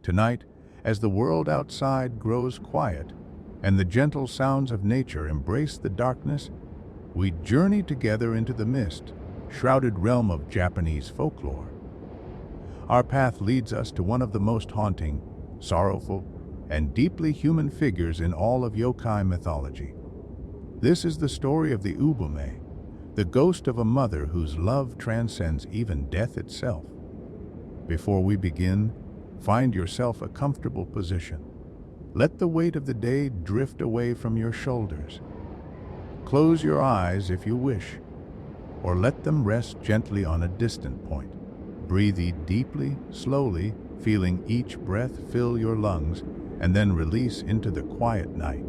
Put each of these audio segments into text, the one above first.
Tonight, as the world outside grows quiet and the gentle sounds of nature embrace the darkness, we journey together into the mist-shrouded realm of Japanese folklore. Our path leads us to one of the most haunting, sorrowful, and deeply human figures in all of yōkai mythology. This is the story of the Ubume, the ghost of a mother whose love transcends even death itself. Before we begin, find yourself a comfortable position. Let the weight of the day drift away from your shoulders. Close your eyes if you wish, or let them rest gently on a distant point. Breathe deeply, slowly, feeling each breath fill your lungs and then release into the quiet night.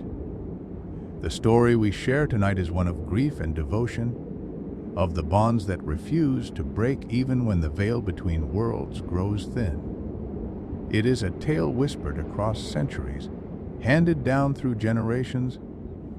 The story we share tonight is one of grief and devotion, of the bonds that refuse to break even when the veil between worlds grows thin. It is a tale whispered across centuries, handed down through generations,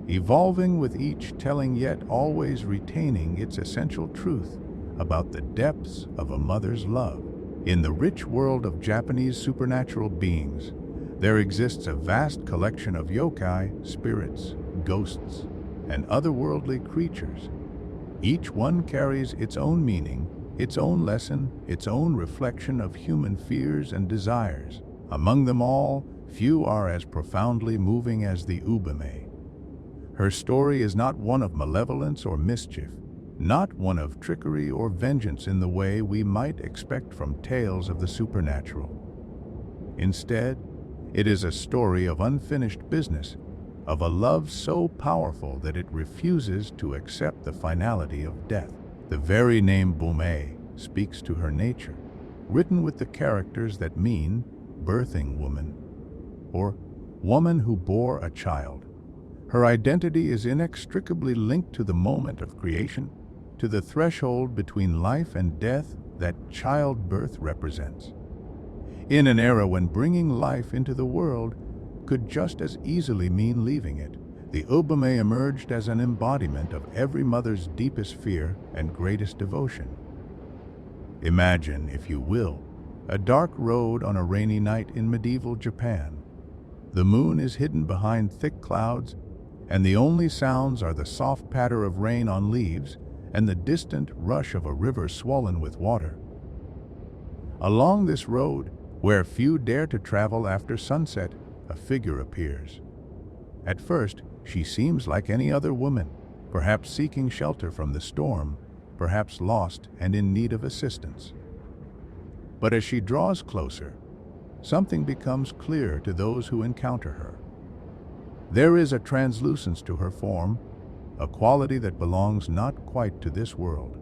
evolving with each telling yet always retaining its essential truth about the depths of a mother's love. In the rich world of Japanese supernatural beings, there exists a vast collection of yōkai, spirits, ghosts, and otherworldly creatures. Each one carries its own meaning, its own lesson, its own reflection of human fears and desires. Among them all, few are as profoundly moving as the Ubume. Her story is not one of malevolence or mischief, not one of trickery or vengeance in the way we might expect from tales of the supernatural. Instead, it is a story of unfinished business, of a love so powerful that it refuses to accept the finality of death. The very name Ubume speaks to her nature, written with the characters that mean birthing woman, or woman who bore a child. Her identity is inextricably linked to the moment of creation, to the threshold between life and death that childbirth represents. In an era when bringing life into the world could just as easily mean leaving it, the Ubume emerged as an embodiment of every mother's deepest fear and greatest devotion. Imagine, if you will, a dark road on a rainy night in medieval Japan. The moon is hidden behind thick clouds, and the only sounds are the soft patter of rain on leaves and the distant rush of a river swollen with water. Along this road, where few dare to travel after sunset, a figure appears. At first, she seems like any other woman, perhaps seeking shelter from the storm, perhaps lost and in need of assistance. But as she draws closer, something becomes clear to those who encounter her. There is a translucence to her form, a quality that belongs not quite to this world.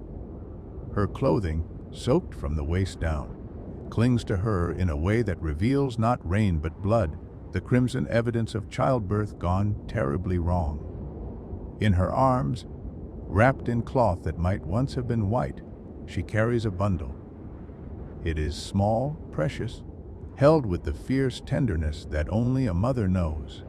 Her clothing, soaked from the waist down, clings to her in a way that reveals not rain but blood, the crimson evidence of childbirth gone terribly wrong. In her arms, wrapped in cloth that might once have been white, she carries a bundle. It is small, precious, held with the fierce tenderness that only a mother knows.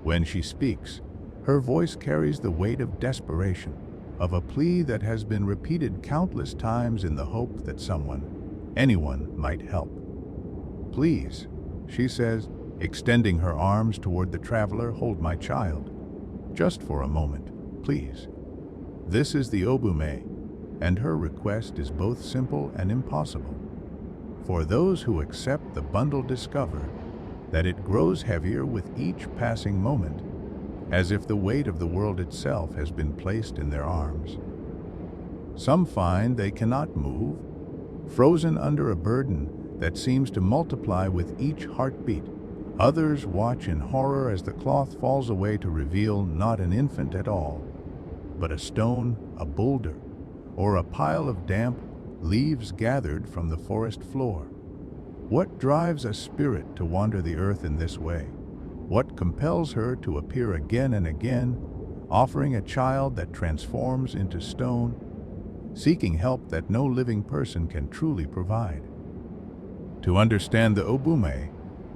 When she speaks, her voice carries the weight of desperation, of a plea that has been repeated countless times in the hope that someone, anyone, might help. "Please," she says, extending her arms toward the traveler, "hold my child. Just for a moment, please." This is the Ubume, and her request is both simple and impossible. For those who accept the bundle discover that it grows heavier with each passing moment, as if the weight of the world itself has been placed in their arms. Some find they cannot move, frozen under a burden that seems to multiply with each heartbeat. Others watch in horror as the cloth falls away to reveal not an infant at all, but a stone, a boulder, or a pile of damp leaves gathered from the forest floor. What drives a spirit to wander the earth in this way? What compels her to appear again and again, offering a child that transforms into stone, seeking help that no living person can truly provide? To understand the Ubume,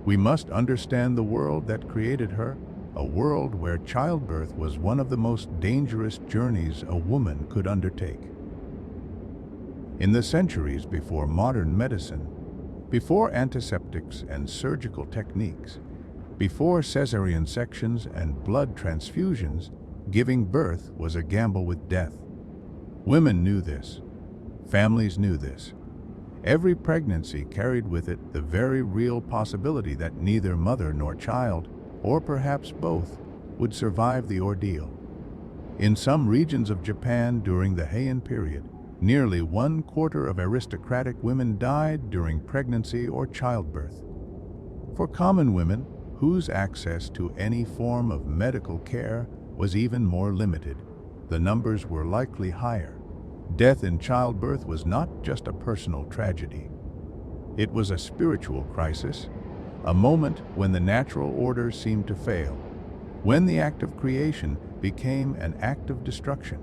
we must understand the world that created her, a world where childbirth was one of the most dangerous journeys a woman could undertake. In the centuries before modern medicine, Before antiseptics and surgical techniques, before cesarean sections and blood transfusions, giving birth was a gamble with death. Women knew this. Families knew this. Every pregnancy carried with it the very real possibility that neither mother nor child, or perhaps both, would survive the ordeal. In some regions of Japan during the Heian period, nearly 1/4 of aristocratic women died during pregnancy or childbirth. For common women, whose access to any form of medical care was even more limited, the numbers were likely higher. Death in childbirth was not just a personal tragedy. It was a spiritual crisis, a moment when the natural order seemed to fail, when the act of creation became an act of destruction.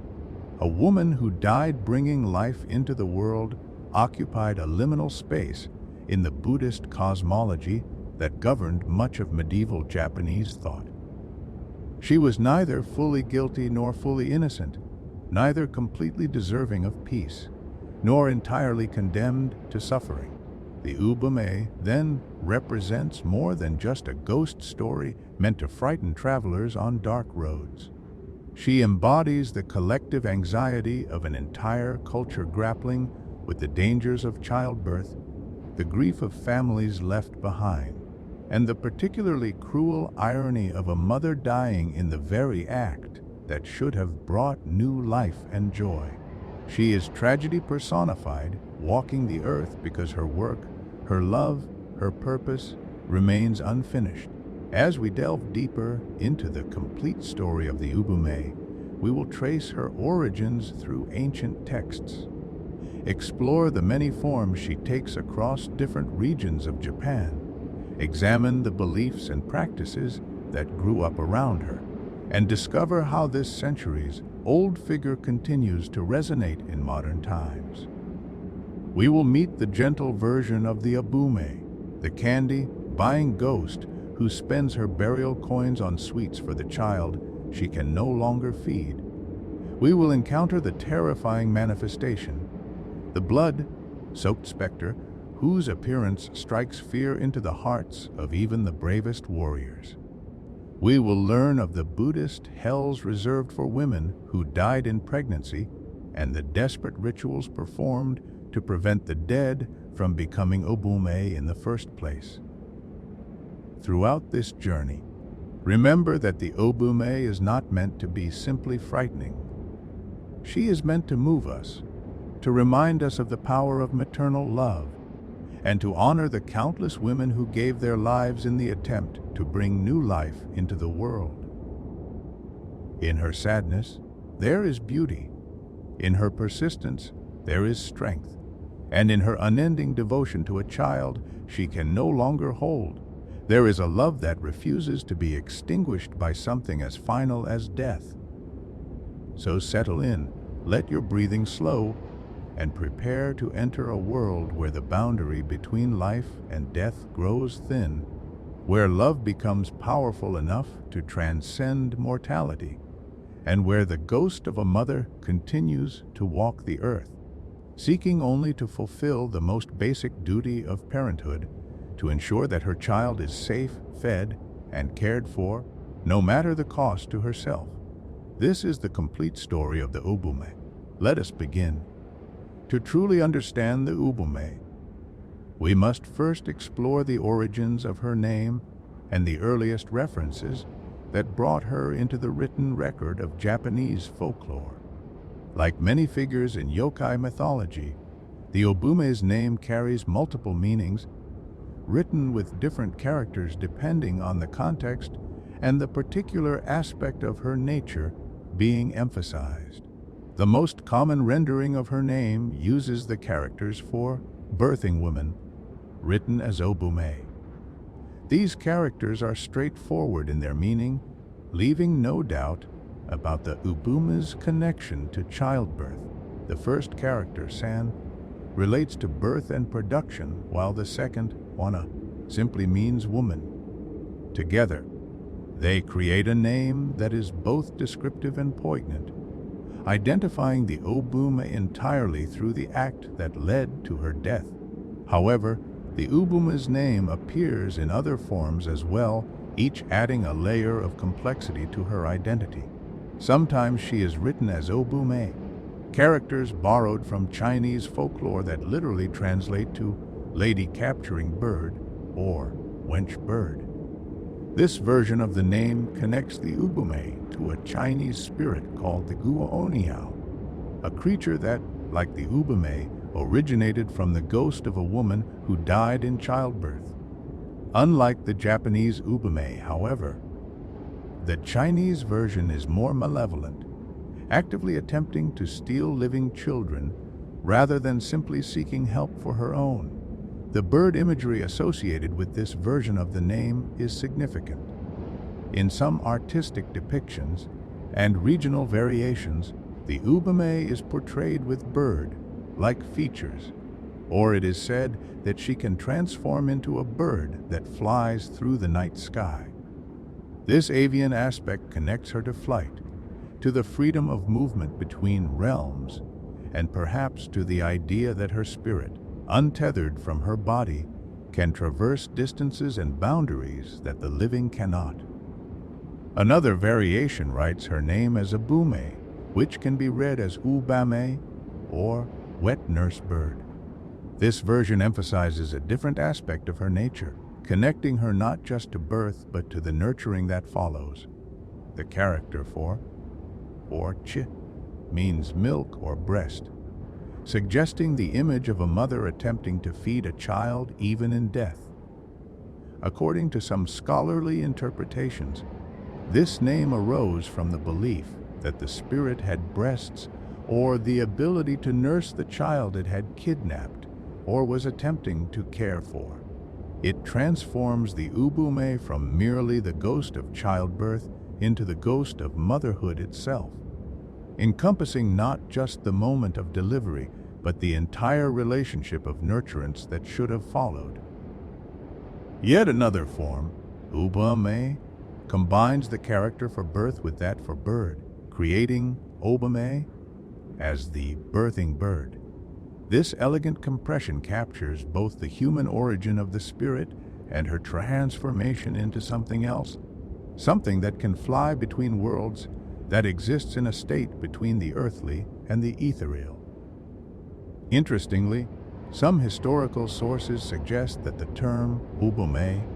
A woman who died bringing life into the world occupied a liminal space in the Buddhist cosmology that governed much of medieval Japanese thought. She was neither fully guilty nor fully innocent, neither completely deserving of peace, nor entirely condemned to suffering. The Ubume then represents more than just a ghost story meant to frighten travelers on dark roads. She embodies the collective anxiety of an entire culture grappling with the dangers of childbirth, the grief of families left behind, and the particularly cruel irony of a mother dying in the very act that should have brought new life and joy. She is tragedy personified, walking the earth because her work, her love, her purpose remains unfinished. As we delve deeper into the complete story of the Ubume, we will trace her origins through ancient texts, explore the many forms she takes across different regions of Japan, examine the beliefs and practices that grew up around her, and discover how this centuries-old figure continues to resonate in modern times. We will meet the gentle version of the Ubume, the candy-buying ghost who spends her burial coins on sweets for the child she can no longer feed. We will encounter the terrifying manifestation, the blood-soaked specter whose appearance strikes fear into the hearts of even the bravest warriors. We will learn of the Buddhist hells reserved for women who died in pregnancy and the desperate rituals performed to prevent the dead from becoming Ubume in the first place. Throughout this journey, remember that the Ubume is not meant to be simply frightening. She is meant to move us, to remind us of the power of maternal love, and to honor the countless women who gave their lives in the attempt to bring new life into the world. In her sadness, there is beauty. In her persistence, there is strength. And in her unending devotion to a child she can no longer hold, there is a love that refuses to be extinguished by something as final as death. So settle in, let your breathing slow, and prepare to enter a world where the boundary between life and death grows thin, where love becomes powerful enough to transcend mortality, and where the ghost of a mother continues to walk the earth, seeking only to fulfill the most basic duty of parenthood, to ensure that her child is safe, fed, and cared for, no matter the cost to herself. This is the complete story of the Ubume. Let us begin. To truly understand the Ubume, we must first explore the origins of her name and the earliest references that brought her into the written record of Japanese folklore. Like many figures in yōkai mythology, the Ubume's name carries multiple meanings, written with different characters depending on the context and the particular aspect of her nature being emphasized. The most common rendering of her name uses the characters for birthing woman, written as Ubume. These characters are straightforward in their meaning, leaving no doubt about the Ubume's connection to childbirth. The first character, San, relates to birth and production, while the second, Wana, simply means woman. Together, they create a name that is both descriptive and poignant, identifying the Ubume entirely through the act that led to her death. However, The Ubume's name appears in other forms as well, each adding a layer of complexity to her identity. Sometimes she is written as Ubume, characters borrowed from Chinese folklore that literally translate to lady capturing bird or wench bird. This version of the name connects the Ubume to a Chinese spirit called the Guhuoniao, a creature that, like the Ubume, originated from the ghost of a woman who died in childbirth. Unlike the Japanese Ubume, however, the Chinese version is more malevolent, actively attempting to steal living children rather than simply seeking help for her own. The bird imagery associated with this version of the name is significant. In some artistic depictions and regional variations, the Ubume is portrayed with bird-like features, or it is said that she can transform into a bird that flies through the night sky. This avian aspect connects her to flight, to the freedom of movement between realms, and perhaps to the idea that her spirit, untethered from her body, can traverse distances and boundaries that the living cannot. Another variation writes her name as Ubume, which can be read as Ubame or wet nurse bird. This version emphasizes a different aspect of her nature, connecting her not just to birth but to the nurturing that follows. The character for, or chi, means milk or breast, suggesting the image of a mother attempting to feed a child even in death. According to some scholarly interpretations, this name arose from the belief that the spirit had breasts or the ability to nurse the child it had kidnapped or was attempting to care for. It transforms the Ubume from merely the ghost of childbirth into the ghost of motherhood itself, encompassing not just the moment of delivery, but the entire relationship of nurturance that should have followed. Yet another form, Ubume, combines the character for birth with that for bird, creating Ubume as the birthing bird. This elegant compression captures both the human origin of the spirit and her transformation into something else, something that can fly between worlds, that exists in a state between the earthly and the ethereal. Interestingly, some historical sources suggest that the term Ubume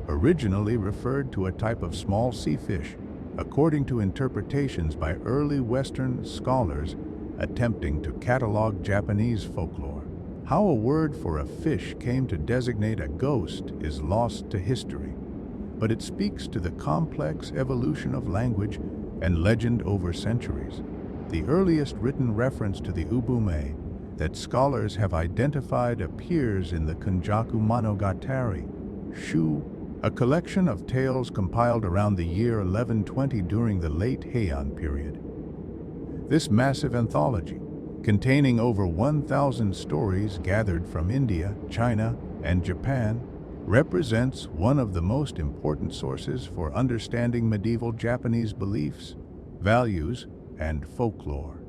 originally referred to a type of small sea fish, according to interpretations by early Western scholars attempting to catalog Japanese folklore. How a word for a fish came to designate a ghost is lost to history, but it speaks to the complex evolution of language and legend over centuries. The earliest written reference to the Ubume that scholars have identified appears in the Konjaku Monogatari, Shu, a collection of tales compiled around the year 1120 during the late Heian period. This massive anthology, containing over 1,000 stories gathered from India, China, and Japan, represents one of the most important sources for understanding medieval Japanese beliefs, values, and folklore.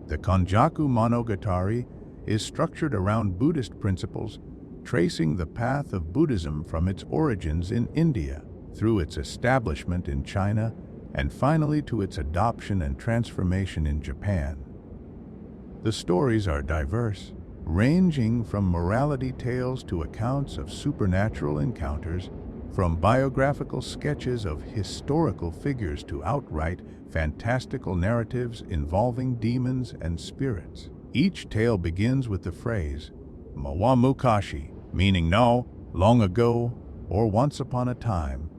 The Konjaku Monogatari is structured around Buddhist principles, tracing the path of Buddhism from its origins in India, through its establishment in China, and finally to its adoption and transformation in Japan. The stories are diverse, ranging from morality tales to accounts of supernatural encounters, from biographical sketches of historical figures to outright fantastical narratives involving demons and spirits. Each tale begins with the phrase, Mawa Mukashi, meaning no, long ago, or once upon a time,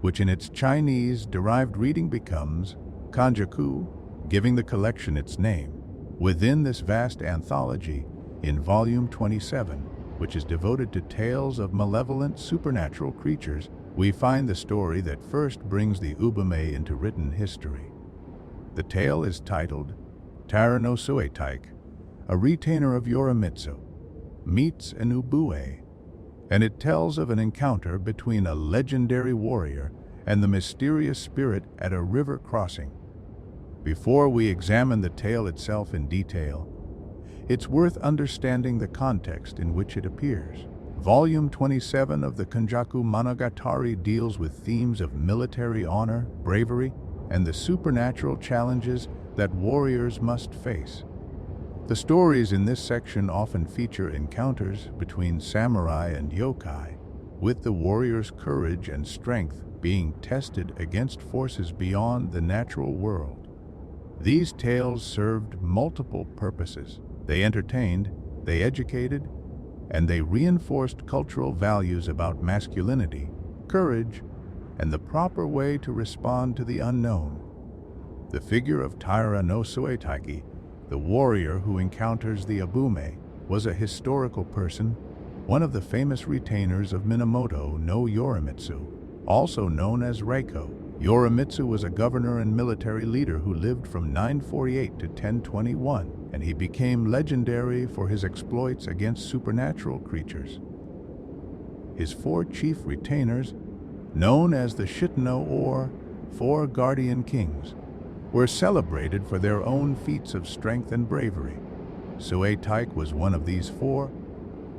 which in its Chinese-derived reading becomes Konjaku, giving the collection its name. Within this vast anthology, in Volume 27, which is devoted to tales of malevolent supernatural creatures, we find the story that first brings the Ubume into written history. The tale is titled Tara no Suetaike, a retainer of Yoromitsu, meets an Ubue, and it tells of an encounter between a legendary warrior and the mysterious spirit at a river crossing. Before we examine the tale itself in detail, it's worth understanding the context in which it appears. Volume 27 of the Konjaku Monogatari deals with themes of military honor, bravery, and the supernatural challenges that warriors must face. The stories in this section often feature encounters between samurai and yōkai, with the warrior's courage and strength being tested against forces beyond the natural world. These tales served multiple purposes. They entertained, they educated, and they reinforced cultural values about masculinity, courage, and the proper way to respond to the unknown. The figure of Taira no Suetaiki, the warrior who encounters the Ubume, was a historical person, one of the famous retainers of Minamoto no Yorimitsu, also known as Reiko. Yorimitsu was a governor and military leader who lived from 948 to 1021, and he became legendary for his exploits against supernatural creatures. His 4 chief retainers, known as the Shitano or 4 guardian kings, were celebrated for their own feats of strength and bravery. Suetaiki was one of these 4,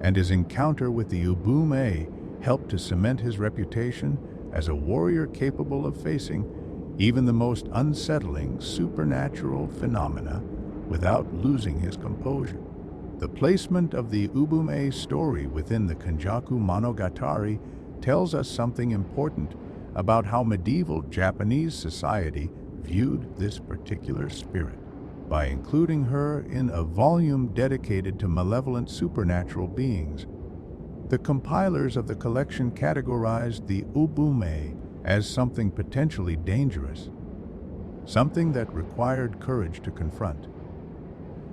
and his encounter with the Ubume helped to cement his reputation as a warrior capable of facing even the most unsettling supernatural phenomena without losing his composure. The placement of the Ubume story within the Konjaku Monogatari tells us something important about how medieval Japanese society viewed this particular spirit. By including her in a volume dedicated to malevolent supernatural beings, the compilers of the collection categorized the Ubume as something potentially dangerous, something that required courage to confront.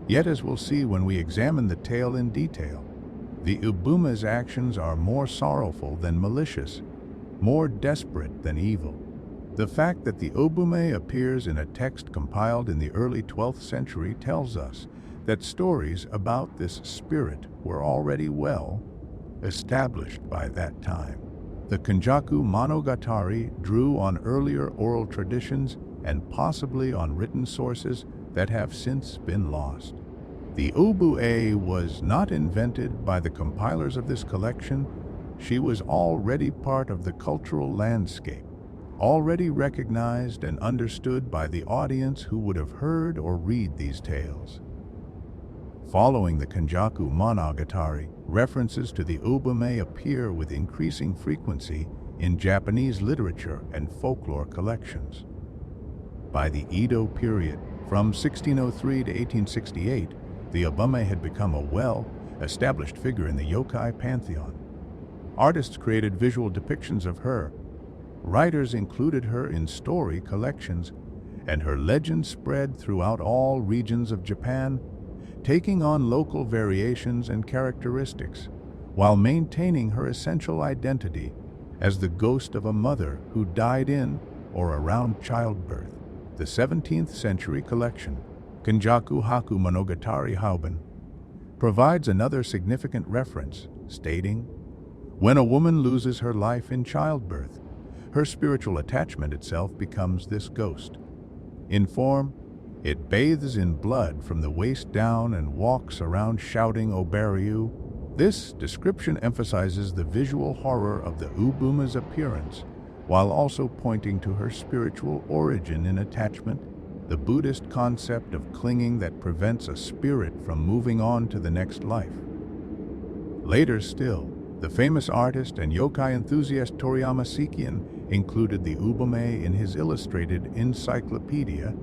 Yet, as we'll see when we examine the tale in detail, the Ubume's actions are more sorrowful than malicious, more desperate than evil. The fact that the Ubume appears in a text compiled in the early 12th century tells us that stories about this spirit were already well established by that time. The Konjaku Monogatari drew on earlier oral traditions and possibly on written sources that have since been lost. The Ubume was not invented by the compilers of this collection. She was already part of the cultural landscape, already recognized and understood by the audience who would have heard or read these tales. Following the Konjaku Monogatari, references to the Ubume appear with increasing frequency in Japanese literature and folklore collections. By the Edo period, from 1603 to 1868, the Ubume had become a well-established figure in the yōkai pantheon. Artists created visual depictions of her, writers included her in story collections, and her legend spread throughout all regions of Japan, taking on local variations and characteristics, while maintaining her essential identity as the ghost of a mother who died in or around childbirth. The 17th century collection, Konjaku Monogatari Hauben, provides another significant reference, stating, "When a woman loses her life in childbirth, her spiritual attachment itself becomes this ghost. In form, it bathes in blood from the waist down and walks around shouting Obariu." This description emphasizes the visual horror of the Ubume's appearance, while also pointing to her spiritual origin in attachment, the Buddhist concept of clinging that prevents a spirit from moving on to the next life. Later still, the famous artist and yōkai enthusiast Toriyama Sekian included the Ubume in his illustrated encyclopedia,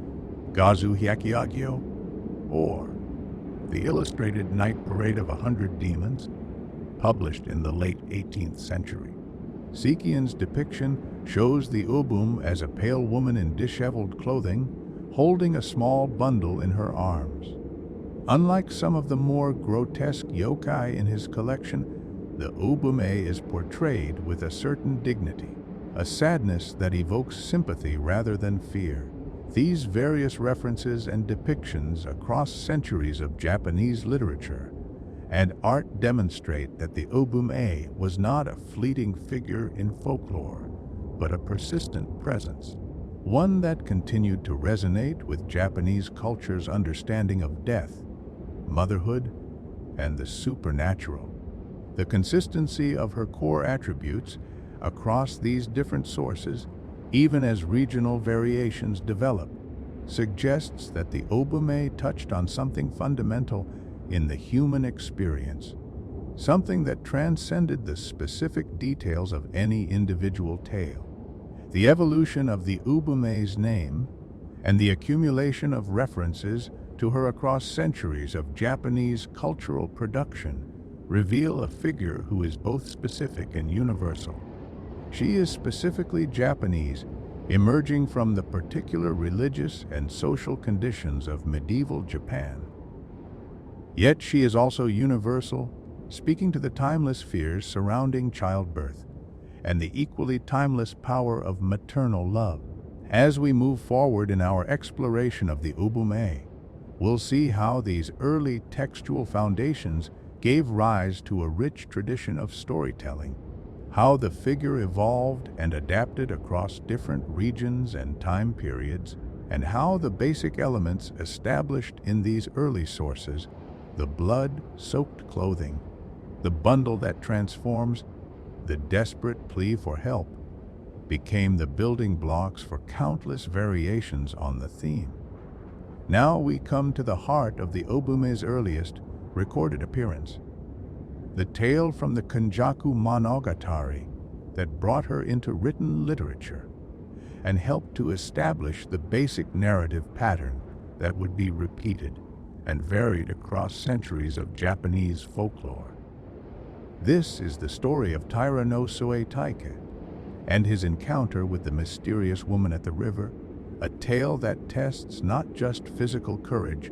Gazu Hyakyagyo, or The Illustrated Night Parade of 100 Demons, published in the late 18th century. Sekian's depiction shows the Ubume as a pale woman in disheveled clothing, holding a small bundle in her arms. Unlike some of the more grotesque yōkai in his collection, the Ubume is portrayed with a certain dignity, a sadness that evokes sympathy rather than fear. These various references and depictions across centuries of Japanese literature and art demonstrate that the Ubume was not a fleeting figure in folklore, but a persistent presence, one that continued to resonate with Japanese culture's understanding of death, motherhood, and the supernatural. The consistency of her core attributes across these different sources, even as regional variations develop, suggests that the Ubume touched on something fundamental in the human experience, something that transcended the specific details of any individual tale. The evolution of the Ubume's name and the accumulation of references to her across centuries of Japanese cultural production reveal a figure who is both specific and universal. She is specifically Japanese, emerging from the particular religious and social conditions of medieval Japan. Yet she is also universal, speaking to the timeless fears surrounding childbirth and the equally timeless power of maternal love. As we move forward in our exploration of the Ubume, we'll see how these early textual foundations gave rise to a rich tradition of storytelling, how the figure evolved and adapted across different regions and time periods, and how the basic elements established in these early sources, the blood-soaked clothing, the bundle that transforms, the desperate plea for help, became the building blocks for countless variations on the theme. Now we come to the heart of the Ubume's earliest recorded appearance, the tale from the Konjaku Monogatari that brought her into written literature and helped to establish the basic narrative pattern that would be repeated and varied across centuries of Japanese folklore. This is the story of Taira no Suetaike and his encounter with the mysterious woman at the river, a tale that tests not just physical courage,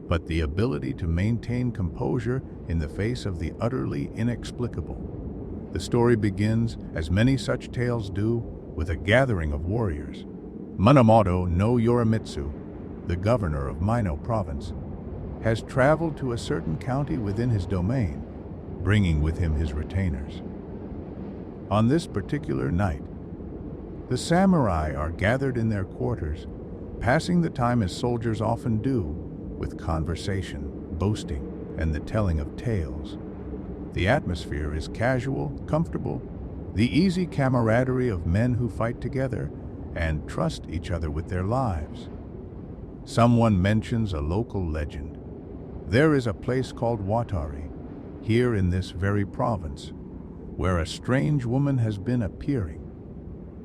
but the ability to maintain composure in the face of the utterly inexplicable. The story begins, as many such tales do, with a gathering of warriors. Minamoto no Yorimitsu, the governor of Mino province, has traveled to a certain county within his domain, bringing with him his retainers. On this particular night, the samurai are gathered in their quarters, passing the time as soldiers often do, with conversation, boasting, and the telling of tales. The atmosphere is casual, comfortable, the easy camaraderie of men who fight together and trust each other with their lives. Someone mentions a local legend. There is a place called Watari, here in this very province, where a strange woman has been appearing.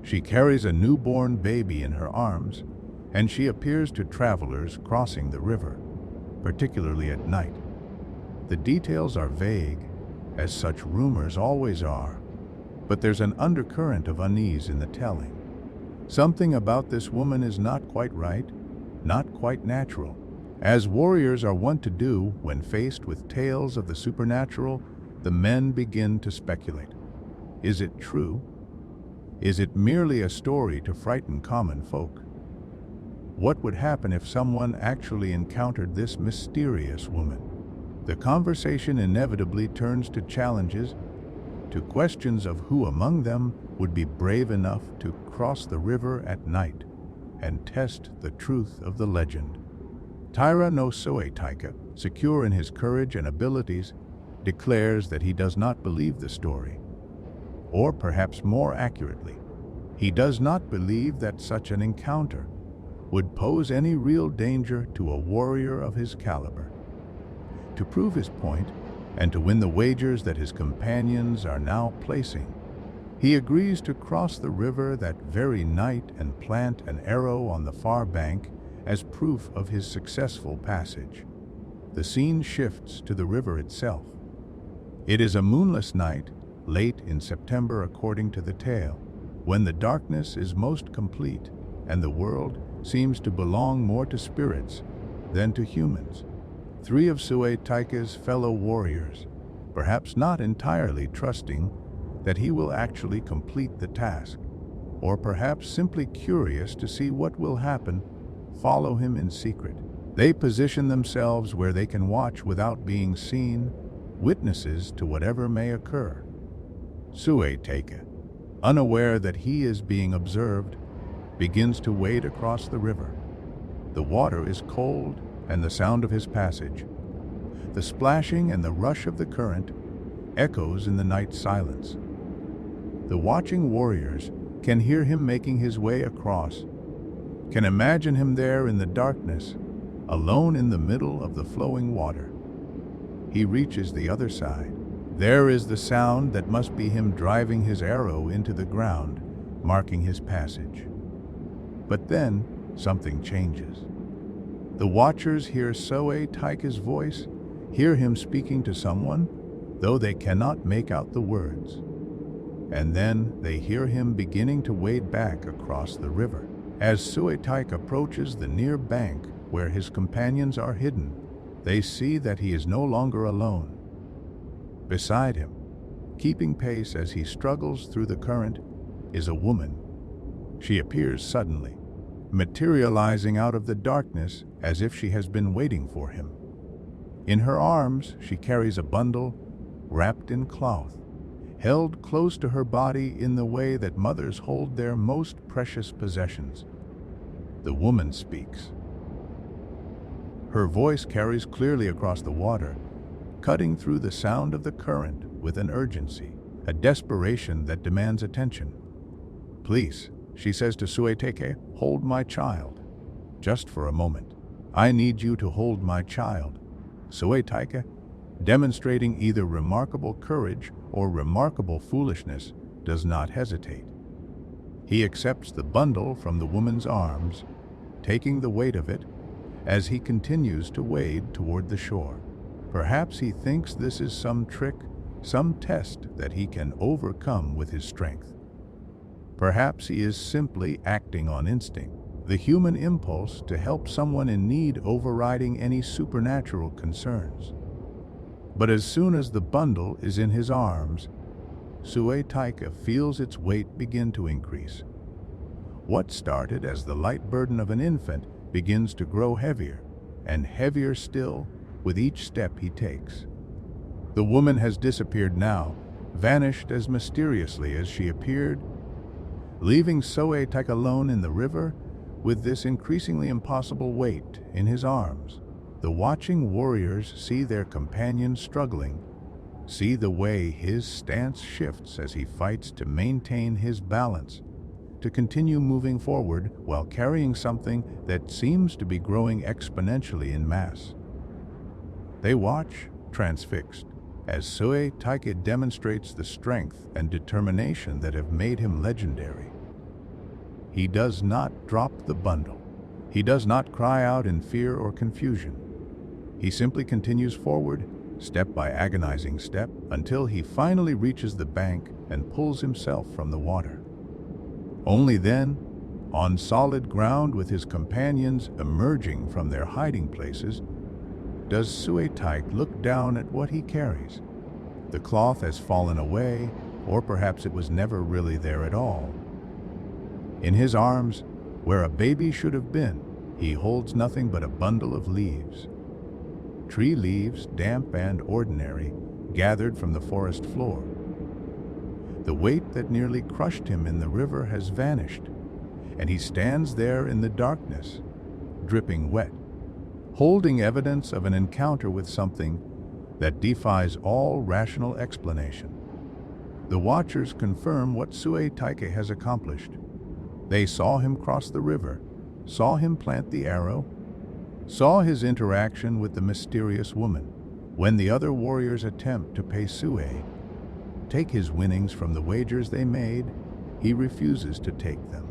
She carries a newborn baby in her arms, and she appears to travelers crossing the river, particularly at night. The details are vague, as such rumors always are, but there's an undercurrent of unease in the telling. Something about this woman is not quite right, not quite natural. As warriors are wont to do when faced with tales of the supernatural, the men begin to speculate. Is it true? Is it merely a story to frighten common folk? What would happen if someone actually encountered this mysterious woman? The conversation inevitably turns to challenges, to questions of who among them would be brave enough to cross the river at night and test the truth of the legend. Taira no Suetaike, secure in his courage and abilities, declares that he does not believe the story. Or perhaps more accurately, he does not believe that such an encounter would pose any real danger to a warrior of his caliber. To prove his point, and to win the wagers that his companions are now placing, he agrees to cross the river that very night and plant an arrow on the far bank as proof of his successful passage. The scene shifts to the river itself. It is a moonless night, late in September according to the tale, when the darkness is most complete and the world seems to belong more to spirits than to humans. Three of Suetaike's fellow warriors, perhaps not entirely trusting that he will actually complete the task, or perhaps simply curious to see what will happen, follow him in secret. They position themselves where they can watch without being seen, witnesses to whatever may occur. Suetaike, unaware that he is being observed, begins to wade across the river. The water is cold, and the sound of his passage, the splashing and the rush of the current, echoes in the night silence. The watching warriors can hear him making his way across, can imagine him there in the darkness, alone in the middle of the flowing water. He reaches the other side. There is the sound that must be him driving his arrow into the ground, marking his passage. But then, something changes. The watchers hear Soe Taika's voice, hear him speaking to someone, though they cannot make out the words. And then they hear him beginning to wade back across the river. As Soe Taika approaches the near bank where his companions are hidden, they see that he is no longer alone. Beside him, keeping pace as he struggles through the current, is a woman. She appears suddenly, materializing out of the darkness as if she has been waiting for him. In her arms, she carries a bundle wrapped in cloth, held close to her body in the way that mothers hold their most precious possessions. The woman speaks. Her voice carries clearly across the water, cutting through the sound of the current with an urgency, a desperation that demands attention. "Please," she says to Soe Taika, "hold my child. Just for a moment. I need you to hold my child." Soe Taika, demonstrating either remarkable courage or remarkable foolishness, does not hesitate. He accepts the bundle from the woman's arms, taking the weight of it as he continues to wade toward the shore. Perhaps he thinks this is some trick, some test that he can overcome with his strength. Perhaps he is simply acting on instinct, the human impulse to help someone in need overriding any supernatural concerns. But as soon as the bundle is in his arms, Soe Taika feels its weight begin to increase. What started as the light burden of an infant begins to grow heavier, and heavier still with each step he takes. The woman has disappeared now, vanished as mysteriously as she appeared, leaving Soe Taika alone in the river with this increasingly impossible weight in his arms. The watching warriors see their companion struggling, see the way his stance shifts as he fights to maintain his balance, to continue moving forward while carrying something that seems to be growing exponentially in mass. They watch, transfixed, as Soe Taika demonstrates the strength and determination that have made him legendary. He does not drop the bundle. He does not cry out in fear or confusion. He simply continues forward, step by agonizing step, until he finally reaches the bank and pulls himself from the water. Only then, on solid ground with his companions emerging from their hiding places, does Soe Taika look down at what he carries. The cloth has fallen away, or perhaps it was never really there at all. In his arms, where a baby should have been, he holds nothing but a bundle of leaves. Tree leaves, damp and ordinary, gathered from the forest floor. The weight that nearly crushed him in the river has vanished, and he stands there in the darkness, dripping wet, holding evidence of an encounter with something that defies all rational explanation. The watchers confirm what Soe Taika has accomplished. They saw him cross the river, saw him plant the arrow, saw his interaction with the mysterious woman. When the other warriors attempt to pay Soe, take his winnings from the wagers they made, he refuses to take them.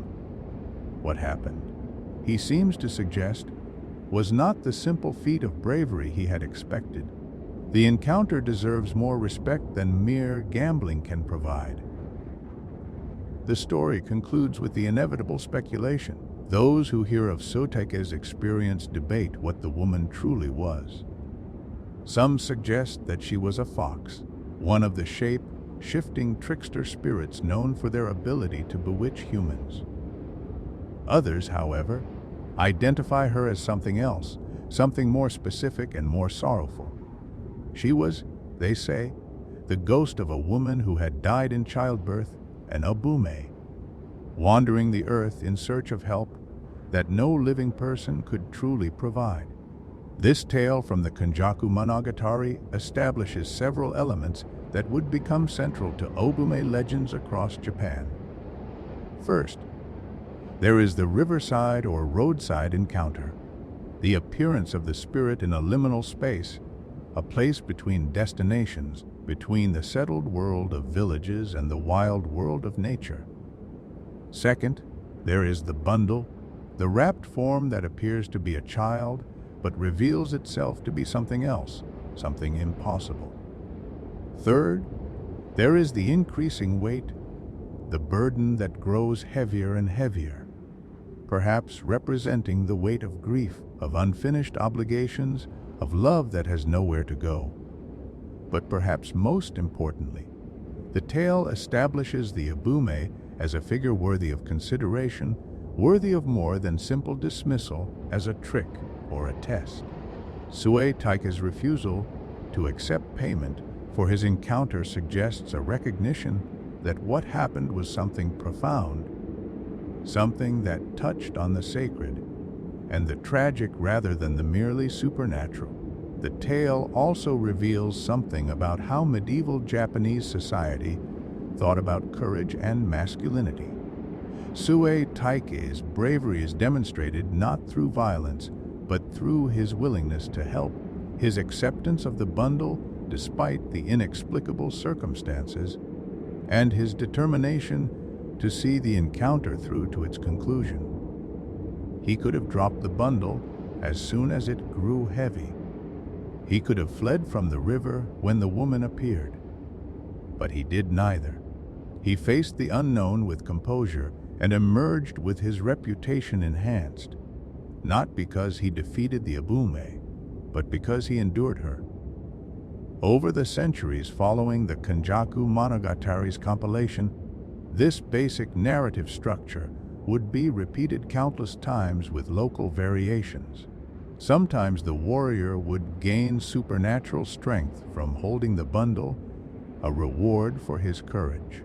What happened, he seems to suggest, was not the simple feat of bravery he had expected. The encounter deserves more respect than mere gambling can provide. The story concludes with the inevitable speculation. Those who hear of Soe Taika's experience debate what the woman truly was. Some suggest that she was a fox, one of the shape-shifting trickster spirits known for their ability to bewitch humans. Others, however, identify her as something else, something more specific and more sorrowful. She was, they say, the ghost of a woman who had died in childbirth, an Ubume, wandering the earth in search of help that no living person could truly provide. This tale from the Konjaku Monogatari establishes several elements that would become central to Ubume legends across Japan. First, there is the riverside or roadside encounter, the appearance of the spirit in a liminal space, a place between destinations, between the settled world of villages and the wild world of nature. Second, there is the bundle, the wrapped form that appears to be a child, but reveals itself to be something else, something impossible. Third, there is the increasing weight, the burden that grows heavier and heavier, perhaps representing the weight of grief, of unfinished obligations, of love that has nowhere to go. But perhaps most importantly, the tale establishes the Ubume as a figure worthy of consideration, worthy of more than simple dismissal as a trick or a test. Sue Taika's refusal to accept payment for his encounter suggests a recognition that what happened was something profound, something that touched on the sacred and the tragic rather than the merely supernatural. The tale also reveals something about how medieval Japanese society thought about courage and masculinity. Sue Taika's bravery is demonstrated not through violence, but through his willingness to help, his acceptance of the bundle despite the inexplicable circumstances, and his determination to see the encounter through to its conclusion. He could have dropped the bundle as soon as it grew heavy. He could have fled from the river when the woman appeared. But he did neither. He faced the unknown with composure and emerged with his reputation enhanced, not because he defeated the Ubume, but because he endured her. Over the centuries following the Konjaku Monogatari's compilation, this basic narrative structure would be repeated countless times with local variations. Sometimes the warrior would gain supernatural strength from holding the bundle, a reward for his courage.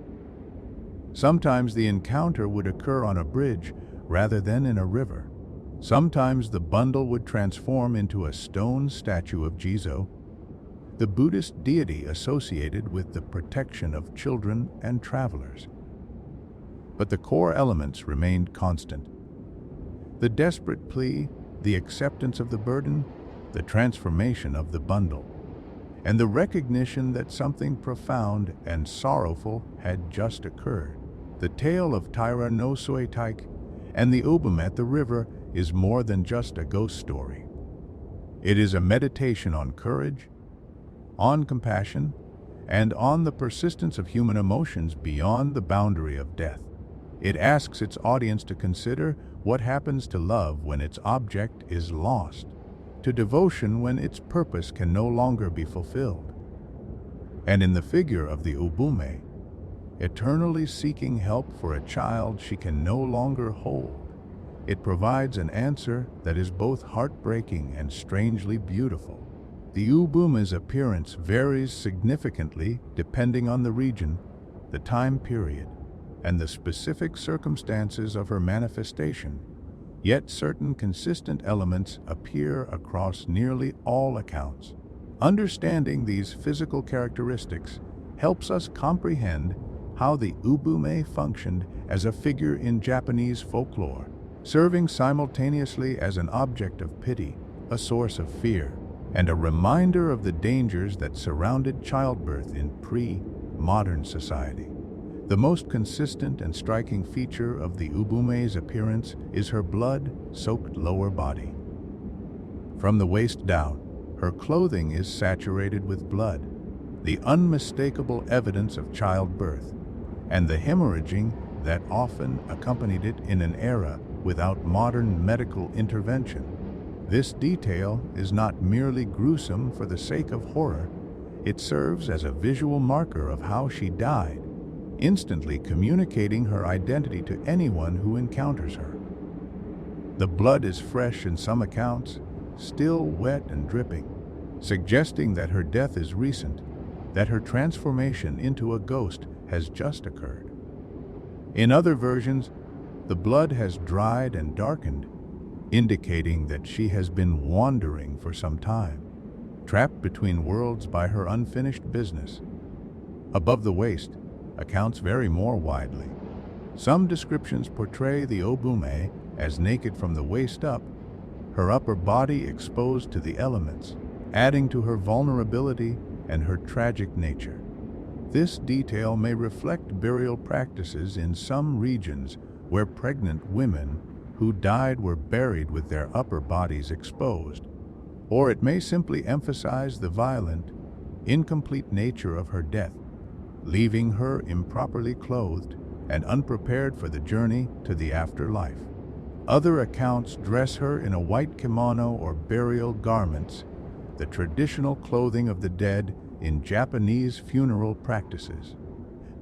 Sometimes the encounter would occur on a bridge rather than in a river. Sometimes the bundle would transform into a stone statue of Jizo, the Buddhist deity associated with the protection of children and travelers. But the core elements remained constant. The desperate plea, the acceptance of the burden, the transformation of the bundle, and the recognition that something profound and sorrowful had just occurred. The tale of Taira no Sue Taika and the Ubume at the river is more than just a ghost story. It is a meditation on courage, on compassion, and on the persistence of human emotions beyond the boundary of death. It asks its audience to consider what happens to love when its object is lost, to devotion when its purpose can no longer be fulfilled. And in the figure of the Ubume, eternally seeking help for a child she can no longer hold, it provides an answer that is both heartbreaking and strangely beautiful. The Ubume's appearance varies significantly depending on the region, the time period, and the specific circumstances of her manifestation, yet certain consistent elements appear across nearly all accounts. Understanding these physical characteristics helps us comprehend how the Ubume functioned as a figure in Japanese folklore, serving simultaneously as an object of pity, a source of fear, and a reminder of the dangers that surrounded childbirth in pre-modern society. The most consistent and striking feature of the Ubume's appearance is her blood-soaked lower body. From the waist down, her clothing is saturated with blood, the unmistakable evidence of childbirth, and the hemorrhaging that often accompanied it in an era without modern medical intervention. This detail is not merely gruesome for the sake of horror, it serves as a visual marker of how she died, instantly communicating her identity to anyone who encounters her. The blood is fresh in some accounts, still wet and dripping, suggesting that her death is recent, that her transformation into a ghost has just occurred. In other versions, the blood has dried and darkened, indicating that she has been wandering for some time, trapped between worlds by her unfinished business. Above the waist, accounts vary more widely. Some descriptions portray the Ubume as naked from the waist up, her upper body exposed to the elements, adding to her vulnerability and her tragic nature. This detail may reflect burial practices in some regions where pregnant women who died were buried with their upper bodies exposed, or it may simply emphasize the violent, incomplete nature of her death, leaving her improperly clothed and unprepared for the journey to the afterlife. Other accounts dress her in a white kimono or burial garments, the traditional clothing of the dead in Japanese funeral practices.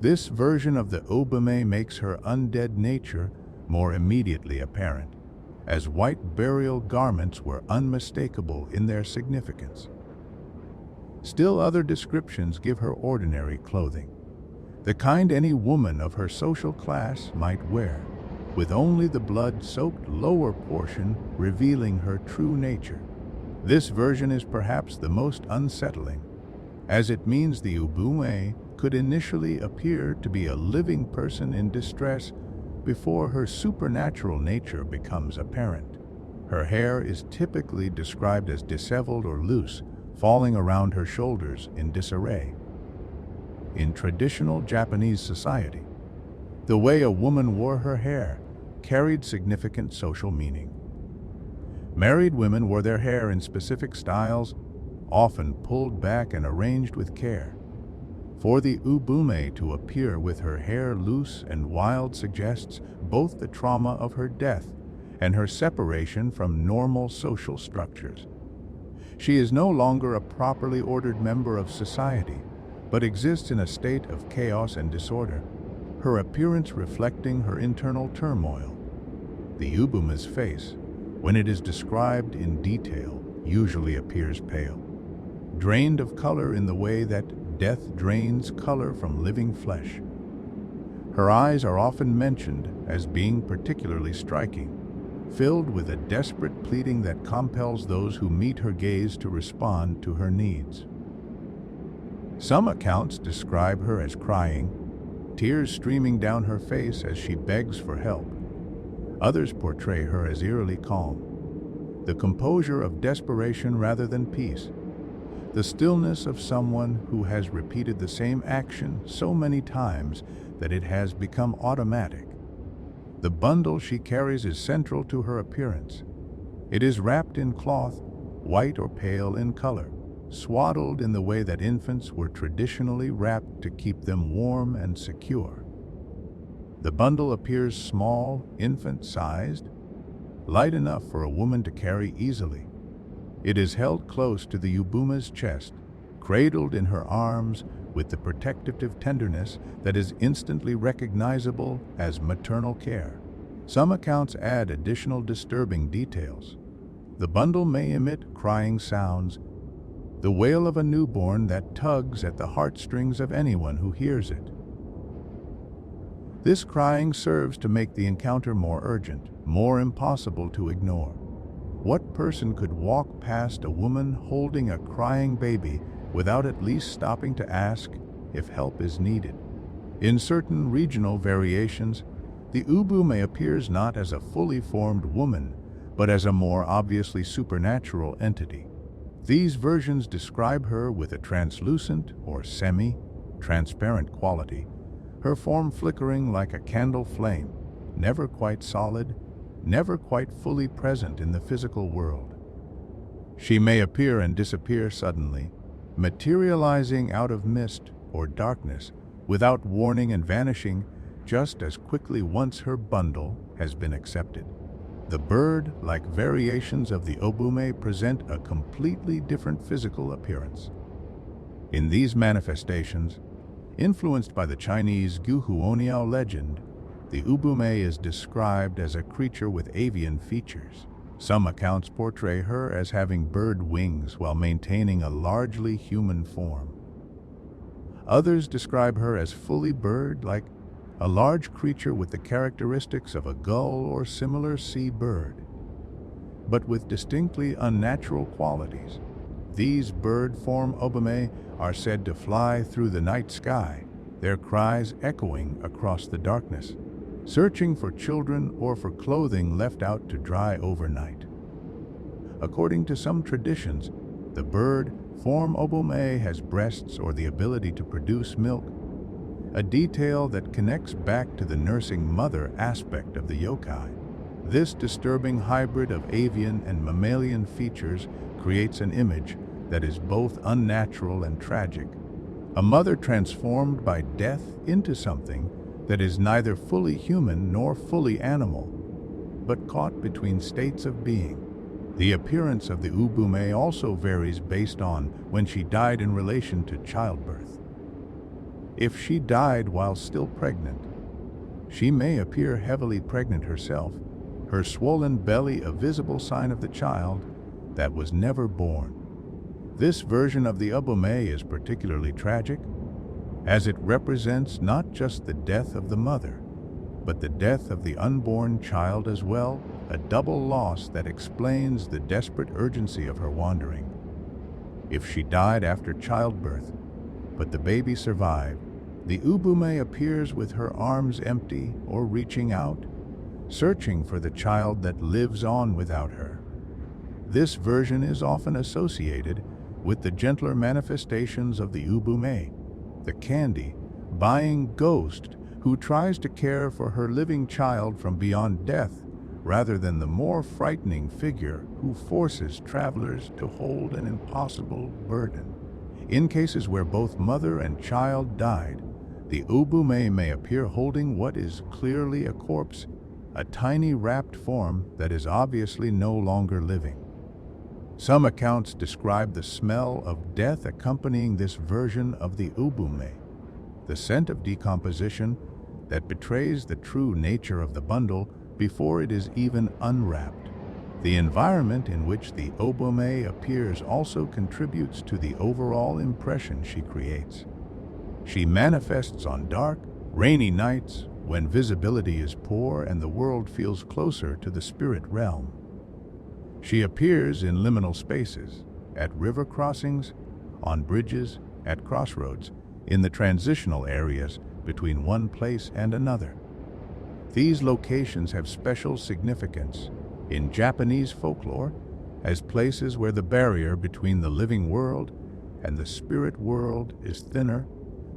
This version of the Ubume makes her undead nature more immediately apparent, as white burial garments were unmistakable in their significance. Still other descriptions give her ordinary clothing, the kind any woman of her social class might wear, with only the blood-soaked lower portion revealing her true nature. This version is perhaps the most unsettling, as it means the Ubume could initially appear to be a living person in distress before her supernatural nature becomes apparent. Her hair is typically described as disheveled or loose, falling around her shoulders in disarray. In traditional Japanese society, the way a woman wore her hair carried significant social meaning. Married women wore their hair in specific styles, often pulled back and arranged with care. For the Ubume to appear with her hair loose and wild suggests both the trauma of her death and her separation from normal social structures. She is no longer a properly ordered member of society, but exists in a state of chaos and disorder, her appearance reflecting her internal turmoil. The Ubume's face, when it is described in detail, usually appears pale, drained of color in the way that death drains color from living flesh. Her eyes are often mentioned as being particularly striking, filled with a desperate pleading that compels those who meet her gaze to respond to her needs. Some accounts describe her as crying, tears streaming down her face as she begs for help. Others portray her as eerily calm, the composure of desperation rather than peace, the stillness of someone who has repeated the same action so many times that it has become automatic. The bundle she carries is central to her appearance. It is wrapped in cloth, white or pale in color, swaddled in the way that infants were traditionally wrapped to keep them warm and secure. The bundle appears small, infant-sized, light enough for a woman to carry easily. It is held close to the Ubume's chest, cradled in her arms with the protective tenderness that is instantly recognizable as maternal care. Some accounts add additional disturbing details. The bundle may emit crying sounds, the wail of a newborn that tugs at the heartstrings of anyone who hears it. This crying serves to make the encounter more urgent, more impossible to ignore. What person could walk past a woman holding a crying baby without at least stopping to ask if help is needed? In certain regional variations, the Ubume appears not as a fully formed woman, but as a more obviously supernatural entity. These versions describe her with a translucent or semi-transparent quality, her form flickering like a candle flame, never quite solid, never quite fully present in the physical world. She may appear and disappear suddenly, materializing out of mist or darkness without warning and vanishing just as quickly once her bundle has been accepted. The bird-like variations of the Ubume present a completely different physical appearance. In these manifestations, influenced by the Chinese Guhuoniao legend, the Ubume is described as a creature with avian features. Some accounts portray her as having bird wings while maintaining a largely human form. Others describe her as fully bird-like, a large creature with the characteristics of a gull or similar sea bird, but with distinctly unnatural qualities. These bird-form Ubume are said to fly through the night sky, their cries echoing across the darkness, searching for children or for clothing left out to dry overnight. According to some traditions, the bird-form Ubume has breasts or the ability to produce milk, a detail that connects back to the nursing mother aspect of the yōkai. This disturbing hybrid of avian and mammalian features creates an image that is both unnatural and tragic. A mother transformed by death into something that is neither fully human nor fully animal, but caught between states of being. The appearance of the Ubume also varies based on when she died in relation to childbirth. If she died while still pregnant, she may appear heavily pregnant herself, her swollen belly a visible sign of the child that was never born. This version of the Ubume is particularly tragic, as it represents not just the death of the mother, but the death of the unborn child as well, a double loss that explains the desperate urgency of her wandering. If she died after childbirth, but the baby survived, the Ubume appears with her arms empty or reaching out, searching for the child that lives on without her. This version is often associated with the gentler manifestations of the Ubume, the candy-buying ghost who tries to care for her living child from beyond death, rather than the more frightening figure who forces travelers to hold an impossible burden. In cases where both mother and child died, the Ubume may appear holding what is clearly a corpse, a tiny wrapped form that is obviously no longer living. Some accounts describe the smell of death accompanying this version of the Ubume, the scent of decomposition that betrays the true nature of the bundle before it is even unwrapped. The environment in which the Ubume appears also contributes to the overall impression she creates. She manifests on dark, rainy nights when visibility is poor and the world feels closer to the spirit realm. She appears in liminal spaces, at river crossings, on bridges, at crossroads, in the transitional areas between one place and another. These locations have special significance in Japanese folklore as places where the barrier between the living world and the spirit world is thinner,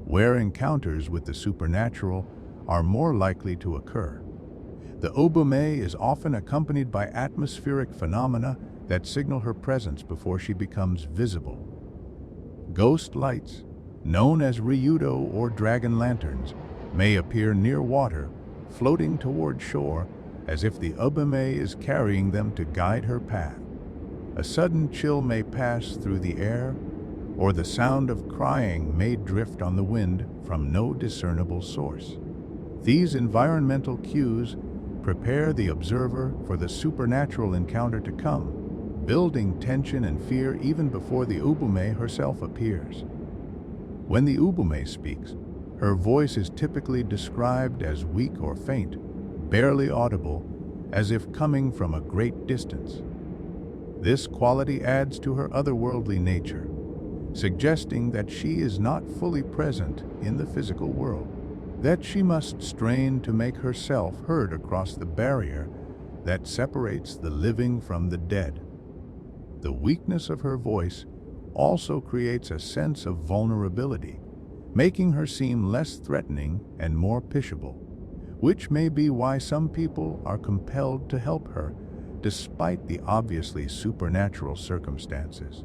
where encounters with the supernatural are more likely to occur. The Ubume is often accompanied by atmospheric phenomena that signal her presence before she becomes visible. Ghost lights, known as ryudo or dragon lanterns, may appear near water, floating toward shore as if the Ubume is carrying them to guide her path. A sudden chill may pass through the air, or the sound of crying may drift on the wind from no discernible source. These environmental cues prepare the observer for the supernatural encounter to come, building tension and fear even before the Ubume herself appears. When the Ubume speaks, her voice is typically described as weak or faint, barely audible, as if coming from a great distance. This quality adds to her otherworldly nature, suggesting that she is not fully present in the physical world, that she must strain to make herself heard across the barrier that separates the living from the dead. The weakness of her voice also creates a sense of vulnerability, making her seem less threatening and more pitiable, which may be why some people are compelled to help her, despite the obviously supernatural circumstances.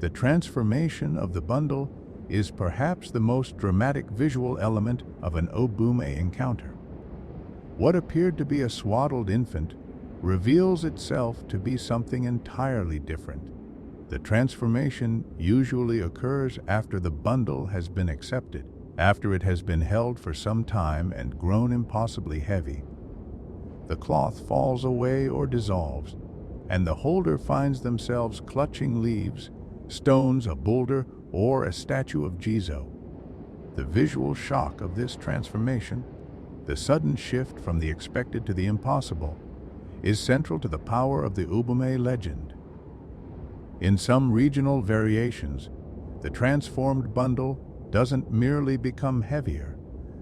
The transformation of the bundle is perhaps the most dramatic visual element of an Ubume encounter. What appeared to be a swaddled infant reveals itself to be something entirely different. The transformation usually occurs after the bundle has been accepted, after it has been held for some time and grown impossibly heavy. The cloth falls away or dissolves, and the holder finds themselves clutching leaves, stones, a boulder, or a statue of Jizo. The visual shock of this transformation, the sudden shift from the expected to the impossible, is central to the power of the Ubume legend. In some regional variations, the transformed bundle doesn't merely become heavier,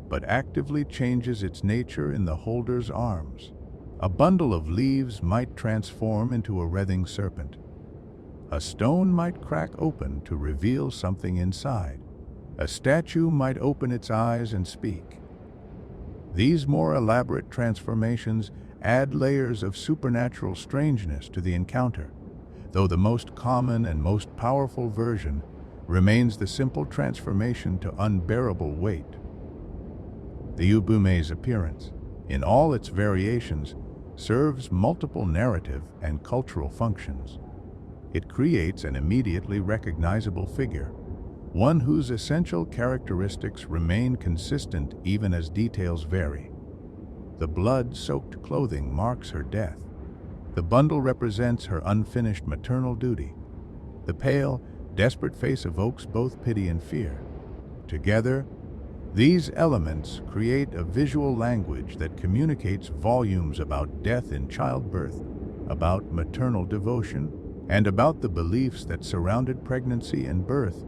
but actively changes its nature in the holder's arms. A bundle of leaves might transform into a writhing serpent. A stone might crack open to reveal something inside. A statue might open its eyes and speak. These more elaborate transformations add layers of supernatural strangeness to the encounter, though the most common and most powerful version remains the simple transformation to unbearable weight. The Ubume's appearance, in all its variations, serves multiple narrative and cultural functions. It creates an immediately recognizable figure, one whose essential characteristics remain consistent even as details vary. The blood-soaked clothing marks her death. The bundle represents her unfinished maternal duty. The pale, desperate face evokes both pity and fear. Together, these elements create a visual language that communicates volumes about death in childbirth, about maternal devotion, and about the beliefs that surrounded pregnancy and birth.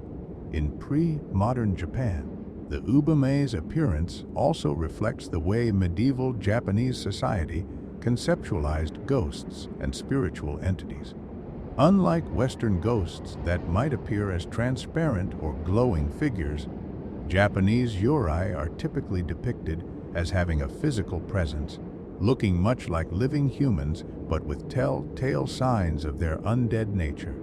In pre-modern Japan, the Ubume's appearance also reflects the way medieval Japanese society conceptualized ghosts and spiritual entities. Unlike Western ghosts that might appear as transparent or glowing figures, Japanese Yurei are typically depicted as having a physical presence, looking much like living humans but with telltale signs of their undead nature.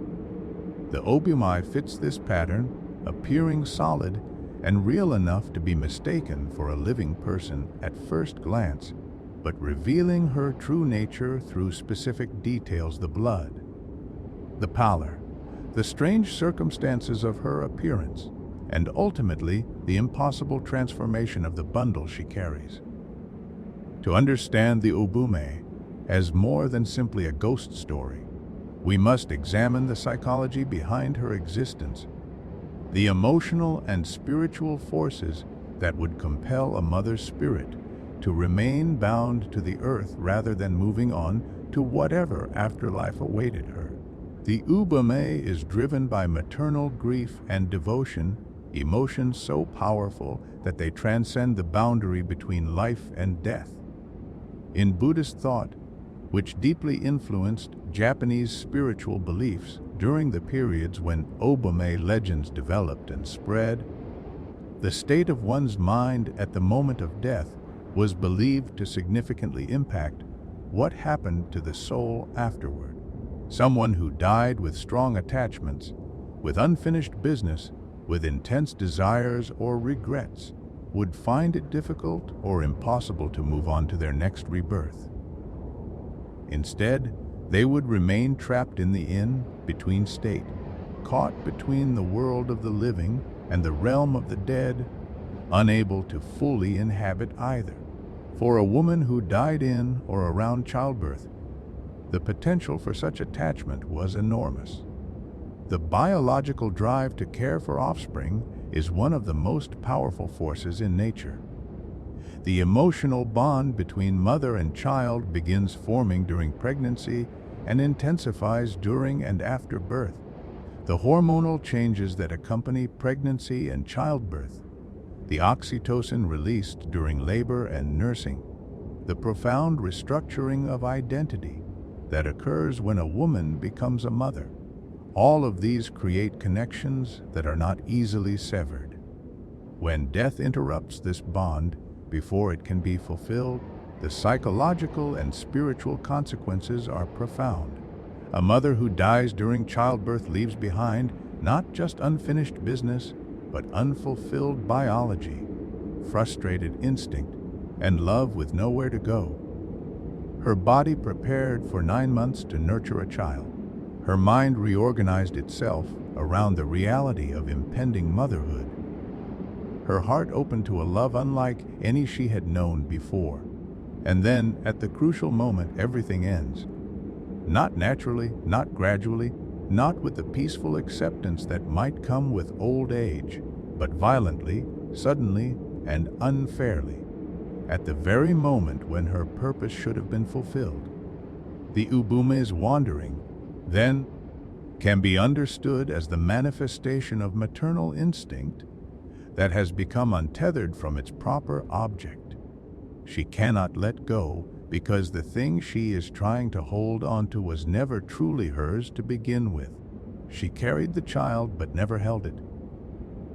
The Ubume fits this pattern, appearing solid and real enough to be mistaken for a living person at first glance, but revealing her true nature through specific details: the blood, the pallor, the strange circumstances of her appearance, and ultimately the impossible transformation of the bundle she carries. To understand the Ubume as more than simply a ghost story, we must examine the psychology behind her existence, the emotional and spiritual forces that would compel a mother's spirit to remain bound to the earth rather than moving on to whatever afterlife awaited her. The Ubume is driven by maternal grief and devotion, emotions so powerful that they transcend the boundary between life and death. In Buddhist thought, which deeply influenced Japanese spiritual beliefs during the periods when Ubume legends developed and spread, the state of one's mind at the moment of death was believed to significantly impact what happened to the soul afterward. Someone who died with strong attachments, with unfinished business, with intense desires or regrets, would find it difficult or impossible to move on to their next rebirth. Instead, they would remain trapped in the in-between state, caught between the world of the living and the realm of the dead, unable to fully inhabit either. For a woman who died in or around childbirth, the potential for such attachment was enormous. The biological drive to care for offspring is one of the most powerful forces in nature. The emotional bond between mother and child begins forming during pregnancy and intensifies during and after birth. The hormonal changes that accompany pregnancy and childbirth, the oxytocin released during labor and nursing, the profound restructuring of identity that occurs when a woman becomes a mother, all of these create connections that are not easily severed. When death interrupts this bond before it can be fulfilled, the psychological and spiritual consequences are profound. A mother who dies during childbirth leaves behind not just unfinished business, but unfulfilled biology, frustrated instinct, and love with nowhere to go. Her body prepared for 9 months to nurture a child. Her mind reorganized itself around the reality of impending motherhood. Her heart opened to a love unlike any she had known before. And then, at the crucial moment, everything ends. Not naturally, not gradually, not with the peaceful acceptance that might come with old age, but violently, suddenly, and unfairly, at the very moment when her purpose should have been fulfilled. The Ubume is wandering. Then, can be understood as the manifestation of maternal instinct that has become untethered from its proper object. She cannot let go because the thing she is trying to hold onto was never truly hers to begin with. She carried the child but never held it.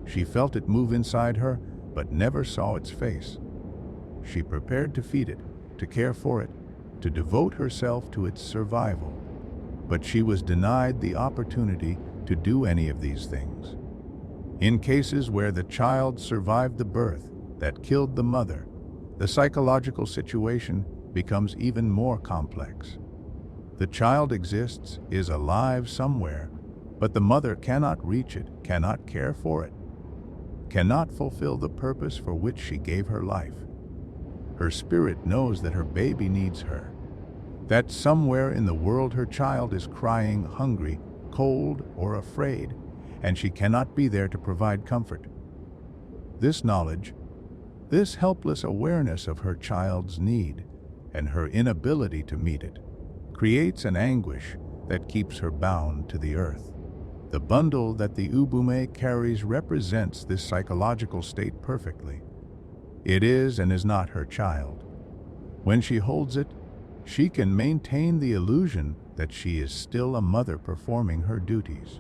She felt it move inside her but never saw its face. She prepared to feed it, to care for it, to devote herself to its survival. But she was denied the opportunity to do any of these things. In cases where the child survived the birth that killed the mother, the psychological situation becomes even more complex. The child exists, is alive somewhere, but the mother cannot reach it, cannot care for it, cannot fulfill the purpose for which she gave her life. Her spirit knows that her baby needs her, that somewhere in the world her child is crying, hungry, cold, or afraid, and she cannot be there to provide comfort. This knowledge, this helpless awareness of her child's need and her inability to meet it, creates an anguish that keeps her bound to the earth. The bundle that the Ubume carries represents this psychological state perfectly. It is and is not her child. When she holds it, she can maintain the illusion that she is still a mother performing her duties.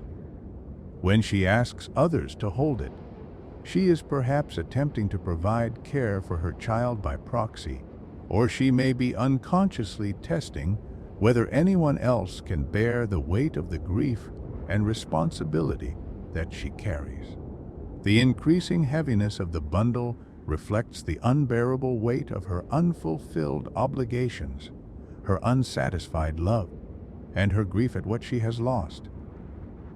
When she asks others to hold it, she is perhaps attempting to provide care for her child by proxy, or she may be unconsciously testing whether anyone else can bear the weight of the grief and responsibility that she carries. The increasing heaviness of the bundle reflects the unbearable weight of her unfulfilled obligations, her unsatisfied love, and her grief at what she has lost.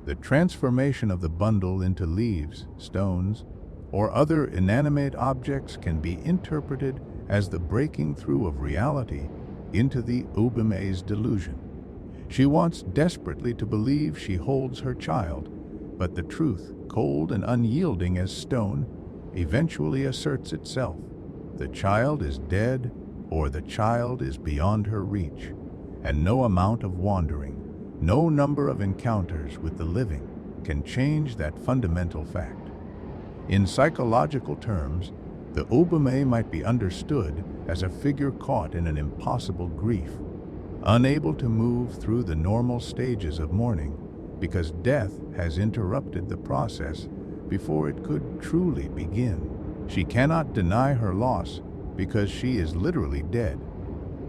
The transformation of the bundle into leaves, stones, or other inanimate objects can be interpreted as the breaking through of reality into the Ubume's delusion. She wants desperately to believe she holds her child, but the truth, cold and unyielding as stone, eventually asserts itself. The child is dead, or the child is beyond her reach, and no amount of wandering, no number of encounters with the living can change that fundamental fact. In psychological terms, the Ubume might be understood as a figure caught in an impossible grief, unable to move through the normal stages of mourning because death has interrupted the process before it could truly begin. She cannot deny her loss because she is literally dead,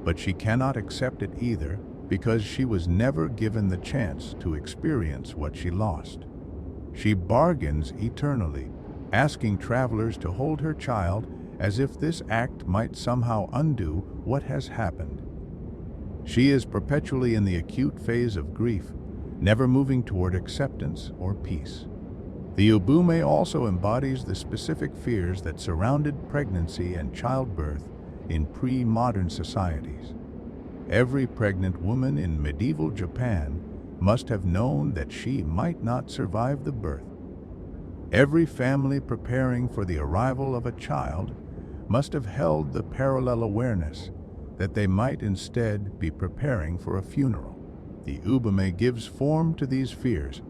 but she cannot accept it either because she was never given the chance to experience what she lost. She bargains eternally, asking travelers to hold her child as if this act might somehow undo what has happened. She is perpetually in the acute phase of grief, never moving toward acceptance or peace. The Ubume also embodies the specific fears that surrounded pregnancy and childbirth in pre-modern societies. Every pregnant woman in medieval Japan must have known that she might not survive the birth. Every family preparing for the arrival of a child must have held the parallel awareness that they might instead be preparing for a funeral. The Ubume gives form to these fears,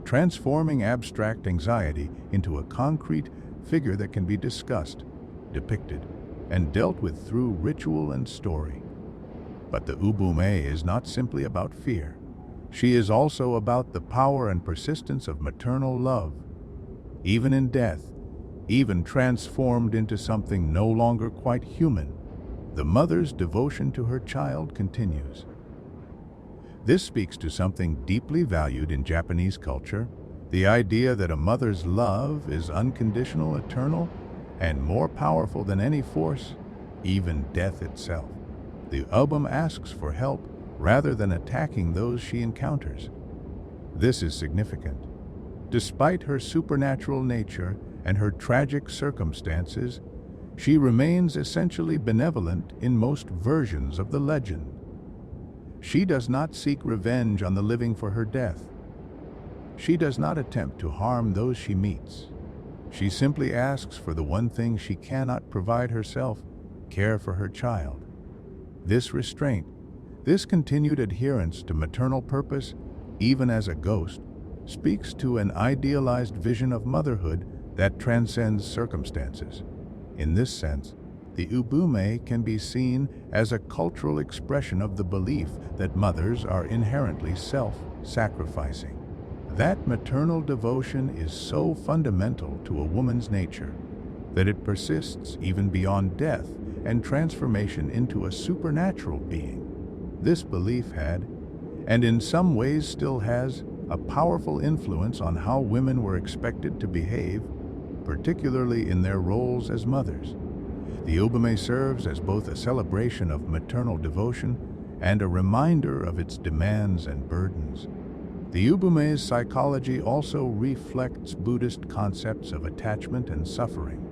transforming abstract anxiety into a concrete figure that can be discussed, depicted, and dealt with through ritual and story. But the Ubume is not simply about fear. She is also about the power and persistence of maternal love. Even in death, even transformed into something no longer quite human, the mother's devotion to her child continues. This speaks to something deeply valued in Japanese culture, the idea that a mother's love is unconditional, eternal, and more powerful than any force, even death itself. The Ubume asks for help rather than attacking those she encounters. This is significant. Despite her supernatural nature and her tragic circumstances, she remains essentially benevolent in most versions of the legend. She does not seek revenge on the living for her death. She does not attempt to harm those she meets. She simply asks for the one thing she cannot provide herself: care for her child. This restraint, this continued adherence to maternal purpose, even as a ghost, speaks to an idealized vision of motherhood that transcends circumstances. In this sense, the Ubume can be seen as a cultural expression of the belief that mothers are inherently self-sacrificing. That maternal devotion is so fundamental to a woman's nature that it persists even beyond death and transformation into a supernatural being. This belief had, and in some ways still has, a powerful influence on how women were expected to behave, particularly in their roles as mothers. The Ubume serves as both a celebration of maternal devotion and a reminder of its demands and burdens. The Ubume's psychology also reflects Buddhist concepts of attachment and suffering.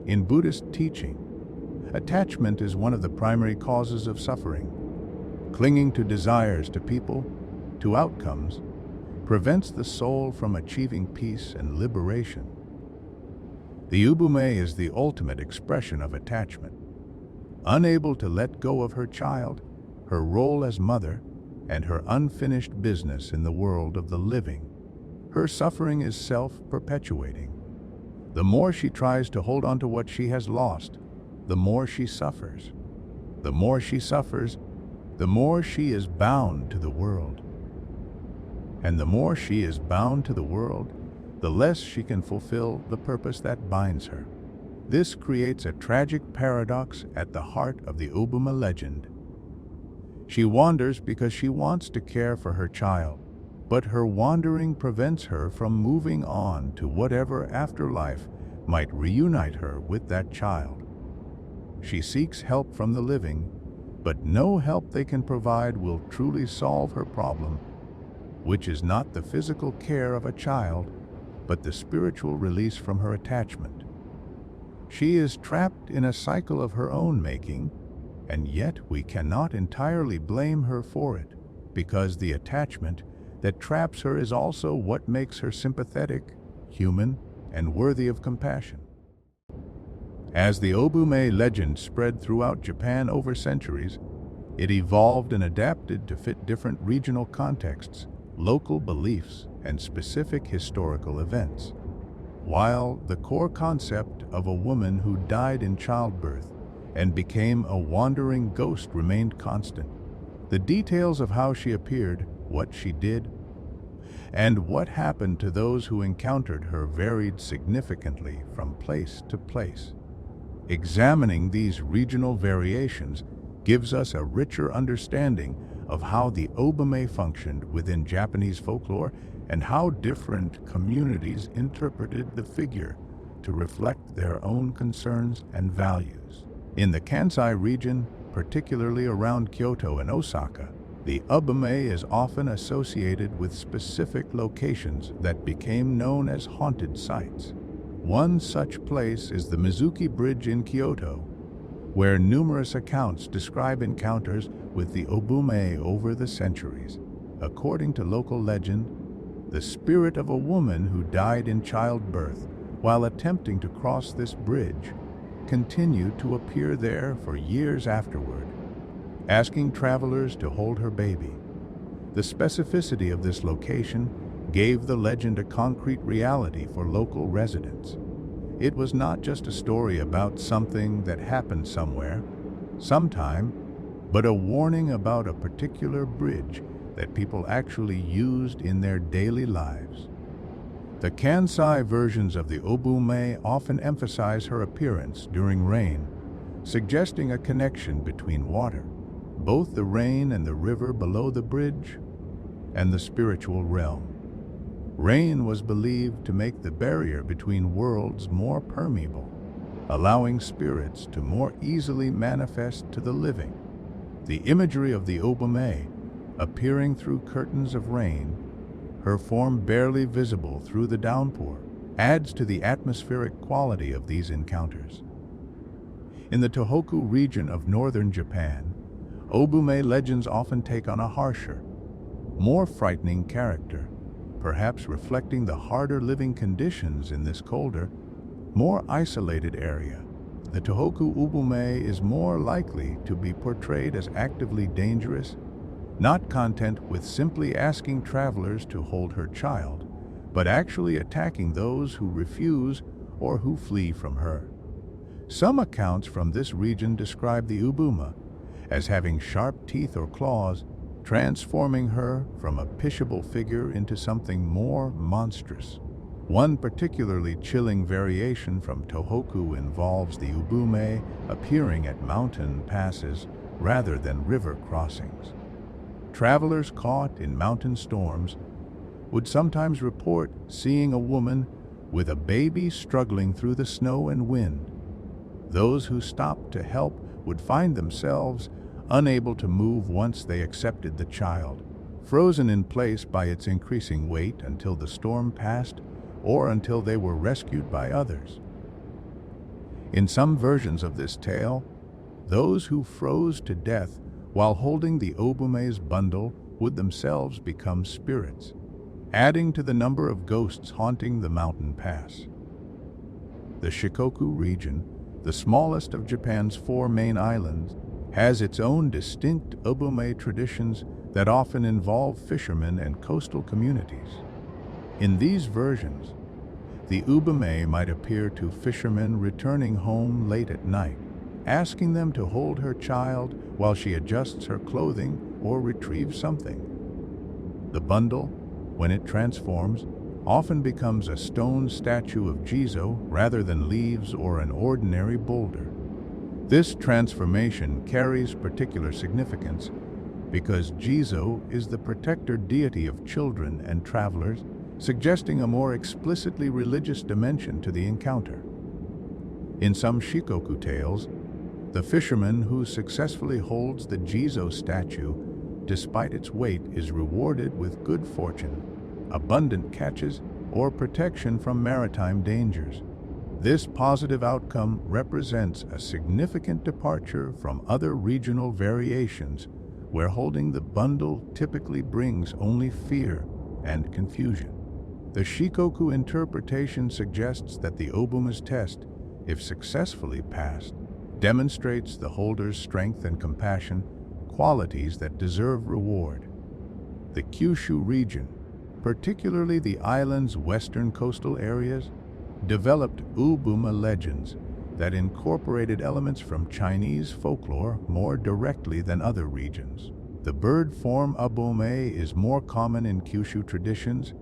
In Buddhist teaching, attachment is one of the primary causes of suffering. Clinging to desires, to people, to outcomes, prevents the soul from achieving peace and liberation. The Ubume is the ultimate expression of attachment. Unable to let go of her child, her role as mother, and her unfinished business in the world of the living, her suffering is self-perpetuating. The more she tries to hold on to what she has lost, the more she suffers. The more she suffers, the more she is bound to the world. And the more she is bound to the world, the less she can fulfill the purpose that binds her. This creates a tragic paradox at the heart of the Ubume legend. She wanders because she wants to care for her child, but her wandering prevents her from moving on to whatever afterlife might reunite her with that child. She seeks help from the living, but no help they can provide will truly solve her problem, which is not the physical care of a child, but the spiritual release from her attachment. She is trapped in a cycle of her own making, and yet we cannot entirely blame her for it, because the attachment that traps her is also what makes her sympathetic, human, and worthy of compassion. As the Ubume legend spread throughout Japan over centuries, it evolved and adapted to fit different regional contexts, local beliefs, and specific historical events. While the core concept of a woman who died in childbirth and became a wandering ghost remained constant, the details of how she appeared, what she did, and what happened to those who encountered her varied significantly from place to place. Examining these regional variations gives us a richer understanding of how the Ubume functioned within Japanese folklore and how different communities interpreted the figure to reflect their own concerns and values. In the Kansai region, particularly around Kyoto and Osaka, the Ubume is often associated with specific locations that became known as haunted sites. One such place is the Mizuki Bridge in Kyoto, where numerous accounts describe encounters with the Ubume over the centuries. According to local legend, the spirit of a woman who died in childbirth while attempting to cross this bridge continued to appear there for years afterward, asking travelers to hold her baby. The specificity of this location gave the legend a concrete reality for local residents. It was not just a story about something that happened somewhere, sometime, but a warning about a particular bridge that people actually used in their daily lives. The Kansai versions of the Ubume often emphasize her appearance during rain, suggesting a connection between water, both the rain and the river below the bridge, and the spiritual realm. Rain was believed to make the barrier between worlds more permeable, allowing spirits to more easily manifest to the living. The imagery of the Ubume, appearing through curtains of rain, her form barely visible through the downpour, adds to the atmospheric quality of these encounters. In the Tohoku region of northern Japan, Ubume legends often take on a harsher, more frightening character, perhaps reflecting the harder living conditions in this colder, more isolated area. The Tohoku Ubume is more likely to be portrayed as actively dangerous, not content with simply asking travelers to hold her child, but actually attacking those who refuse or who flee from her. Some accounts from this region describe the Ubume as having sharp teeth or claws, transforming her from a pitiable figure into something more monstrous. One particularly chilling variation from Tohoku involves the Ubume appearing at mountain passes rather than river crossings. Travelers caught in mountain storms would sometimes report seeing a woman with a baby struggling through the snow and wind. Those who stopped to help would find themselves unable to move once they accepted the child, frozen in place by its increasing weight until the storm passed or until they were rescued by others. In some versions of this tale, those who froze to death while holding the Ubume's bundle would themselves become spirits, adding to the number of ghosts haunting the mountain pass. The Shikoku region, the smallest of Japan's 4 main islands, has its own distinct Ubume traditions that often involve fishermen and coastal communities. In these versions, the Ubume might appear to fishermen returning home late at night, asking them to hold her child while she adjusts her clothing or retrieves something. The bundle, when it transforms, often becomes a stone statue of Jizo rather than leaves or an ordinary boulder. This transformation carries particular significance because Jizo is the protector deity of children and travelers, suggesting a more explicitly religious dimension to the encounter. In some Shikoku tales, the fisherman who successfully holds the Jizo statue, despite its weight, is rewarded with good fortune, abundant catches, or protection from maritime dangers. This positive outcome represents a significant departure from other regional variations where holding the bundle typically brings only fear and confusion. The Shikoku interpretation suggests that the Ubume's test, if successfully passed, demonstrates the holder's strength and compassion, qualities that deserve reward. The Kyushu region, particularly the island's western coastal areas, developed Ubume legends that incorporated elements from Chinese folklore more directly than other regions. The bird form Ubume is more common in Kyushu traditions,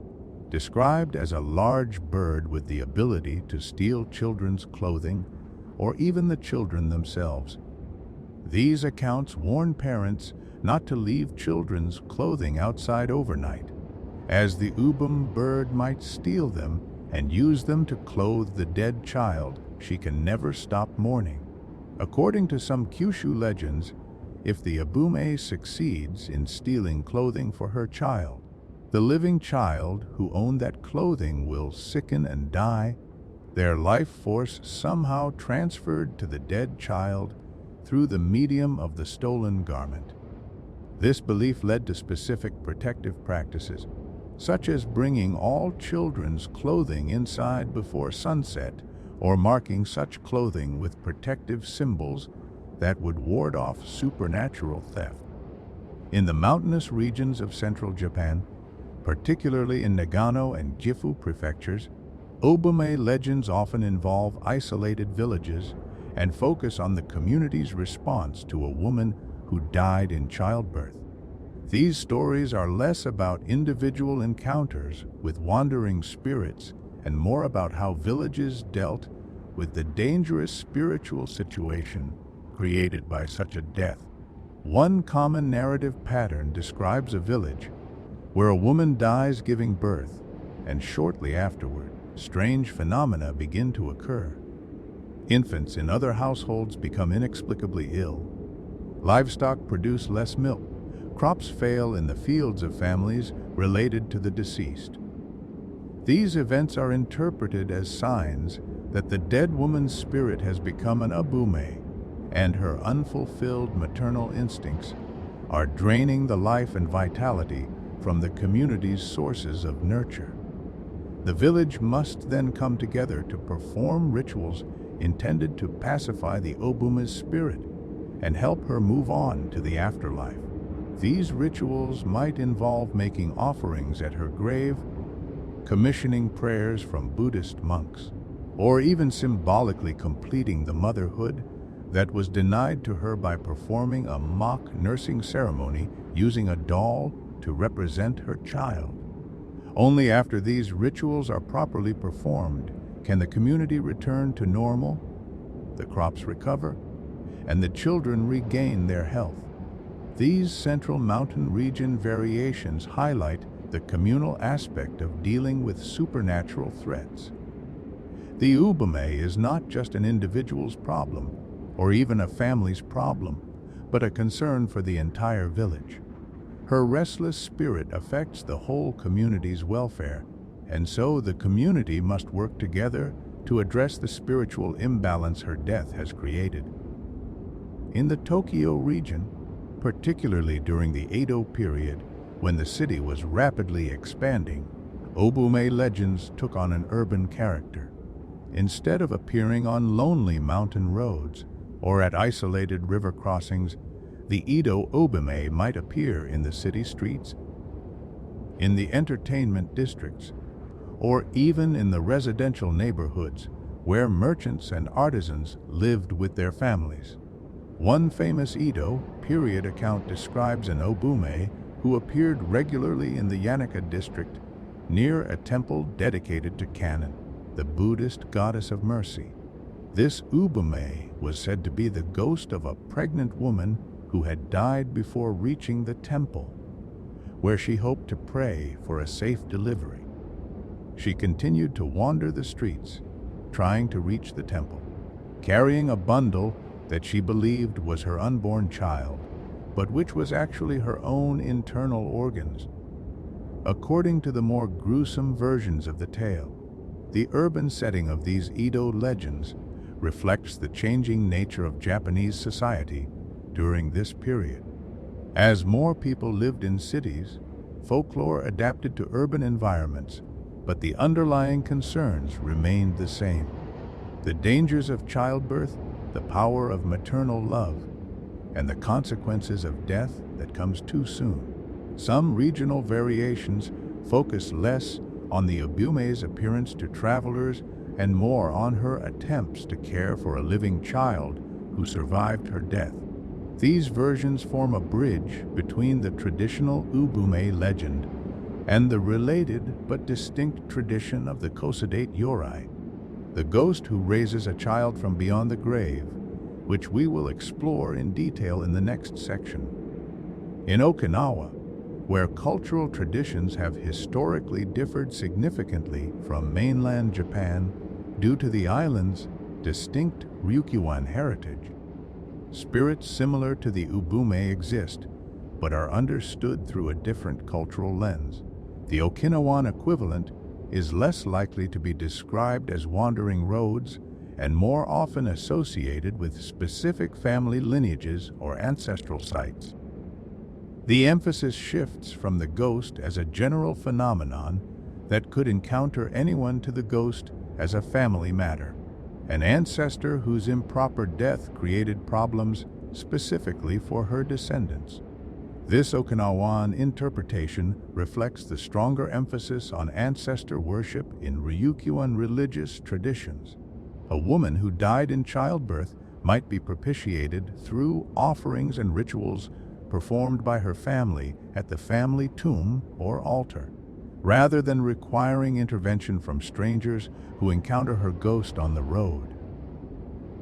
described as a large bird with the ability to steal children's clothing or even the children themselves. These accounts warn parents not to leave children's clothing outside overnight, as the Ubume bird might steal them and use them to clothe the dead child she can never stop mourning. According to some Kyushu legends, if the Ubume succeeds in stealing clothing for her child, the living child who owned that clothing will sicken and die, their life force somehow transferred to the dead child through the medium of the stolen garment. This belief led to specific protective practices, such as bringing all children's clothing inside before sunset or marking such clothing with protective symbols that would ward off supernatural theft. In the mountainous regions of central Japan, particularly in Nagano and Gifu prefectures, Ubume legends often involve isolated villages and focus on the community's response to a woman who died in childbirth. These stories are less about individual encounters with wandering spirits and more about how villages dealt with the dangerous spiritual situation created by such a death. One common narrative pattern describes a village where a woman dies giving birth, and shortly afterward, strange phenomena begin to occur. Infants in other households become inexplicably ill. Livestock produce less milk. Crops fail in the fields of families related to the deceased. These events are interpreted as signs that the dead woman's spirit has become an Ubume, and her unfulfilled maternal instincts are draining the life and vitality from the community's sources of nurture. The village must then come together to perform rituals intended to pacify the Ubume's spirit and help her move on to the afterlife. These rituals might involve making offerings at her grave, commissioning prayers from Buddhist monks, or even symbolically completing the motherhood that was denied to her by performing a mock nursing ceremony using a doll to represent her child. Only after these rituals are properly performed can the community return to normal, the crops recover, and the children regain their health. These central mountain region variations highlight the communal aspect of dealing with supernatural threats. The Ubume is not just an individual's problem, or even a family's problem, but a concern for the entire village. Her restless spirit affects the whole community's welfare, and so the community must work together to address the spiritual imbalance her death has created. In the Tokyo region, particularly during the Edo period, when the city was rapidly expanding, Ubume legends took on an urban character. Instead of appearing on lonely mountain roads or at isolated river crossings, the Edo Ubume might appear in the city streets, in the entertainment districts, or even in the residential neighborhoods where merchants and artisans lived with their families. One famous Edo period account describes an Ubume who appeared regularly in the Yanaka district near a temple dedicated to Kannon, the Buddhist goddess of mercy. This Ubume was said to be the ghost of a pregnant woman who had died before reaching the temple, where she hoped to pray for a safe delivery. She continued to wander the streets, trying to reach the temple, carrying a bundle that she believed was her unborn child, but which was actually her own internal organs. According to the more gruesome versions of the tale, the urban setting of these Edo legends reflects the changing nature of Japanese society during this period. As more people lived in cities, folklore adapted to urban environments, but the underlying concerns remained the same. The dangers of childbirth, the power of maternal love, and the consequences of death that comes too soon. Some regional variations focus less on the Ubume's appearance to travelers and more on her attempts to care for a living child who survived her death. These versions form a bridge between the traditional Ubume legend and the related but distinct tradition of the Kosodate Yurei, the ghost who raises a child from beyond the grave, which we will explore in detail in the next section. In Okinawa, where cultural traditions have historically differed significantly from mainland Japan due to the island's distinct Ryukyuan heritage, spirits similar to the Ubume exist, but are understood through a different cultural lens. The Okinawan equivalent is less likely to be described as wandering roads and more often associated with specific family lineages or ancestral sites. The emphasis shifts from the ghost as a general phenomenon that could encounter anyone to the ghost as a family matter, an ancestor whose improper death created problems specifically for her descendants. This Okinawan interpretation reflects the stronger emphasis on ancestor worship in Ryukyuan religious traditions. A woman who died in childbirth might be propitiated through offerings and rituals performed by her family at the family tomb or altar, rather than requiring intervention from strangers who encounter her ghost on the road.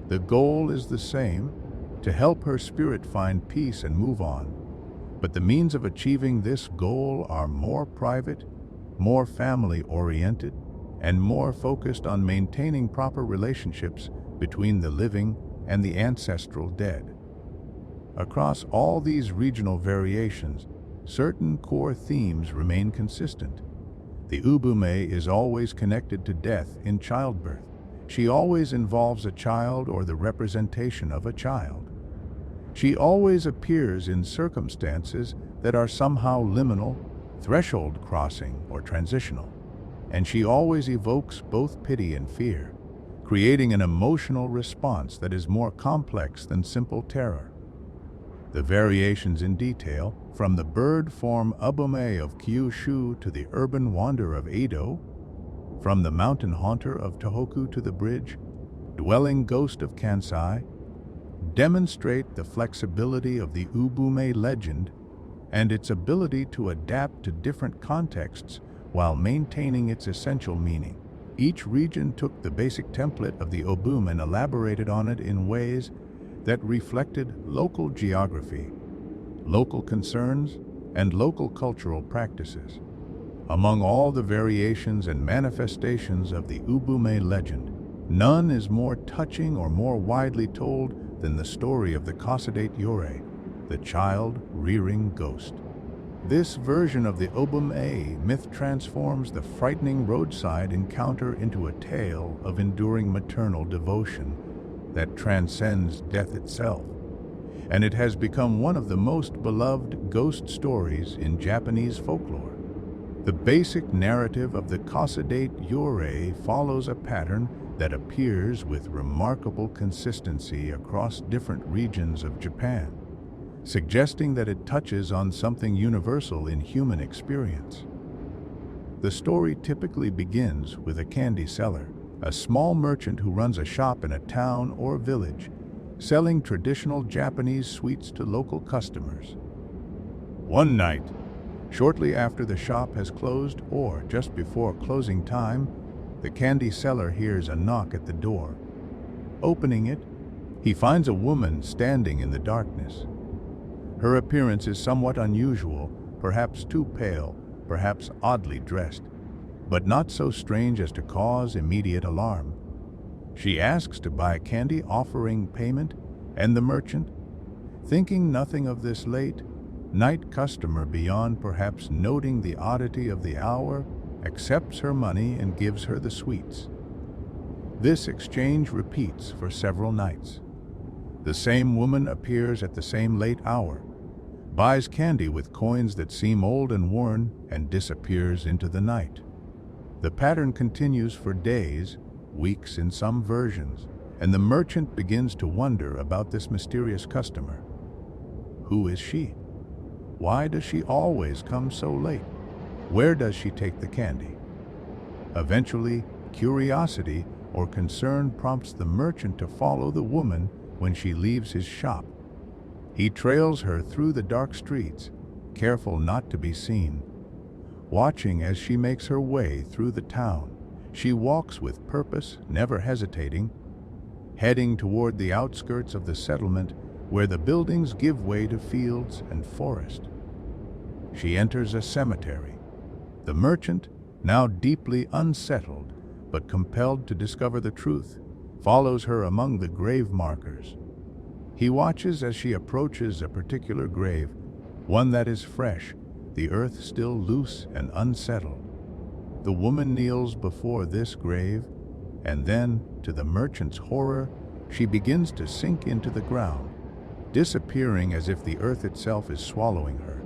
The goal is the same, to help her spirit find peace and move on, but the means of achieving this goal are more private, more family-oriented, and more focused on maintaining proper relationships between the living and the ancestral dead. Across all these regional variations, certain core themes remain consistent. The Ubume is always connected to death in childbirth. She always involves a child or the representation of a child. She always appears in circumstances that are somehow liminal, threshold crossing, or transitional. And she always evokes both pity and fear, creating an emotional response that is more complex than simple terror. The variations in detail, from the bird form Ubume of Kyushu to the urban wonder of Edo, from the mountain haunter of Tohoku to the bridge-dwelling ghost of Kansai, demonstrate the flexibility of the Ubume legend and its ability to adapt to different contexts while maintaining its essential meaning. Each region took the basic template of the Ubume and elaborated on it in ways that reflected local geography, local concerns, and local cultural practices. Among all the variations and manifestations of the Ubume legend, none is more touching or more widely told than the story of the Kosodate Yurei, the child-rearing ghost. This version of the Ubume myth transforms the frightening roadside encounter into a tale of enduring maternal devotion that transcends death itself, and it has become one of the most beloved ghost stories in Japanese folklore. The basic narrative of the Kosodate Yurei follows a pattern that appears with remarkable consistency across different regions of Japan, suggesting that it touches on something universal in human experience. The story typically begins with a candy seller, a small merchant who runs a shop in a town or village, selling traditional Japanese sweets to local customers. One night, shortly after the shop has closed or just before closing time, the candy seller hears a knock at the door. Opening it, he finds a woman standing in the darkness. Her appearance is somewhat unusual, perhaps too pale, perhaps oddly dressed, but not so strange as to cause immediate alarm. She asks to buy candy, offering payment, and the merchant, thinking nothing of this late-night customer beyond perhaps noting the oddity of the hour, accepts her money and gives her the sweets. This exchange repeats for several nights. The same woman appears at the same late hour, buys candy with coins that seem old and worn, and disappears into the night. The pattern continues for days, weeks in some versions, and the merchant begins to wonder about this mysterious customer. Who is she? Why does she always come so late? Where does she take the candy? Eventually, curiosity or concern prompts the merchant to follow the woman when she leaves his shop. He trails her through the dark streets, careful not to be seen. Watching as she makes her way through the town, she walks with purpose, never hesitating, heading toward the outskirts of the settlement where the buildings give way to fields and forest. She enters a cemetery. The merchant, now deeply unsettled but compelled to discover the truth, follows her among the grave markers. He watches as she approaches a particular grave, one that is fresh, the earth still loose and unsettled. The woman kneels before this grave, and then, to the merchant's horror, she begins to sink into the ground, disappearing as if the earth itself is swallowing her.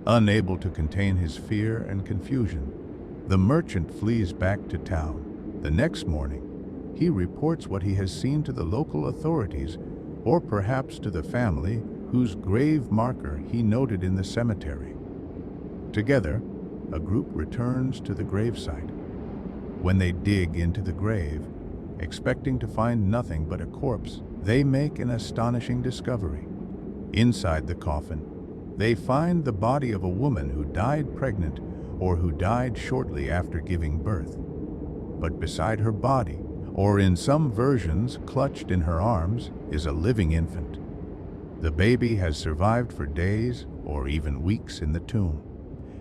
Unable to contain his fear and confusion, the merchant flees back to town. The next morning, he reports what he has seen to the local authorities, or perhaps to the family whose grave marker he noted in the cemetery. Together, a group returns to the gravesite. When they dig into the grave, expecting to find nothing but a corpse, they make an astonishing discovery. Inside the coffin, they find the body of a woman who died pregnant or who died shortly after giving birth. But beside her body, or in some versions clutched in her arms, is a living infant. The baby has survived for days or even weeks in the tomb,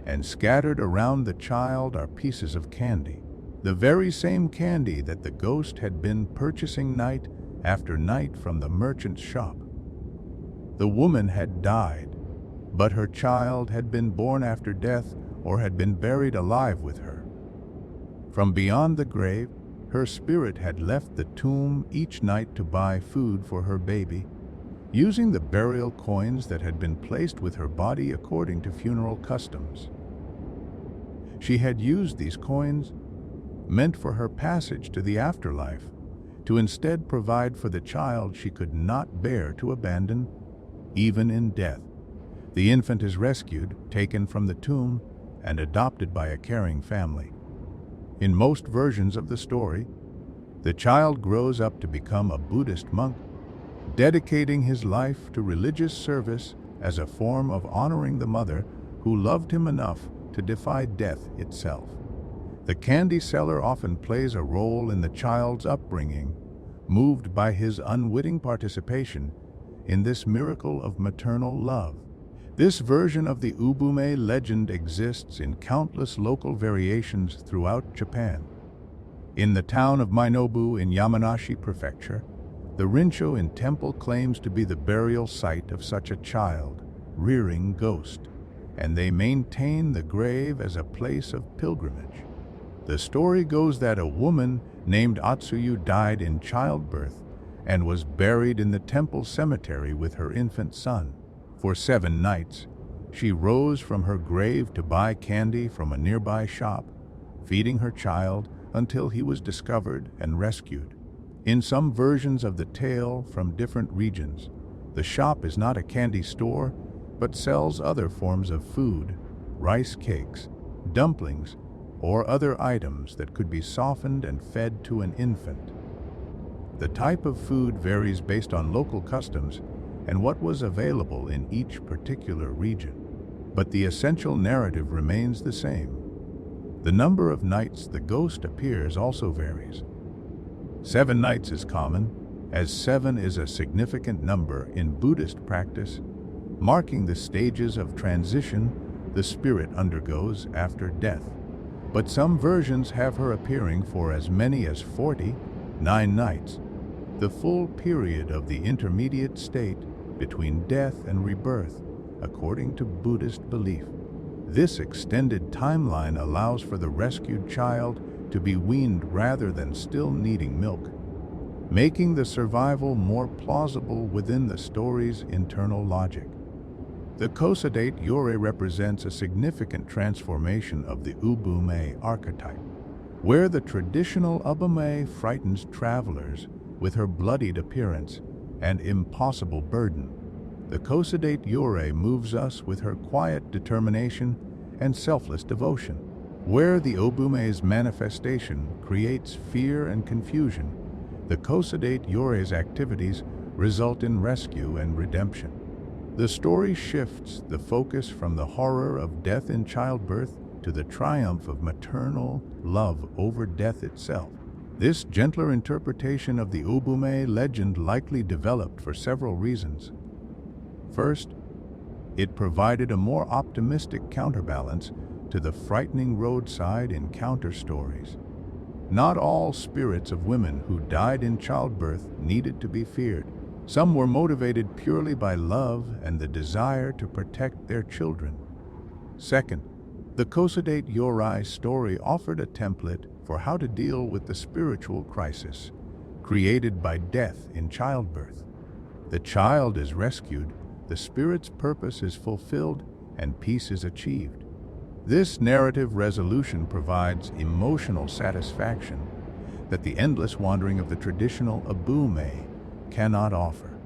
and scattered around the child are pieces of candy, the very same candy that the ghost had been purchasing night after night from the merchant's shop. The woman had died, but her child had been born after death or had been buried alive with her. From beyond the grave, her spirit had left the tomb each night to buy food for her baby, using the burial coins that had been placed with her body according to funeral customs. She had used these coins, meant for her passage to the afterlife, to instead provide for the child she could not bear to abandon. even in death. The infant is rescued, taken from the tomb, and adopted by a caring family. In most versions of the story, the child grows up to become a Buddhist monk, dedicating his life to religious service as a form of honoring the mother who loved him enough to defy death itself. The candy seller often plays a role in the child's upbringing, moved by his unwitting participation in this miracle of maternal love. This version of the Ubume legend exists in countless local variations throughout Japan. In the town of Minobu in Yamanashi Prefecture, the Rincho-in temple claims to be the burial site of such a child-rearing ghost, and they maintain the grave as a place of pilgrimage. The story goes that a woman named Atsuyu died in childbirth and was buried in the temple cemetery with her infant son. For 7 nights, she rose from her grave to buy candy from a nearby shop, feeding her child until he was discovered and rescued. In some versions of the tale from different regions, the shop is not a candy store, but sells other forms of food, rice cakes, dumplings, or other items that could be softened and fed to an infant. The type of food varies based on local customs and what was available in each particular region, but the essential narrative remains the same. The number of nights the ghost appears also varies. 7 nights is common, as 7 is a significant number in Buddhist practice, marking the stages of transition the spirit undergoes after death. But some versions have her appearing for as many as 49 nights, the full period of the intermediate state between death and rebirth, according to Buddhist belief. This extended timeline allows for the rescued child to be weaned rather than still needing milk, making the survival more plausible within the story's internal logic. The Kosodate Yurei represents a significant transformation of the Ubume archetype, where the traditional Ubume frightens travelers with her bloodied appearance and impossible burden. The Kosodate Yurei moves us with her quiet determination and selfless devotion. Where the Ubume's manifestation creates fear and confusion, the Kosodate Yurei's activities result in rescue and redemption. The story shifts the focus from the horror of death in childbirth to the triumph of maternal love over death itself. This gentler interpretation of the Ubume legend likely developed for several reasons. First, it provided a more optimistic counterbalance to the frightening roadside encounter stories. Not all spirits of women who died in childbirth needed to be feared. Some were motivated purely by love and the desire to protect their children. Second, the Kosodate Yurei story offered a template for how to deal with the spiritual crisis created by death in childbirth. The child is rescued, the spirit's purpose is fulfilled, and peace is achieved. This narrative resolution provides emotional satisfaction that the endless wandering of the traditional Ubume cannot offer.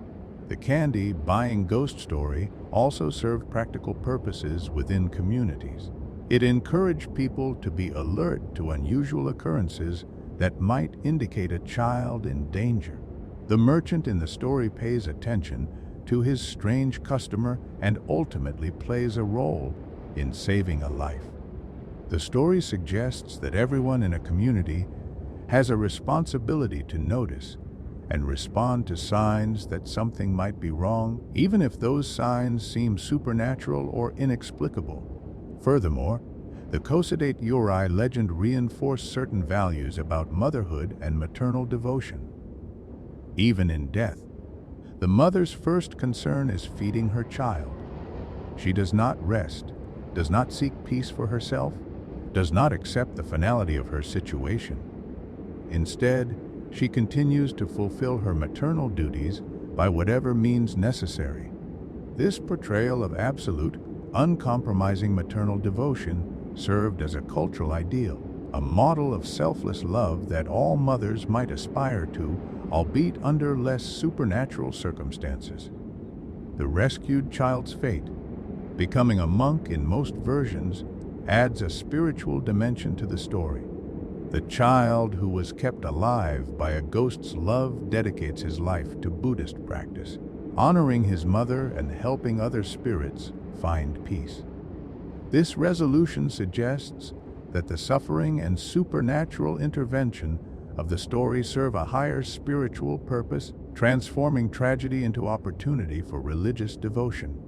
The candy buying ghost story also served practical purposes within communities. It encouraged people to be alert to unusual occurrences that might indicate a child in danger. The merchant in the story pays attention to his strange customer and ultimately plays a role in saving a life. The story suggests that everyone in a community has a responsibility to notice and respond to signs that something might be wrong, even if those signs seem supernatural or inexplicable. Furthermore, the Kosodate Yurei legend reinforced certain values about motherhood and maternal devotion. Even in death, the mother's first concern is feeding her child. She does not rest, does not seek peace for herself, does not accept the finality of her situation. Instead, she continues to fulfill her maternal duties by whatever means necessary. This portrayal of absolute, uncompromising maternal devotion served as a cultural ideal, a model of selfless love that all mothers might aspire to, albeit under less supernatural circumstances. the rescued child's fate. Becoming a monk in most versions adds a spiritual dimension to the story. The child who was kept alive by a ghost's love dedicates his life to Buddhist practice, honoring his mother and helping other spirits find peace. This resolution suggests that the suffering and supernatural intervention of the story serve a higher spiritual purpose, transforming tragedy into opportunity for religious devotion.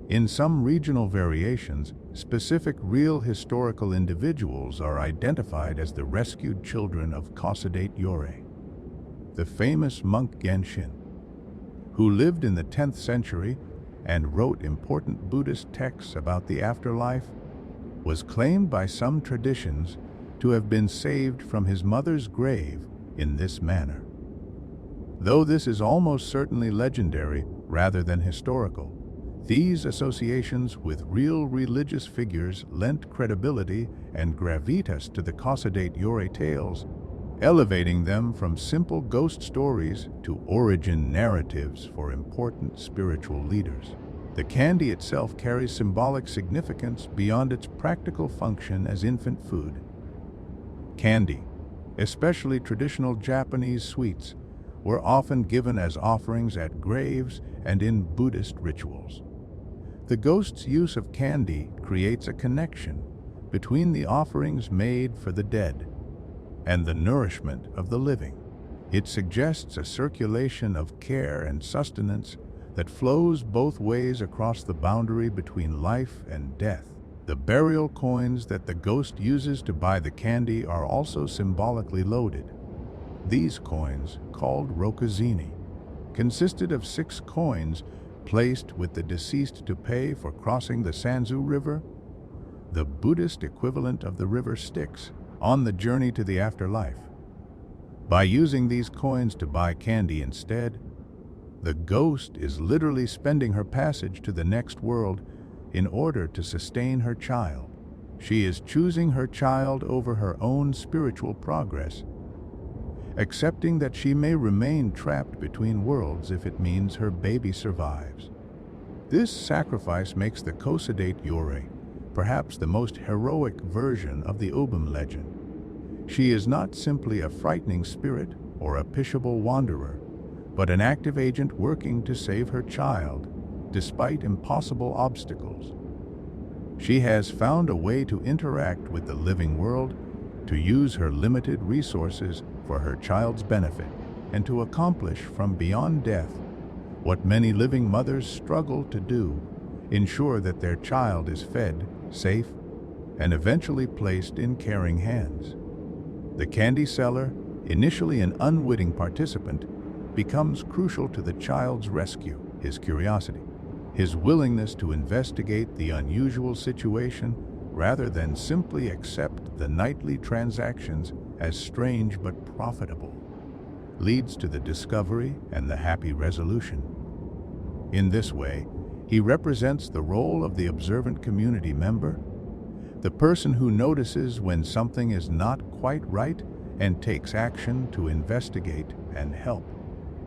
In some regional variations, specific real historical individuals are identified as the rescued children of Kosodate Yurei. The famous monk Genshin, who lived in the 10th century and wrote important Buddhist texts about the afterlife, was claimed by some traditions to have been saved from his mother's grave in this manner. Though this is almost certainly legendary rather than historical, these associations with real religious figures lent credibility and gravitas to the Kosodate Yurei tales, elevating them from simple ghost stories to origin narratives for important spiritual leaders. The candy itself carries symbolic significance beyond its practical function as infant food. Candy, especially traditional Japanese sweets, were often given as offerings at graves and in Buddhist rituals. The ghost's use of candy creates a connection between the offerings made for the dead and the nourishment of the living. It suggests a circulation of care and sustenance that flows both ways across the boundary between life and death. The burial coins that the ghost uses to buy the candy are also symbolically loaded. These coins, called rokuzini, consisted of 6 coins placed with the deceased to pay for crossing the Sanzu River, the Buddhist equivalent of the river Styx, on the journey to the afterlife. By using these coins to buy candy instead, the ghost is literally spending her passage to the next world in order to sustain her child. She is choosing her child over her own spiritual progress, accepting that she may remain trapped between worlds if it means her baby survives. This sacrifice makes the Kosodate Yurei perhaps the most heroic version of the Ubume legend. She is not simply a frightening spirit or a pitiable wanderer, but an active agent working to save her child despite impossible obstacles. She has found a way to interact with the living world, to use her limited resources for her child's benefit, and to accomplish from beyond death what many living mothers struggle to do: ensure that their child is fed, safe, and eventually placed in caring hands. The candy seller, initially an unwitting participant, becomes crucial to the child's rescue. His curiosity, his willingness to investigate the unusual situation rather than simply accept the nightly transactions as strange but profitable, leads to the discovery and the happy resolution. In this way, he represents the role of the observant community member, the person who notices when something is not quite right and takes action to investigate and help.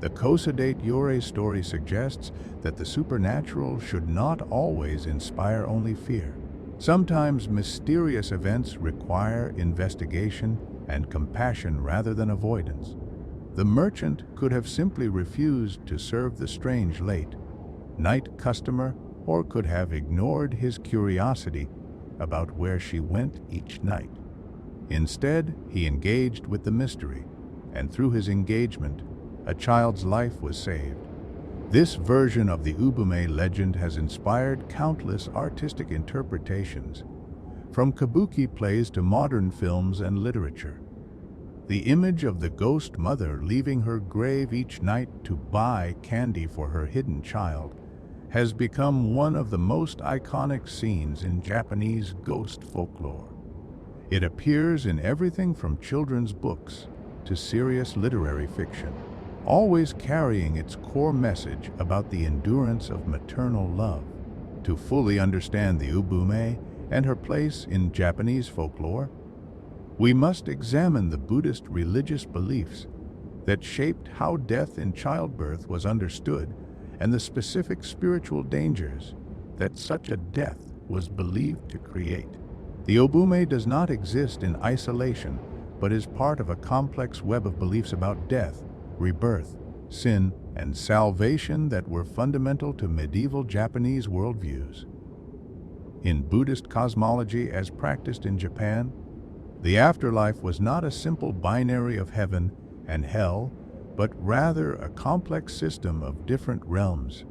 The Kosodate Yurei story suggests that the supernatural should not always inspire only fear. Sometimes mysterious events require investigation and compassion rather than avoidance. The merchant could have simply refused to serve the strange late-night customer, or could have ignored his curiosity about where she went each night. Instead, he engaged with the mystery, and through his engagement, a child's life was saved. This version of the Ubume legend has inspired countless artistic interpretations, from kabuki plays to modern films and literature. The image of the ghost mother leaving her grave each night to buy candy for her hidden child has become one of the most iconic scenes in Japanese ghost folklore. It appears in everything from children's books to serious literary fiction, always carrying its core message about the endurance of maternal love. To fully understand the Ubume and her place in Japanese folklore, we must examine the Buddhist religious beliefs that shaped how death in childbirth was understood and the specific spiritual dangers that such a death was believed to create. The Ubume does not exist in isolation, but is part of a complex web of beliefs about death, rebirth, sin, and salvation that were fundamental to medieval Japanese worldviews. In Buddhist cosmology as practiced in Japan, the afterlife was not a simple binary of heaven and hell, but rather a complex system of different realms,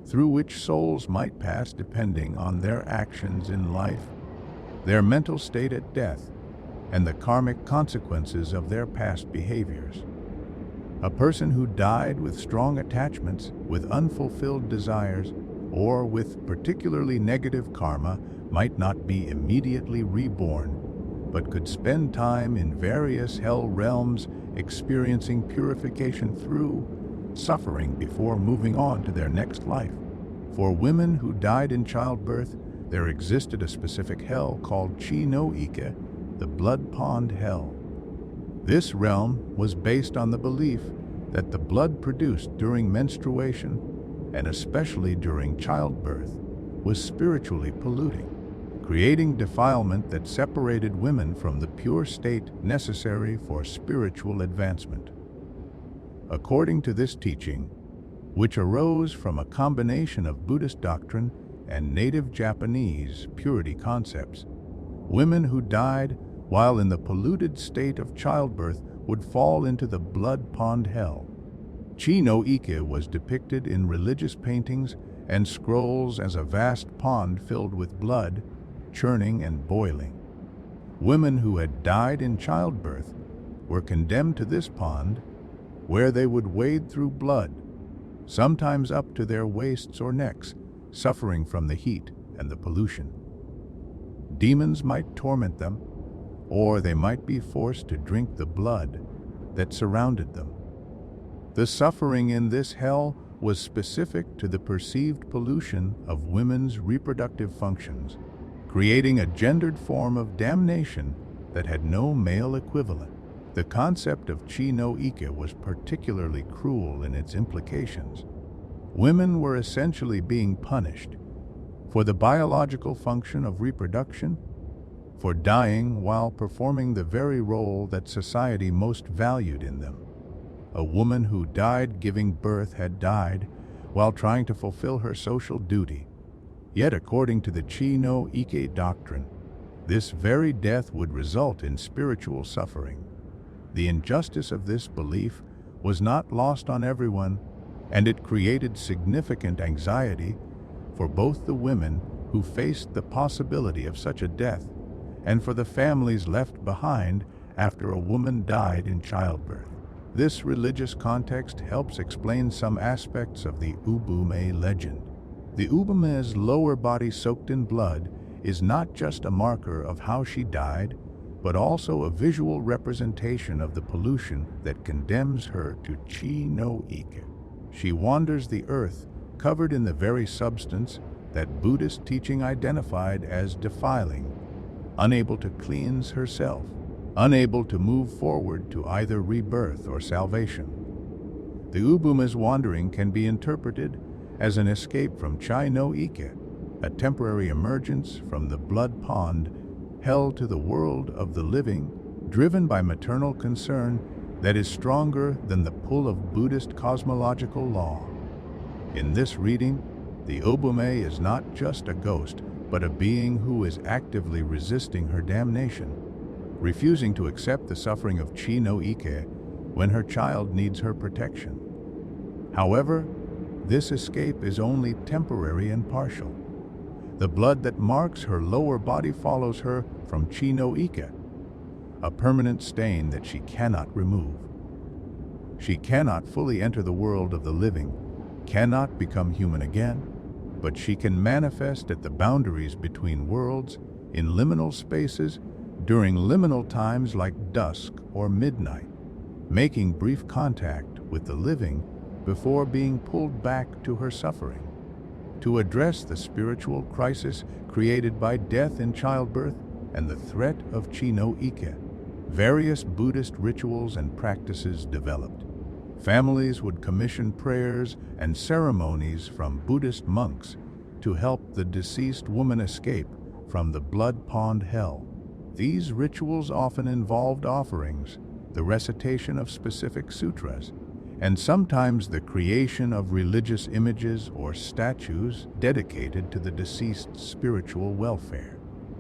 through which souls might pass depending on their actions in life, their mental state at death, and the karmic consequences of their past behaviors. A person who died with strong attachments, with unfulfilled desires, or with particularly negative karma might not be immediately reborn, but could spend time in various hell realms experiencing purification through suffering before moving on to their next life. For women who died in childbirth, there existed a specific hell called Chi no Ike, the blood pond hell. This realm was based on the belief that the blood produced during menstruation, and especially during childbirth, was spiritually polluting, creating defilement that separated women from the pure state necessary for spiritual advancement. According to this teaching, which arose from a combination of Buddhist doctrine and native Japanese purity concepts, women who died while in the polluted state of childbirth would fall into the blood pond hell. Chi no Ike was depicted in religious paintings and scrolls as a vast pond filled with blood, churning and boiling. Women who had died in childbirth were condemned to this pond, where they would wade through blood, sometimes up to their waists or necks, suffering from the heat and the pollution. Demons might torment them, or they might be forced to drink the blood that surrounded them. The suffering in this hell was specific to the perceived pollution of women's reproductive functions, creating a gendered form of damnation that had no male equivalent. The concept of Chi no Ike was particularly cruel in its implications. Women were essentially being punished for the biological function of reproduction, for dying while performing the very role that society most valued in them. A woman who died giving birth had died while trying to fulfill her social duty. Yet according to the Chi no Ike doctrine, this very death would result in spiritual suffering. The injustice of this belief was not lost on everyone, and it created significant anxiety for both the women who faced the possibility of such a death and for the families left behind after a woman died in childbirth. This religious context helps explain some aspects of the Ubume legend. The Ubume's lower body soaked in blood is not just a marker of how she died, but also a visual representation of the pollution that condemns her to Chi no Ike. She wanders the earth, covered in the very substance that Buddhist teaching identified as defiling, unable to cleanse herself, unable to move forward to either rebirth or salvation. The Ubume's wandering can be interpreted as an escape from Chi no Ike, a temporary emergence from the blood pond, hell to the world of the living, driven by maternal concern that is stronger than the pull of Buddhist cosmological law. In this reading, the Ubume is not just a ghost, but a being who is actively resisting her damnation, refusing to accept the suffering of Chi no Ike when her child needs her protection. However, this escape is only temporary and partial. The blood that marks her lower body follows her from Chi no Ike, a permanent stain that she cannot remove. She cannot fully enter the world of the living, cannot become human again, but she can manifest at the boundaries between worlds, in liminal spaces, during liminal times like dusk or midnight, making brief contact with the living before being pulled back to her suffering. To address the spiritual crisis created by death in childbirth and the threat of Chi no Ike, various Buddhist rituals and practices developed. Families would commission prayers and ceremonies from Buddhist monks to help the deceased woman escape from the blood pond hell. These rituals often involved offerings, the recitation of specific sutras, and sometimes the creation of religious images or statues dedicated to the deceased's spiritual welfare.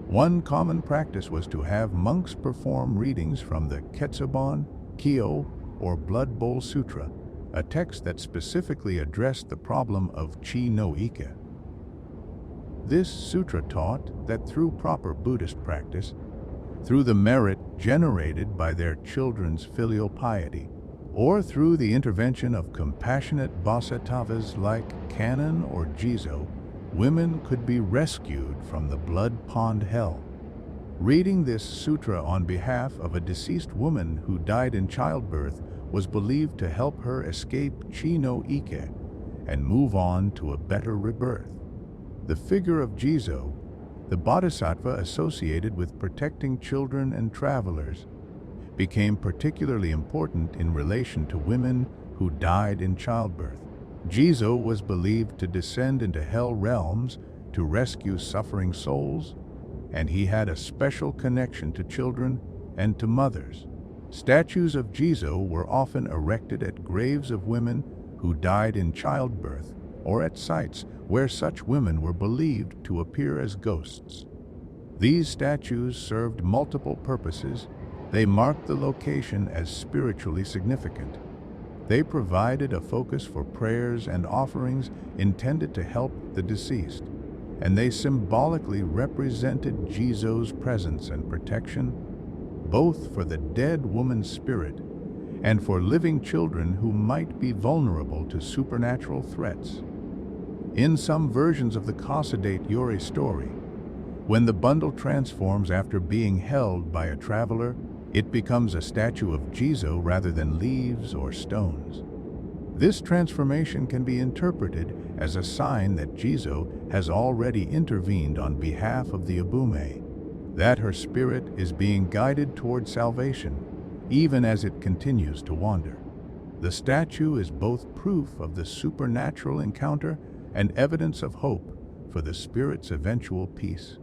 One common practice was to have monks perform readings from the Ketsuban, Kyo, or Blood Bowl Sutra, a text that specifically addressed the problem of chi no ike. This sutra taught that through proper Buddhist practice, through the merit generated by their children's filial piety, or through the intervention of compassionate bodhisattvas like Kannon or Jizo, women could be rescued from the blood pond hell. Reading this sutra on behalf of a deceased woman who died in childbirth was believed to help her escape chi no ike and move on to a better rebirth. The figure of Jizo, the bodhisattva associated with protecting children and travelers, became particularly important in relation to women who died in childbirth. Jizo was believed to descend into hell realms to rescue suffering souls, and he had a special connection to children and to mothers. Statues of Jizo were often erected at graves of women who died in childbirth or at sites where such women were believed to appear as ghosts. These statues served multiple purposes. They marked the location as spiritually significant. They provided a focus for prayers and offerings intended to help the deceased, and they symbolically represented Jizo's presence and protection, both for the dead woman's spirit and for living children who might be vulnerable to supernatural threats. In some versions of the Kosodate Yurei story, when the bundle transforms after being held by a traveler, it becomes a statue of Jizo rather than leaves or stones. This transformation can be interpreted as a sign that Jizo has already intervened on behalf of the Ubume, that her spirit is being guided toward salvation, even as it continues to wander. The statue is both proof of the supernatural encounter and evidence of hope for the spirit's eventual peace.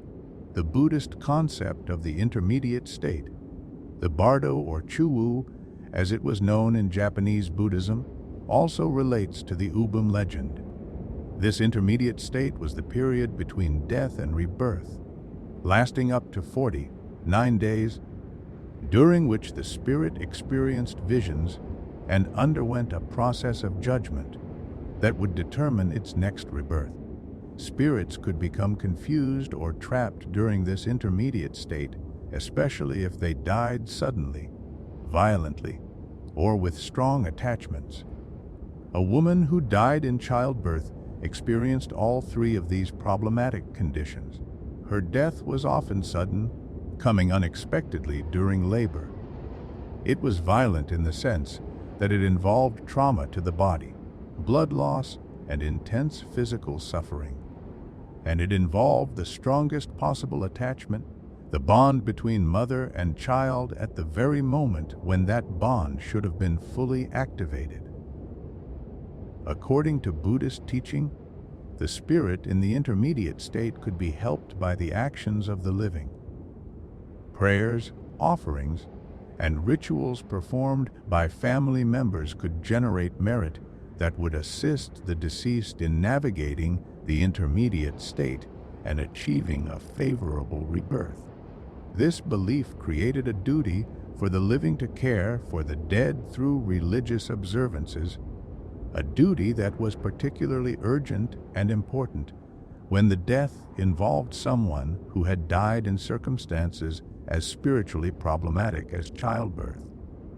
The Buddhist concept of the intermediate state, the Bardo or Chuwu, as it was known in Japanese Buddhism, also relates to the Ubume legend. This intermediate state was the period between death and rebirth, lasting up to 49 days, during which the spirit experienced visions and underwent a process of judgment that would determine its next rebirth. Spirits could become confused or trapped during this intermediate state, especially if they died suddenly, violently, or with strong attachments. A woman who died in childbirth experienced all three of these problematic conditions. Her death was often sudden, coming unexpectedly during labor. It was violent in the sense that it involved trauma to the body, blood loss, and intense physical suffering. And it involved the strongest possible attachment, the bond between mother and child at the very moment when that bond should have been fully activated. According to Buddhist teaching, the spirit in the intermediate state could be helped by the actions of the living. Prayers, offerings, and rituals performed by family members could generate merit that would assist the deceased in navigating the intermediate state and achieving a favorable rebirth. This belief created a duty for the living to care for the dead through religious observances, a duty that was particularly urgent and important when the death involved someone who had died in circumstances as spiritually problematic as childbirth.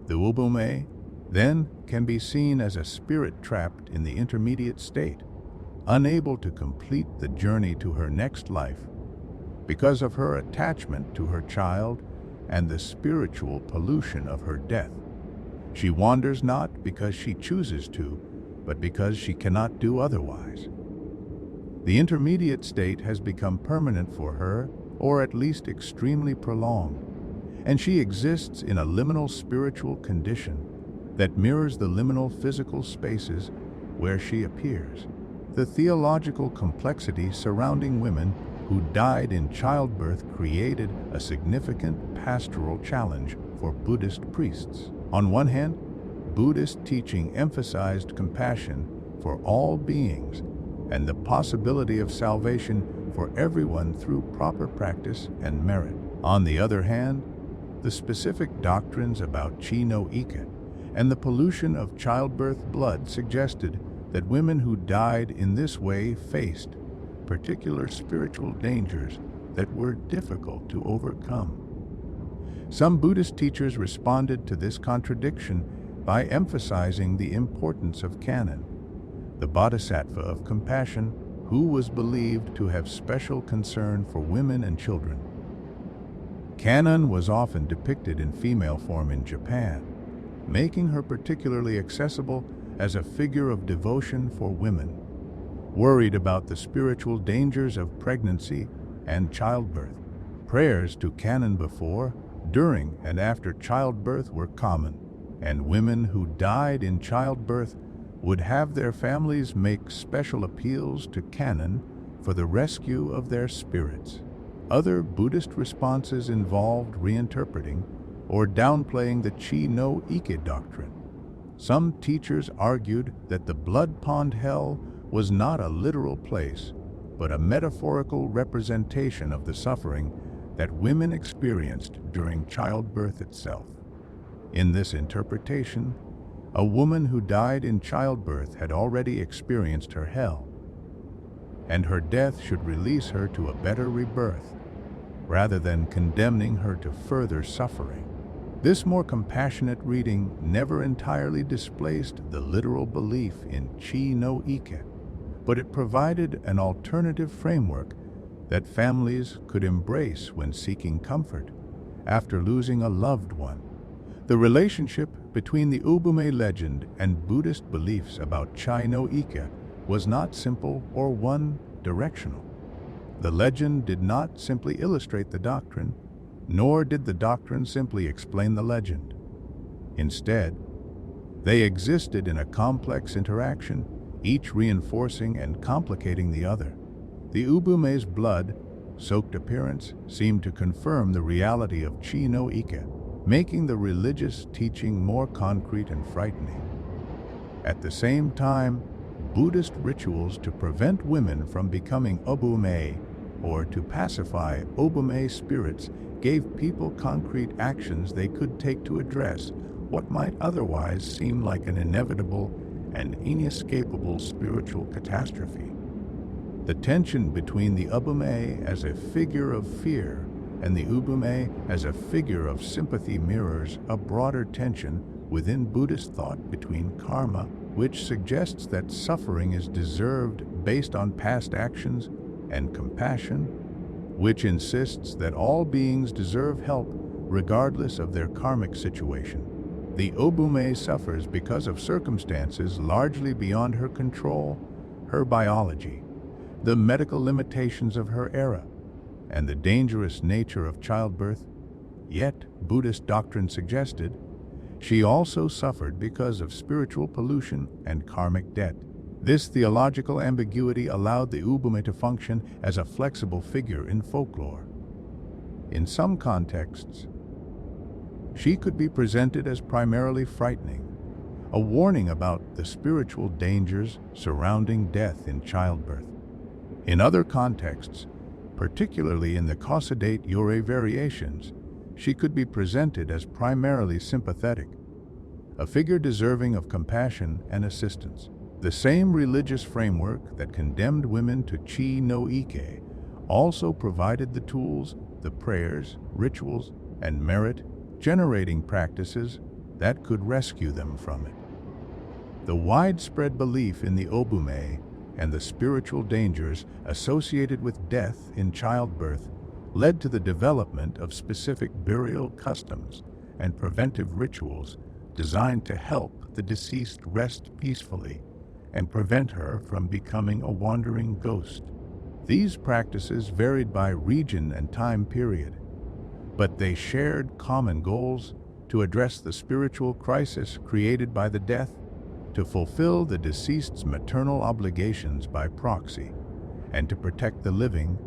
The Ubume, then, can be seen as a spirit trapped in the intermediate state, unable to complete the journey to her next life because of her attachment to her child and the spiritual pollution of her death. She wanders not because she chooses to, but because she cannot do otherwise. The intermediate state has become permanent for her, or at least extremely prolonged, and she exists in a liminal spiritual condition, that mirrors the liminal physical spaces where she appears. The theological complexity surrounding women who died in childbirth created a significant pastoral challenge for Buddhist priests. On one hand, Buddhist teaching emphasized compassion for all beings and the possibility of salvation for everyone through proper practice and merit. On the other hand, the specific doctrines about chi no ike and the pollution of childbirth blood suggested that women who died in this way faced particular spiritual dangers that were difficult to overcome. Some Buddhist teachers responded to this contradiction by emphasizing the importance of canon, the bodhisattva of compassion, who was believed to have special concern for women and children. Canon was often depicted in female form in Japan, making her particularly accessible as a figure of devotion for women, worried about the spiritual dangers of pregnancy and childbirth. Prayers to Canon before, during, and after childbirth were common, and women who died in childbirth would have their families make special appeals to Canon for the rescue of their spirits. Other Buddhist responses involved reinterpreting or downplaying the Chi no Ike doctrine. Some teachers argued that the blood pond hell was not a literal place, but a metaphorical representation of the suffering that women experienced during childbirth itself. In this interpretation, a woman who died in childbirth had already experienced her hell, and her death should release her to a better rebirth, rather than condemning her to further suffering. This more compassionate reading never entirely displaced the literal belief in Chi no Ike, but it provided an alternative framework that families could embrace when seeking comfort after losing a loved one. The relationship between the Ubume legend and Buddhist beliefs about Chi no Ike was not simple or one-directional. The legend did not simply illustrate the doctrine, nor did the doctrine simply explain the legend. Instead, they existed in a complex interaction, each reinforcing and complicating the other. The Ubume's blood-soaked appearance seemed to confirm the reality of Chi no Ike, making the religious teaching more concrete and frightening. At the same time, Buddhist rituals to prevent women from becoming Ubume or to pacify Ubume spirits gave people concrete actions they could take to address what might otherwise seem like an inevitable and inescapable spiritual catastrophe. The tension between the Ubume as a figure of fear and the Ubume as a figure of sympathy mirrors a broader tension within Buddhist thought between karma, which suggests that suffering is deserved based on past actions, and compassion, which insists that all beings deserve help regardless of their karmic situation. The Ubume suffers because of circumstances largely beyond her control, her biology, the medical limitations of her era, and the dangerous nature of childbirth. Yet, Buddhist doctrine suggested, she also suffered because of spiritual pollution and karmic debt. This theological ambiguity allowed the Ubume to function as a flexible figure in folklore. In some contexts, she could be presented as primarily frightening, a warning about the spiritual dangers surrounding death in childbirth. In other contexts, particularly in the Kosodate Yurei variations, she could be presented as primarily sympathetic, a figure deserving of compassion and assistance. The same religious framework that condemned women to Chi no Ike also provided the tools, the prayers, rituals, and merit-generating practices that could rescue them from it. The widespread belief in the Ubume and the spiritual dangers associated with death in childbirth led to the development of specific burial customs and preventive rituals designed to help the deceased rest peacefully and prevent her from becoming a wandering ghost. These practices varied by region and time period, but they shared common goals, to address the spiritual crisis created by the death, to fulfill the deceased's maternal obligations by proxy, and to protect the living,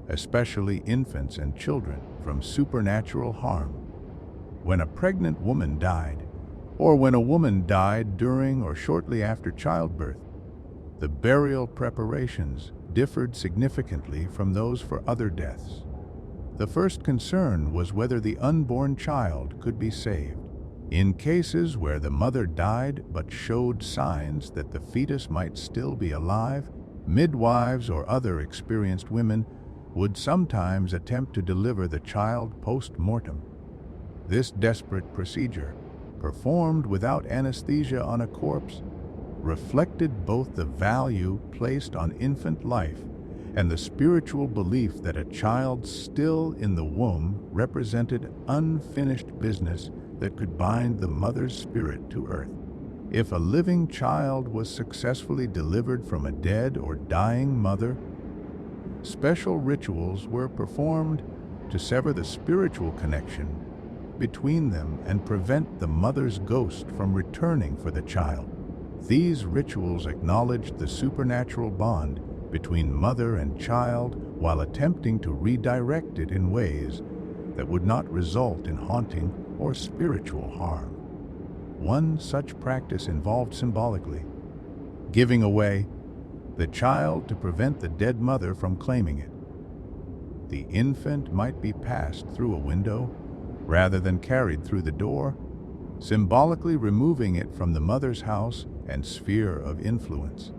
especially infants and children, from supernatural harm. When a pregnant woman died, or when a woman died during or shortly after childbirth, the burial preparations differed significantly from those for other deaths. The first concern was whether the unborn child could be saved. In cases where the mother died but showed signs that the fetus might still be alive, midwives or other experienced women would sometimes attempt to deliver the child post-mortem. This desperate procedure, performed without anesthesia on a corpse, reflected both the value placed on infant life and the spiritual belief that a child still in the womb represented unfinished business that could bind the mother's spirit to earth. If a living child was successfully delivered from a dead or dying mother, special rituals were performed to sever the spiritual connection between them and prevent the mother's ghost from returning for the child. These rituals acknowledged the supernatural bond between mother and child while attempting to redirect it in ways that would not result in haunting or spiritual harm. One such practice involved symbolically giving away the child to prevent the dead mother from claiming it. The infant might be passed through a window rather than carried through the door, symbolically removing it from the mother's house and sphere of influence.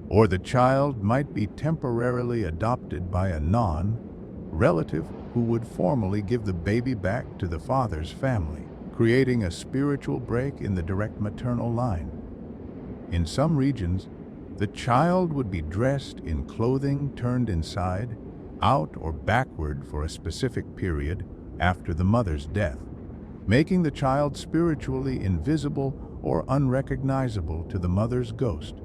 Or the child might be temporarily adopted by a non-relative who would formally give the baby back to the father's family, creating a spiritual break in the direct maternal line. In some regions, the child would be dressed in clothing turned inside, out, or backward for a specific period after the mother's death, making the child spiritually invisible or unrecognizable to the mother's ghost.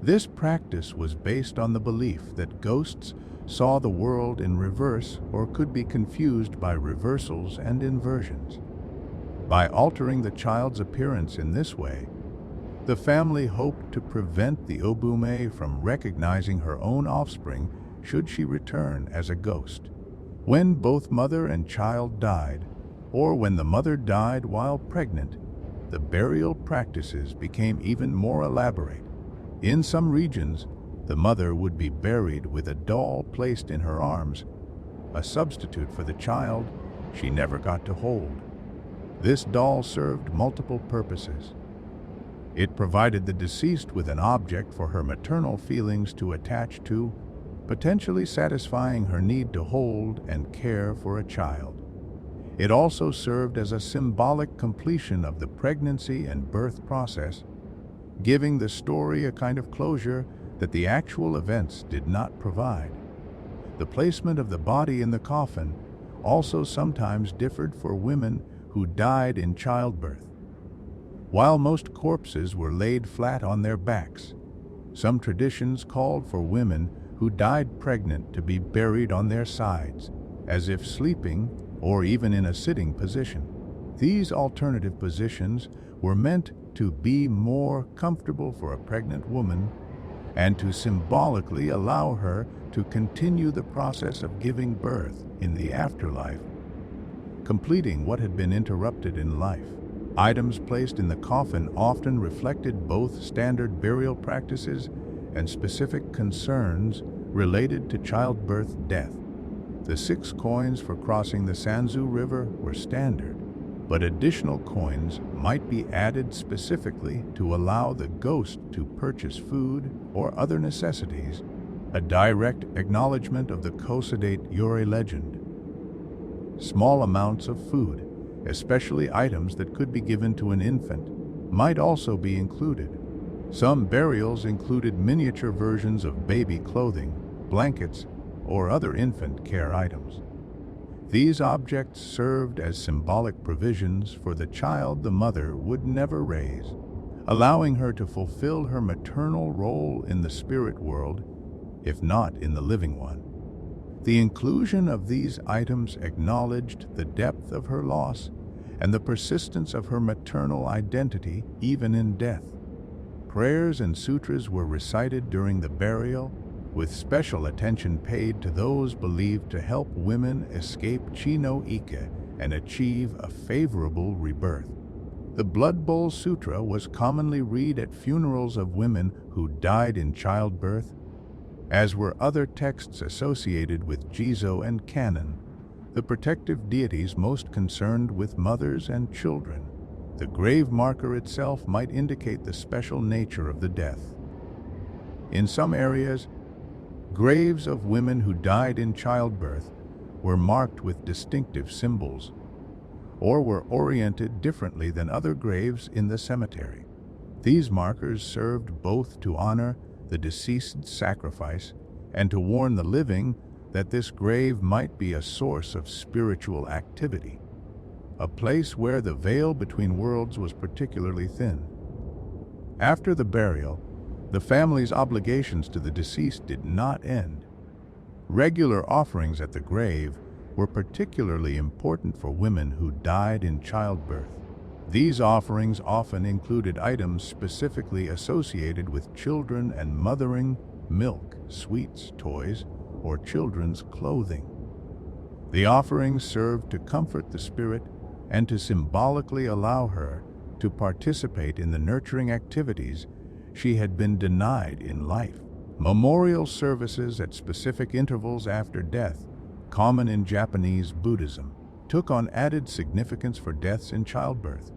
This practice was based on the belief that ghosts saw the world in reverse or could be confused by reversals and inversions. By altering the child's appearance in this way, the family hoped to prevent the Ubume from recognizing her own offspring should she return as a ghost. When both mother and child died, or when the mother died while pregnant, the burial practices became even more elaborate. In some regions, the mother would be buried with a doll placed in her arms, a substitute for the child she never got to hold. This doll served multiple purposes. It provided the deceased with an object for her maternal feelings to attach to, potentially satisfying her need to hold and care for a child. It also served as a symbolic completion of the pregnancy and birth process, giving the story a kind of closure that the actual events did not provide. The placement of the body in the coffin also sometimes differed for women who died in childbirth. While most corpses were laid flat on their backs, some traditions called for women who died pregnant to be buried on their sides, as if sleeping or even in a sitting position. These alternative positions were meant to be more comfortable for a pregnant woman and to symbolically allow her to continue the process of giving birth in the afterlife, completing what had been interrupted in life. Items placed in the coffin often reflected both standard burial practices and specific concerns related to childbirth death. The 6 coins for crossing the Sanzu River were standard, but additional coins might be added specifically to allow the ghost to purchase food or other necessities, a direct acknowledgement of the Kosodate Yurei legend. Small amounts of food, especially items that could be given to an infant, might also be included. Some burials included miniature versions of baby clothing, blankets, or other infant care items. These objects served as symbolic provisions for the child the mother would never raise, allowing her to fulfill her maternal role in the spirit world, if not in the living one. The inclusion of these items acknowledged the depth of her loss and the persistence of her maternal identity even in death. Prayers and sutras were recited during the burial, with special attention paid to those believed to help women escape chi no ike and achieve a favorable rebirth. The Blood Bowl Sutra was commonly read at funerals of women who died in childbirth, as were other texts associated with Jizo and Canon, the protective deities most concerned with mothers and children. The grave marker itself might indicate the special nature of the death. In some areas, graves of women who died in childbirth were marked with distinctive symbols, or were oriented differently than other graves in the cemetery. These markers served both to honor the deceased's sacrifice and to warn the living that this grave might be a source of spiritual activity, a place where the veil between worlds was particularly thin. After the burial, the family's obligations to the deceased did not end. Regular offerings at the grave were particularly important for women who died in childbirth. These offerings often included items specifically associated with children and mothering, milk, sweets, toys, or children's clothing. The offerings served to comfort the spirit and to symbolically allow her to participate in the nurturing activities she had been denied in life. Memorial services at specific intervals after death, common in Japanese Buddhism, took on added significance for deaths in childbirth.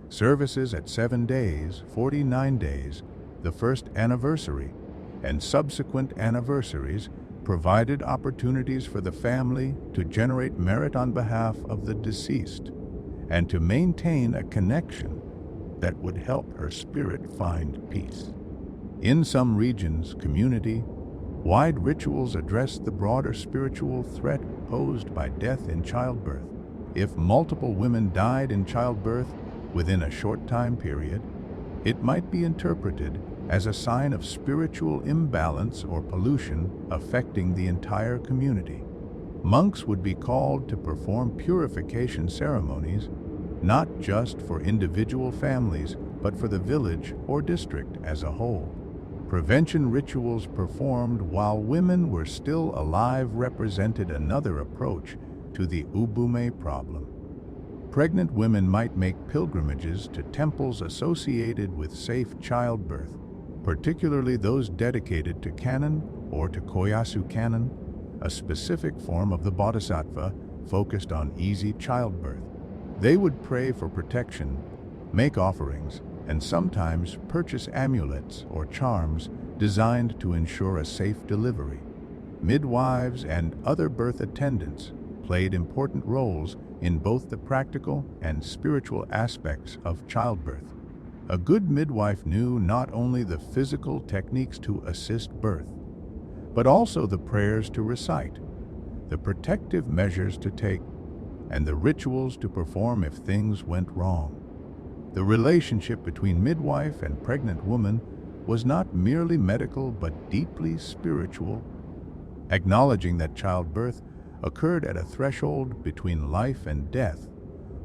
Services at 7 days, 49 days, the first anniversary, and subsequent anniversaries provided opportunities for the family to generate merit on behalf of the deceased and to maintain a connection that would help her spirit find peace. In some regions, community-wide rituals addressed the broader spiritual threat posed by death in childbirth. If multiple women died in childbirth within a short time period, it might be interpreted as a sign of spiritual imbalance or pollution affecting the entire community. Monks would be called to perform purification ceremonies, not just for individual families, but for the village or district as a whole. Prevention rituals performed while women were still alive represented another approach to the Ubume problem. Pregnant women might make pilgrimages to temples associated with safe childbirth, particularly those dedicated to Kannon or to Koyasu Kannon, a specific form of the Bodhisattva focused on easy childbirth. They would pray for protection, make offerings, and sometimes purchase amulets or charms designed to ensure a safe delivery. Midwives and other birth attendants played important roles in both the practical and spiritual aspects of childbirth. A good midwife knew not only the physical techniques to assist birth, but also the prayers to recite, the protective measures to take, and the rituals to perform if things went wrong. The relationship between midwife and pregnant woman was not merely medical but deeply spiritual, acknowledging that childbirth occurred at a threshold between life and death,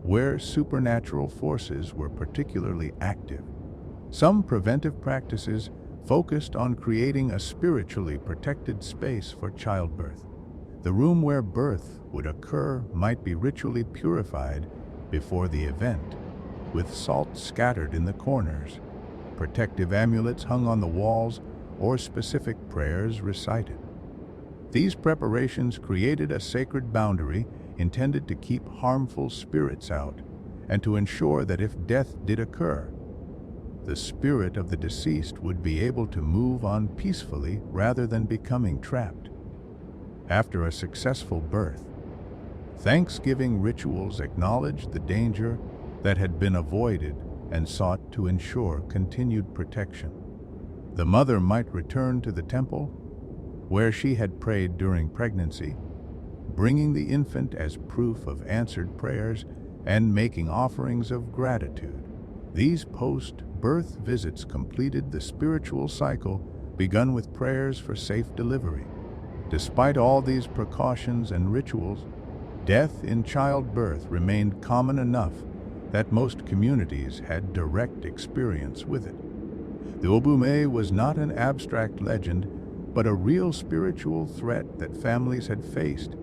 where supernatural forces were particularly active. Some preventive practices focused on creating a spiritually protected space for childbirth. The room where birth would occur might be ritually purified before the event, with salt scattered in the corners, protective amulets hung on the walls, or specific prayers recited. These preparations created a sacred boundary intended to keep harmful spirits out and to ensure that if death did occur, the spirit of the deceased would be able to move on peacefully rather than becoming trapped. After a successful birth, Thanksgiving rituals acknowledged the danger that had been avoided and sought to ensure continued protection. The mother might return to the temple where she had prayed during pregnancy, bringing the infant as proof of answered prayers and making offerings of gratitude. These post-birth visits completed the spiritual cycle begun with prayers for safe delivery. Despite all these precautions and rituals, Death in childbirth remained common enough that most communities had direct experience with it. The Ubume was not an abstract legend, but a real spiritual threat that families had faced,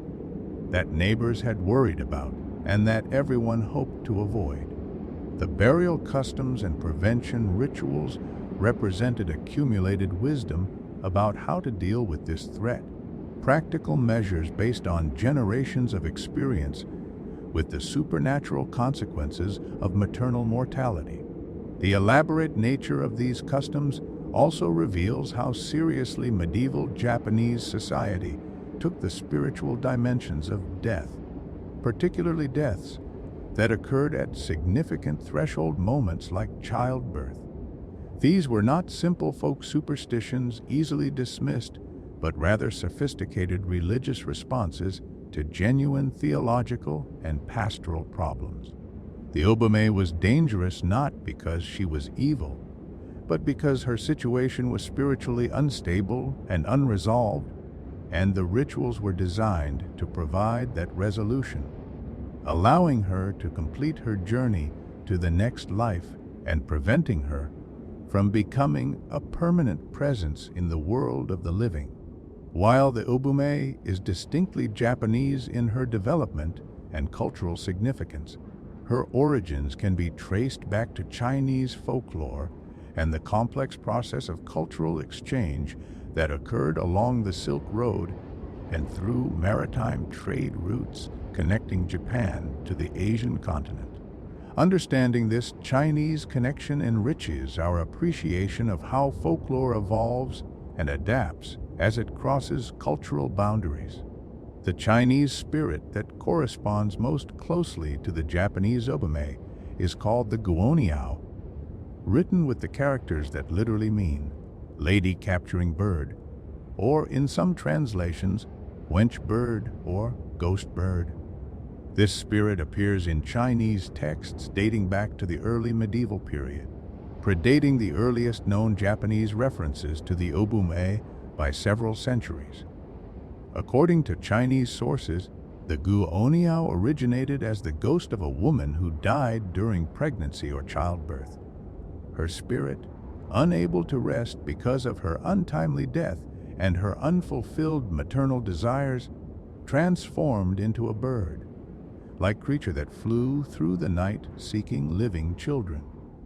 that neighbors had worried about, and that everyone hoped to avoid. The burial customs and prevention rituals represented accumulated wisdom about how to deal with this threat, practical measures based on generations of experience with the supernatural consequences of maternal mortality. The elaborate nature of these customs also reveals how seriously medieval Japanese society took the spiritual dimensions of death, particularly deaths that occurred at significant threshold moments like childbirth. These were not simple folk superstitions easily dismissed, but rather sophisticated religious responses to genuine theological and pastoral problems. The Ubume was dangerous not because she was evil, but because her situation was spiritually unstable and unresolved, and the rituals were designed to provide that resolution, allowing her to complete her journey to the next life and preventing her from becoming a permanent presence in the world of the living. While the Ubume is distinctly Japanese in her development and cultural significance, her origins can be traced back to Chinese folklore and the complex process of cultural exchange that occurred along the Silk Road and through maritime trade routes connecting Japan to the Asian continent. Understanding this Chinese connection enriches our appreciation of how folklore evolves and adapts as it crosses cultural boundaries. The Chinese spirit that corresponds most closely to the Japanese Ubume is called the Guhuoniao, written with the characters that literally mean lady capturing bird, or in some translations, wench bird or ghost bird. This spirit appears in Chinese texts dating back to the early medieval period, predating the earliest known Japanese references to the Ubume by several centuries. According to Chinese sources, the Guhuoniao originated as the ghost of a woman who died during pregnancy or childbirth. Her spirit, unable to rest because of her untimely death and her unfulfilled maternal desires, transformed into a bird-like creature that flew through the night seeking living children.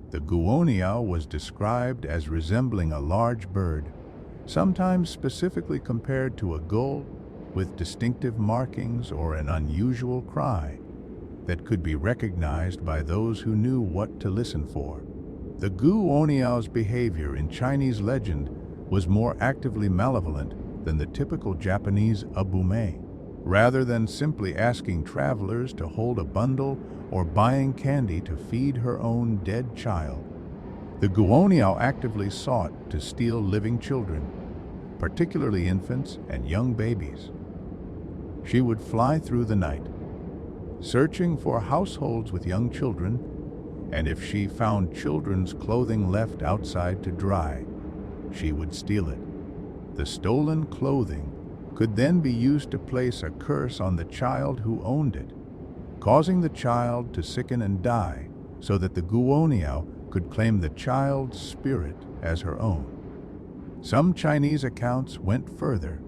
The Guhuoniao was described as resembling a large bird, sometimes specifically compared to a gull, with distinctive markings or an unusual cry that could be recognized by those who knew what to listen for. The Guhuoniao's behavior in Chinese legend was more actively malevolent than the typical Japanese Ubume. Rather than simply asking travelers to hold a bundle or buying candy to feed her own dead child, the Guhuoniao actively sought to steal living children, particularly infants and young babies. She would fly through the night, searching for households with young children, and if she found children's clothing left outside to dry, she would steal it. The stolen clothing could then be used to place a curse on the child who owned it, causing the child to sicken and die so that the Guhuoniao could claim the child's spirit as her own. Some Chinese accounts went further,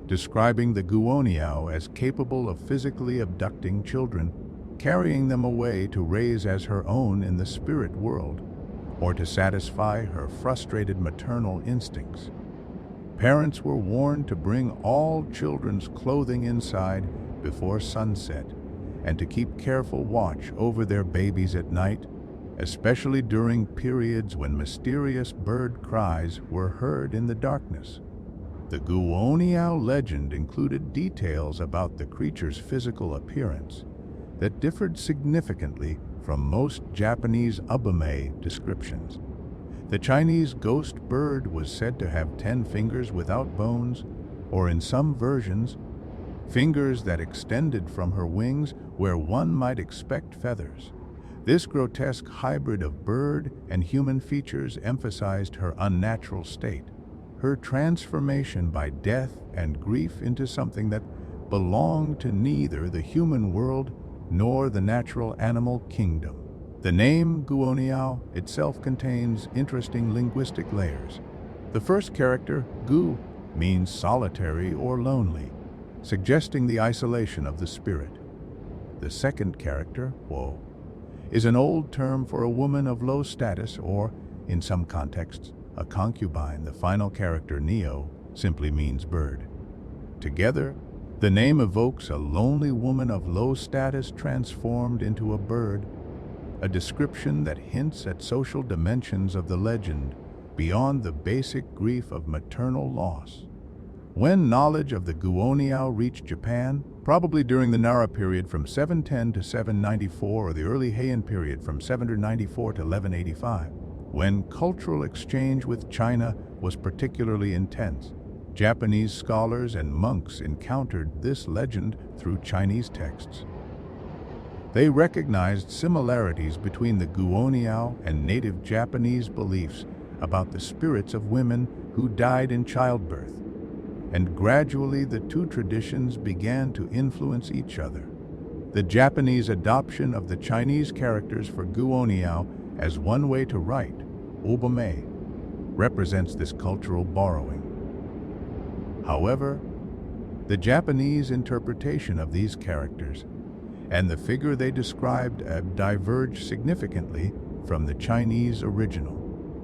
describing the Guhuoniao as capable of physically abducting children, carrying them away to raise as her own in the spirit world, or to satisfy her frustrated maternal instincts. Parents were warned to bring all children's clothing inside before sunset and to keep careful watch over their babies at night, especially during periods when mysterious bird cries were heard in the darkness. The Guhuoniao legend included details about the creature's physical appearance that differed significantly from most Japanese Ubume descriptions. The Chinese ghost bird was said to have 10 fingers without bones, or in some versions, fingers that extended from her wings where one might expect feathers. This grotesque hybrid of bird and human features emphasized her unnatural state, her transformation by death and grief into something that belong to neither the human world nor the natural animal kingdom. The name Guhuoniao itself contains interesting linguistic layers. The first character, Gu, means solitary or lonely, suggesting the isolation of the spirit. The second character, Wo, is an old term for a woman of low status or, in some contexts, a concubine. The final character, Neo, simply means bird. Together, the name evokes a lonely woman of low status transformed into a bird, a description that hints at social dimensions of the legend beyond the basic grief of maternal loss. When knowledge of the Guhuoniao reached Japan, probably during the Nara period from 710 to 794 or the early Heian period from 794 to 1185, when cultural exchange with China was particularly intense, Japanese scholars and monks encountered this legend through Chinese texts. They recognized similarities between the Guhuoniao and native Japanese beliefs about the spirits of women who died in childbirth, and gradually the two traditions began to influence each other. The Japanese adoption of the Chinese characters for Guhuoniao as one way to write, Ubume, represents this cultural borrowing. However, the Japanese interpretation of these characters and the figure they described diverged significantly from the Chinese original.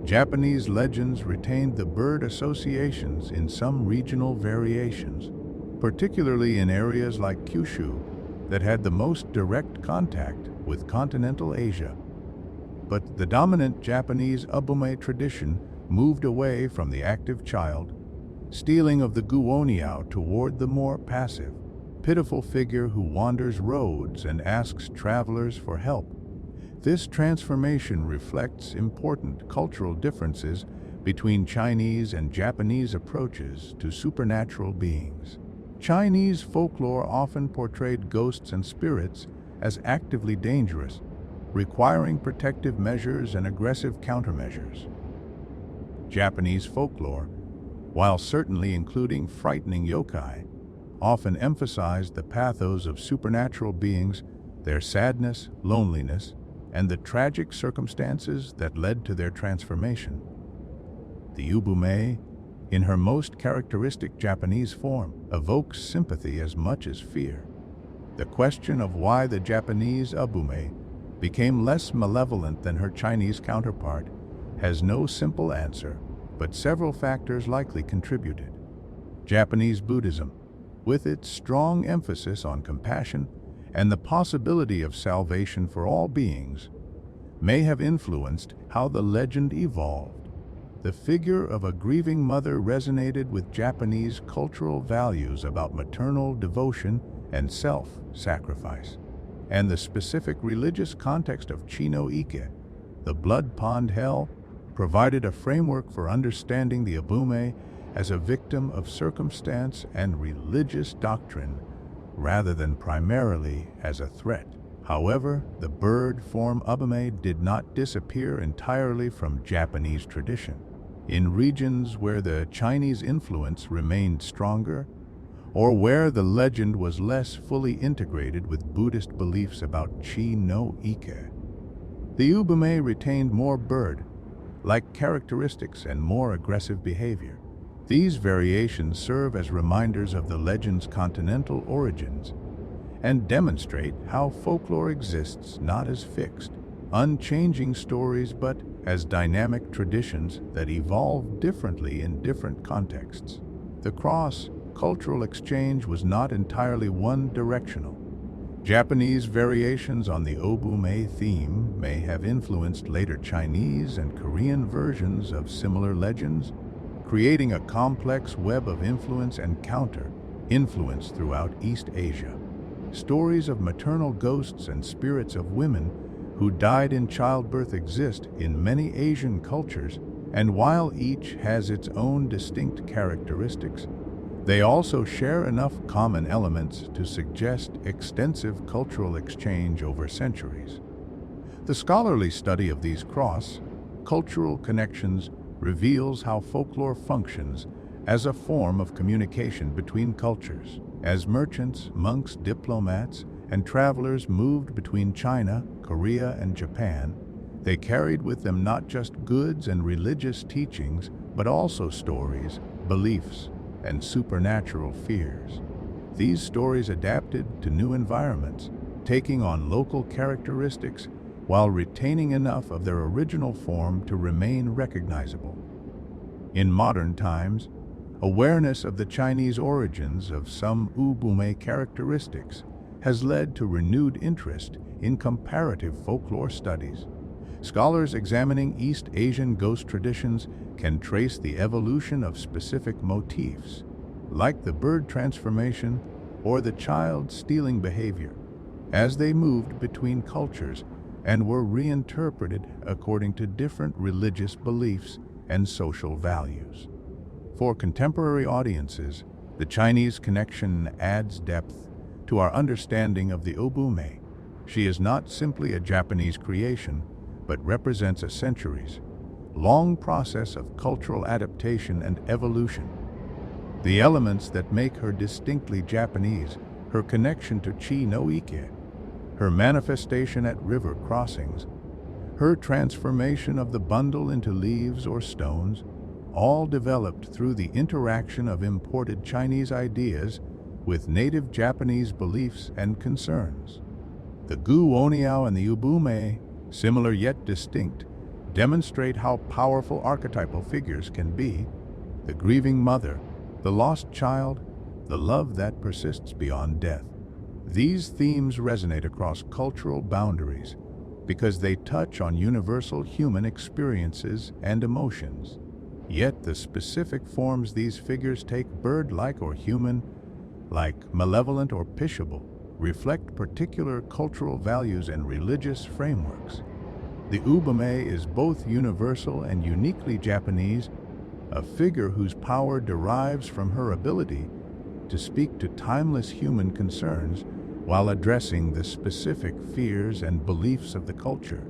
Japanese legends retained the bird associations in some regional variations, particularly in areas like Kyushu that had the most direct contact with continental Asia. But the dominant Japanese Ubume tradition moved away from the active child, stealing of the Guhuoniao toward the more passive, pitiful figure who wanders roads and asks travelers for help. This transformation reflects important cultural differences between Chinese and Japanese approaches to supernatural beings. Chinese folklore often portrayed ghosts and spirits as actively dangerous, requiring protective measures and aggressive countermeasures. Japanese folklore, while certainly including frightening yōkai, often emphasized the pathos of supernatural beings, their sadness, loneliness, and the tragic circumstances that led to their transformation. The Ubume, in her most characteristic Japanese form, evokes sympathy as much as fear. The question of why the Japanese Ubume became less malevolent than her Chinese counterpart has no simple answer, but several factors likely contributed. Japanese Buddhism, with its strong emphasis on compassion and the possibility of salvation for all beings, may have influenced how the legend evolved. The figure of a grieving mother resonated with Japanese cultural values about maternal devotion and self-sacrifice, and the specific religious context of Chi-no-ike, the blood pond hell, provided a framework for understanding the Ubume as a victim of circumstance and religious doctrine, rather than primarily as a threat. However, the bird form Ubume did not disappear entirely from Japanese tradition. In regions where the Chinese influence remained stronger, or where the legend was less fully integrated with Buddhist beliefs about Chi-no-ike, the Ubume retained more bird-like characteristics and more aggressive behavior. These variations serve as reminders of the legend's continental origins and demonstrate how folklore exists not as fixed, unchanging stories but as dynamic traditions that evolve differently in different contexts. The cross-cultural exchange was not entirely one-directional. Japanese variations on the Ubume theme may have influenced later Chinese and Korean versions of similar legends, creating a complex web of influence and counter-influence throughout East Asia. Stories of maternal ghosts and spirits of women who died in childbirth exist in many Asian cultures, and while each has its own distinct characteristics, they also share enough common elements to suggest extensive cultural exchange over centuries. The scholarly study of these cross-cultural connections reveals how folklore functions as a form of communication between cultures. As merchants, monks, diplomats, and travelers moved between China, Korea, and Japan, they carried with them not just goods and religious teachings, but also stories, beliefs, and supernatural fears. These stories adapted to new environments, taking on local characteristics while retaining enough of their original form to remain recognizable. In modern times, awareness of the Chinese origins of some Ubume characteristics has led to renewed interest in comparative folklore studies. Scholars examining East Asian ghost traditions can trace the evolution of specific motifs, like the bird transformation or the child stealing behavior, as they moved between cultures and were reinterpreted according to different religious beliefs and social values. For contemporary audiences, the Chinese connection adds depth to our understanding of the Ubume. She is not simply a Japanese creation, but represents a centuries-long process of cultural adaptation and evolution. The elements that make her distinctly Japanese, her connection to Chi no Ike, her manifestation at river crossings, her transformation of the bundle into leaves or stones, all developed through the interaction of imported Chinese ideas with native Japanese beliefs and concerns. The Guhuoniao and the Ubume, similar yet distinct, demonstrate how powerful archetypal figures can be: the grieving mother, the lost child, the love that persists beyond death. These themes resonate across cultural boundaries because they touch on universal human experiences and emotions. Yet the specific forms these figures take, bird-like or human-like, malevolent or pitiable, reflect particular cultural values and religious frameworks. The Ubume is both universal and uniquely Japanese, a figure whose power derives from her ability to speak to timeless human concerns while addressing the specific fears and beliefs of the culture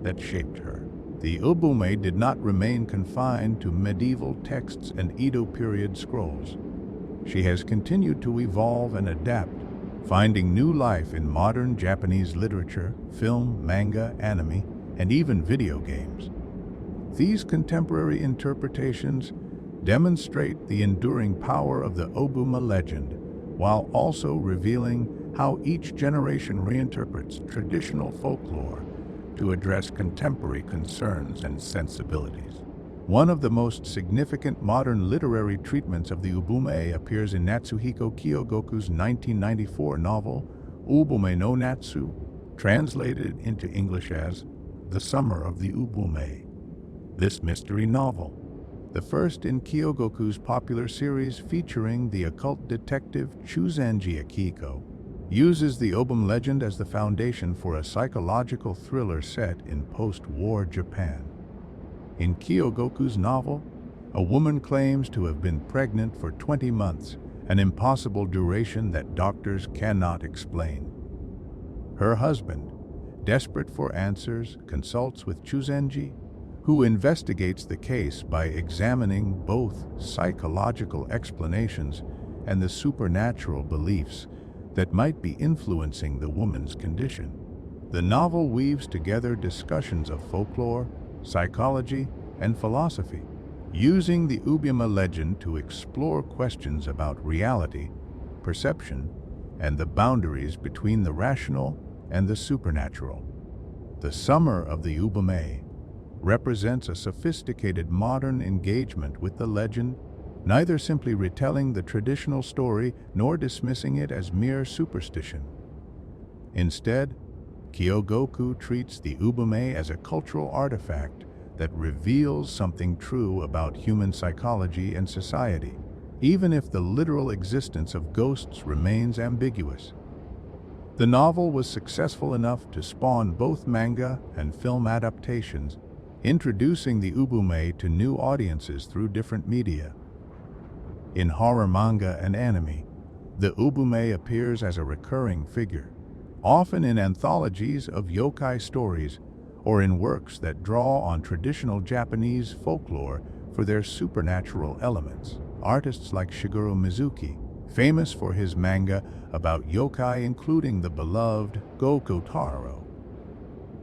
that shaped her. The Ubume did not remain confined to medieval texts and Edo period scrolls. She has continued to evolve and adapt, finding new life in modern Japanese literature, film, manga, anime, and even video games. These contemporary interpretations demonstrate the enduring power of the Ubume legend, while also revealing how each generation reinterprets traditional folklore to address contemporary concerns and sensibilities. One of the most significant modern literary treatments of the Ubume appears in Natsuhiko Kyogoku's 1994 novel, Ubume no Natsu, translated into English as The Summer of the Ubume. This mystery novel, the first in Kyogoku's popular series featuring the occult detective Chuzenji Akiko, uses the Ubume legend as the foundation for a psychological thriller set in post-war Japan. In Kyogoku's novel, a woman claims to have been pregnant for 20 months, an impossible duration that doctors cannot explain. Her husband, desperate for answers, consults with Chuzenji, who investigates the case by examining both psychological explanations and the supernatural beliefs that might be influencing the woman's condition. The novel weaves together discussions of folklore, psychology, and philosophy, using the Ubume legend to explore questions about reality, perception, and the boundaries between the rational and the supernatural. The Summer of the Ubume represents a sophisticated modern engagement with the legend, neither simply retelling the traditional story nor dismissing it as mere superstition. Instead, Kyogoku treats the Ubume as a cultural artifact that reveals something true about human psychology and society, even if the literal existence of ghosts remains ambiguous. The novel was successful enough to spawn both manga and film adaptations, introducing the Ubume to new audiences through different media. In horror manga and anime, the Ubume appears as a recurring figure, often in anthologies of yōkai stories or in works that draw on traditional Japanese folklore for their supernatural elements. Artists like Shigeru Mizuki famous for his manga about yōkai, including the beloved Goku Taro,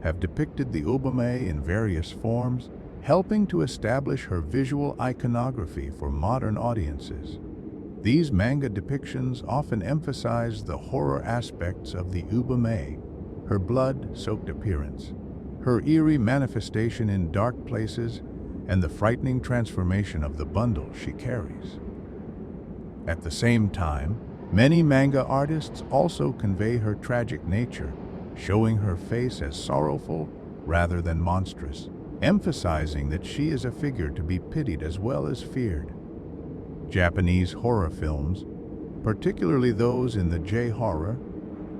have depicted the Ubume in various forms, helping to establish her visual iconography for modern audiences. These manga depictions often emphasize the horror aspects of the Ubume, her blood-soaked appearance, her eerie manifestation in dark places, and the frightening transformation of the bundle she carries. At the same time, many manga artists also convey her tragic nature, showing her face as sorrowful rather than monstrous, emphasizing that she is a figure to be pitied as well as feared. Japanese horror films, particularly those in the J-horror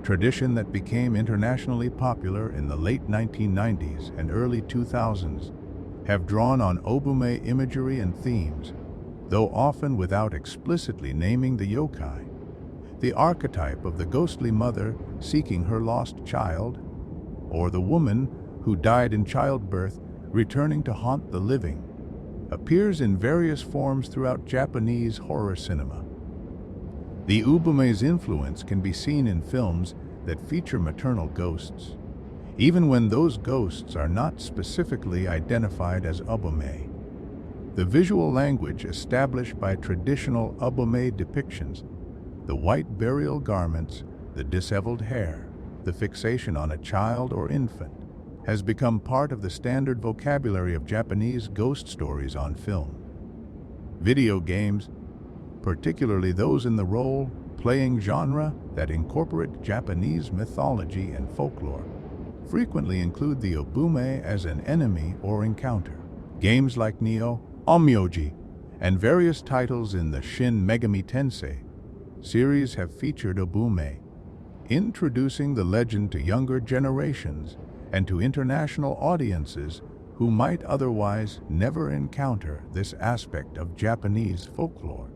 tradition that became internationally popular in the late 1990s and early 2000s, have drawn on Ubume imagery and themes, though often without explicitly naming the yōkai, the archetype of the ghostly mother seeking her lost child, or the woman who died in childbirth returning to haunt the living, appears in various forms throughout Japanese horror cinema. The Ubume's influence can be seen in films that feature maternal ghosts, even when those ghosts are not specifically identified as Ubume. The visual language established by traditional Ubume depictions, the white burial garments, the disheveled hair, the fixation on a child or infant, has become part of the standard vocabulary of Japanese ghost stories on film. Video games, particularly those in the role-playing genre that incorporate Japanese mythology and folklore, frequently include the Ubume as an enemy or encounter. Games like Neo, Onmyoji, and various titles in the Shin Megami Tensei series have featured Ubume, introducing the legend to younger generations and to international audiences who might otherwise never encounter this aspect of Japanese folklore.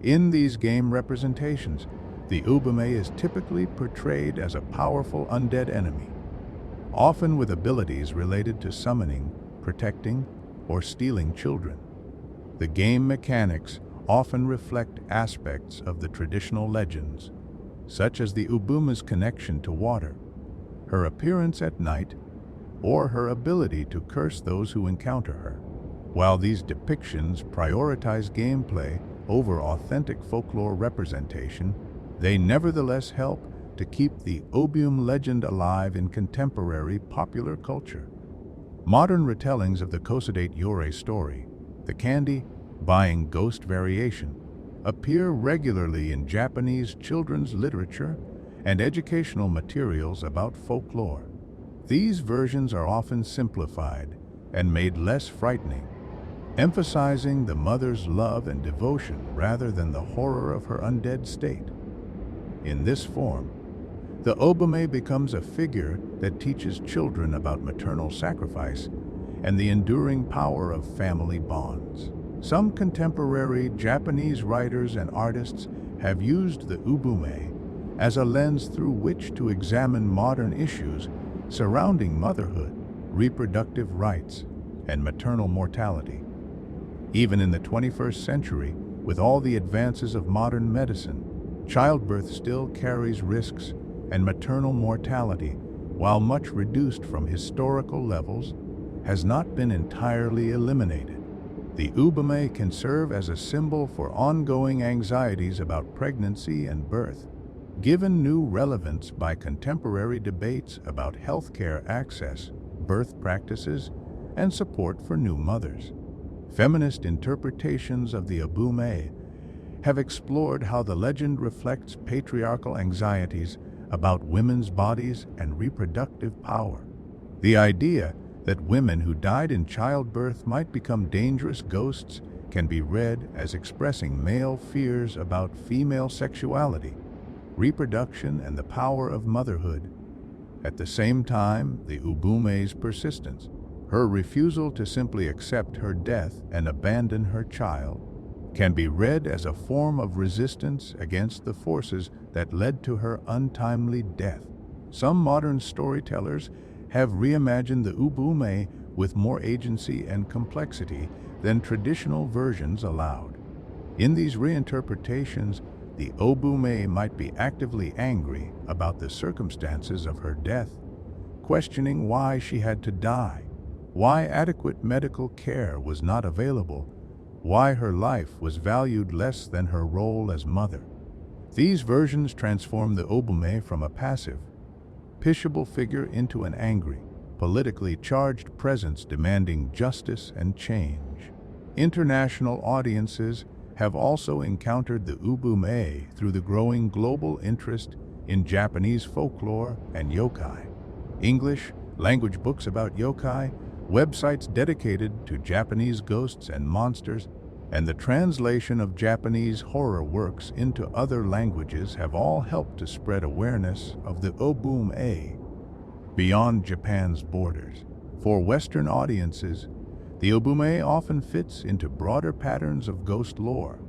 In these game representations, the Ubume is typically portrayed as a powerful undead enemy, often with abilities related to summoning, protecting, or stealing children. The game mechanics often reflect aspects of the traditional legends, such as the Ubume's connection to water, her appearance at night, or her ability to curse those who encounter her. While these depictions prioritize gameplay over authentic folklore representation, they nevertheless help to keep the Ubume legend alive in contemporary popular culture. Modern retellings of the Kosodate Yurei story, the candy-buying ghost variation, appear regularly in Japanese children's literature and educational materials about folklore. These versions are often simplified and made less frightening, emphasizing the mother's love and devotion rather than the horror of her undead state. In this form, the Ubume becomes a figure that teaches children about maternal sacrifice and the enduring power of family bonds. Some contemporary Japanese writers and artists have used the Ubume as a lens through which to examine modern issues surrounding motherhood, reproductive rights, and maternal mortality. Even in the 21st century, with all the advances of modern medicine, childbirth still carries risks, and maternal mortality, while much reduced from historical levels, has not been entirely eliminated. The Ubume can serve as a symbol for ongoing anxieties about pregnancy and birth, given new relevance by contemporary debates about healthcare access, birth practices, and support for new mothers. Feminist interpretations of the Ubume have explored how the legend reflects patriarchal anxieties about women's bodies and reproductive power. The idea that women who died in childbirth might become dangerous ghosts can be read as expressing male fears about female sexuality, reproduction, and the power of motherhood. At the same time, the Ubume's persistence, her refusal to simply accept her death and abandon her child, can be read as a form of resistance against the forces that led to her untimely death. Some modern storytellers have reimagined the Ubume with more agency and complexity than traditional versions allowed. In these reinterpretations, the Ubume might be actively angry about the circumstances of her death, questioning why she had to die, why adequate medical care was not available, why her life was valued less than her role as mother. These versions transform the Ubume from a passive, pitiable figure into an angry, politically charged presence demanding justice and change. International audiences have also encountered the Ubume through the growing global interest in Japanese folklore and yōkai. English language books about yōkai, websites dedicated to Japanese ghosts and monsters, and the translation of Japanese horror works into other languages have all helped to spread awareness of the Ubume beyond Japan's borders. For Western audiences, the Ubume often fits into broader patterns of ghost lore,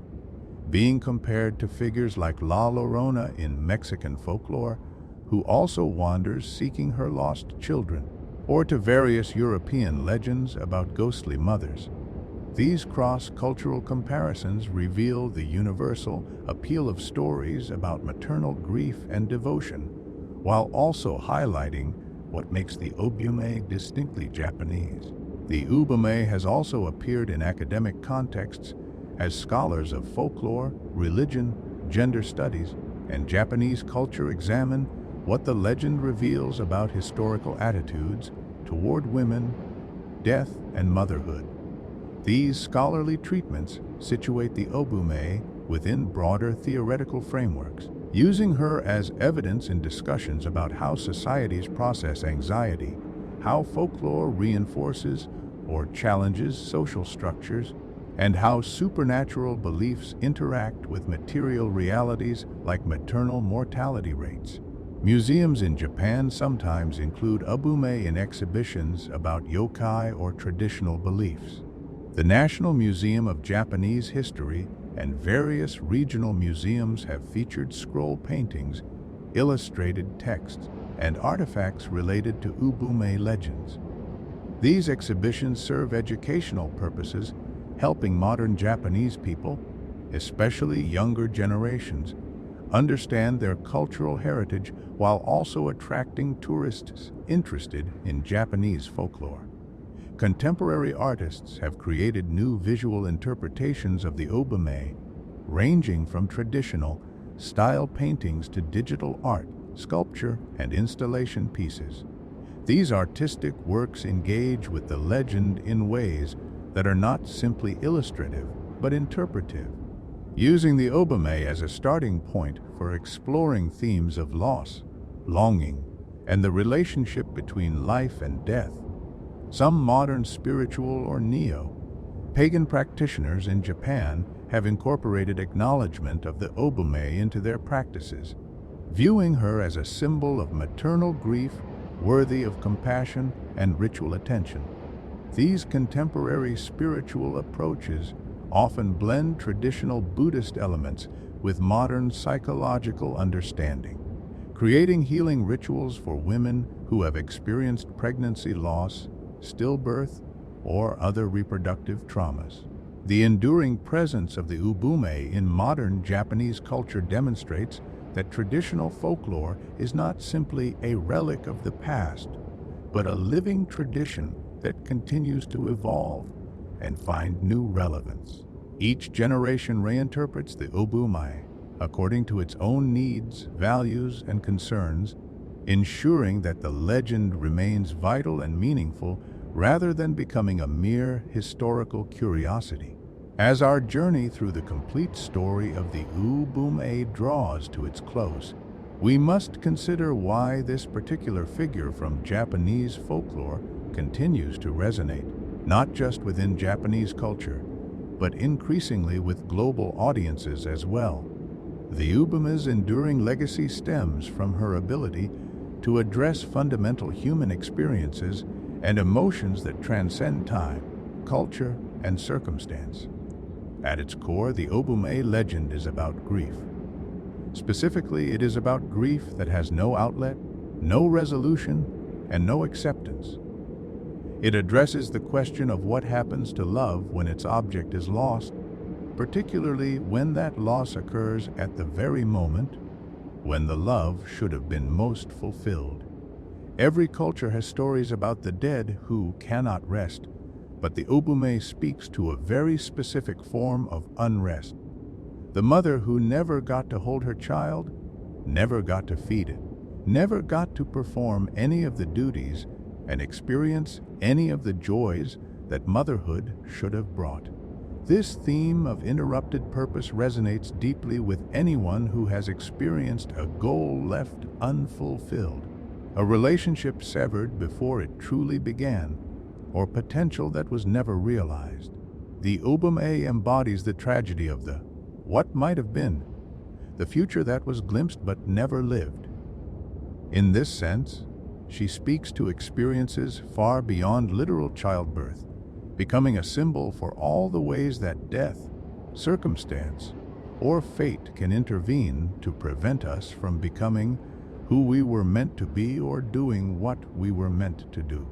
being compared to figures like La Llorona in Mexican folklore, who also wanders seeking her lost children, or to various European legends about ghostly mothers. These cross-cultural comparisons reveal the universal appeal of stories about maternal grief and devotion, while also highlighting what makes the Ubume distinctly Japanese. The Ubume has also appeared in academic contexts as scholars of folklore, religion, gender studies, and Japanese culture examine what the legend reveals about historical attitudes toward women, death, and motherhood. These scholarly treatments situate the Ubume within broader theoretical frameworks, using her as evidence in discussions about how societies process anxiety, how folklore reinforces or challenges social structures, and how supernatural beliefs interact with material realities like maternal mortality rates. Museums in Japan sometimes include Ubume in exhibitions about yōkai or traditional beliefs. The National Museum of Japanese History and various regional museums have featured scroll paintings, illustrated texts, and artifacts related to Ubume legends. These exhibitions serve educational purposes, helping modern Japanese people, especially younger generations, understand their cultural heritage while also attracting tourists interested in Japanese folklore. Contemporary artists have created new visual interpretations of the Ubume, ranging from traditional style paintings to digital art, sculpture, and installation pieces. These artistic works engage with the legend in ways that are not simply illustrative, but interpretive, using the Ubume as a starting point for exploring themes of loss, longing, and the relationship between life and death. Some modern spiritual or neo-pagan practitioners in Japan have incorporated acknowledgement of the Ubume into their practices, viewing her as a symbol of maternal grief worthy of compassion and ritual attention. These contemporary spiritual approaches often blend traditional Buddhist elements with modern psychological understanding, creating healing rituals for women who have experienced pregnancy loss, stillbirth, or other reproductive traumas. The enduring presence of the Ubume in modern Japanese culture demonstrates that traditional folklore is not simply a relic of the past, but a living tradition that continues to evolve and find new relevance. Each generation reinterprets the Ubume according to its own needs, values, and concerns, ensuring that the legend remains vital and meaningful rather than becoming a mere historical curiosity. As our journey through the complete story of the Ubume draws to its close, we must consider why this particular figure from Japanese folklore continues to resonate, not just within Japanese culture, but increasingly with global audiences as well. The Ubume's enduring legacy stems from her ability to address fundamental human experiences and emotions that transcend time, culture, and circumstance. At its core, the Ubume legend is about grief. Specifically, it is about grief that has no outlet, no resolution, and no acceptance. It addresses the question of what happens to love when its object is lost, particularly when that loss occurs at the very moment when the love should have been most fulfilled. Every culture has stories about the dead who cannot rest, but the Ubume speaks to a very specific form of unrest. The mother who never got to hold her child, never got to feed it, never got to perform any of the duties and experience any of the joys that motherhood should have brought. This theme of interrupted purpose resonates deeply with anyone who has experienced a goal left unfulfilled, a relationship severed before it truly began, or potential that was never realized. The Ubume embodies the tragedy of the what might have been, the future that was glimpsed but never lived. In this sense, she speaks to experiences far beyond literal childbirth, becoming a symbol for all the ways that death, circumstance, or fate can intervene to prevent us from becoming who we were meant to be or doing what we were meant to do.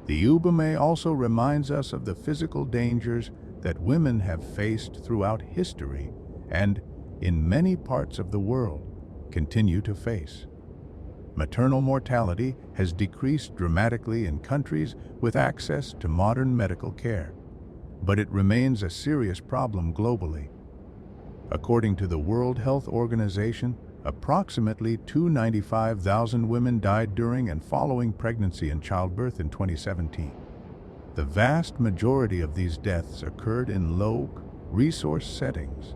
The Ubume also reminds us of the physical dangers that women have faced throughout history and, in many parts of the world, continue to face. Maternal mortality has decreased dramatically in countries with access to modern medical care, but it remains a serious problem globally. According to the World Health Organization, approximately 295,000 women died during and following pregnancy and childbirth in 2017. The vast majority of these deaths occurred in low-resource settings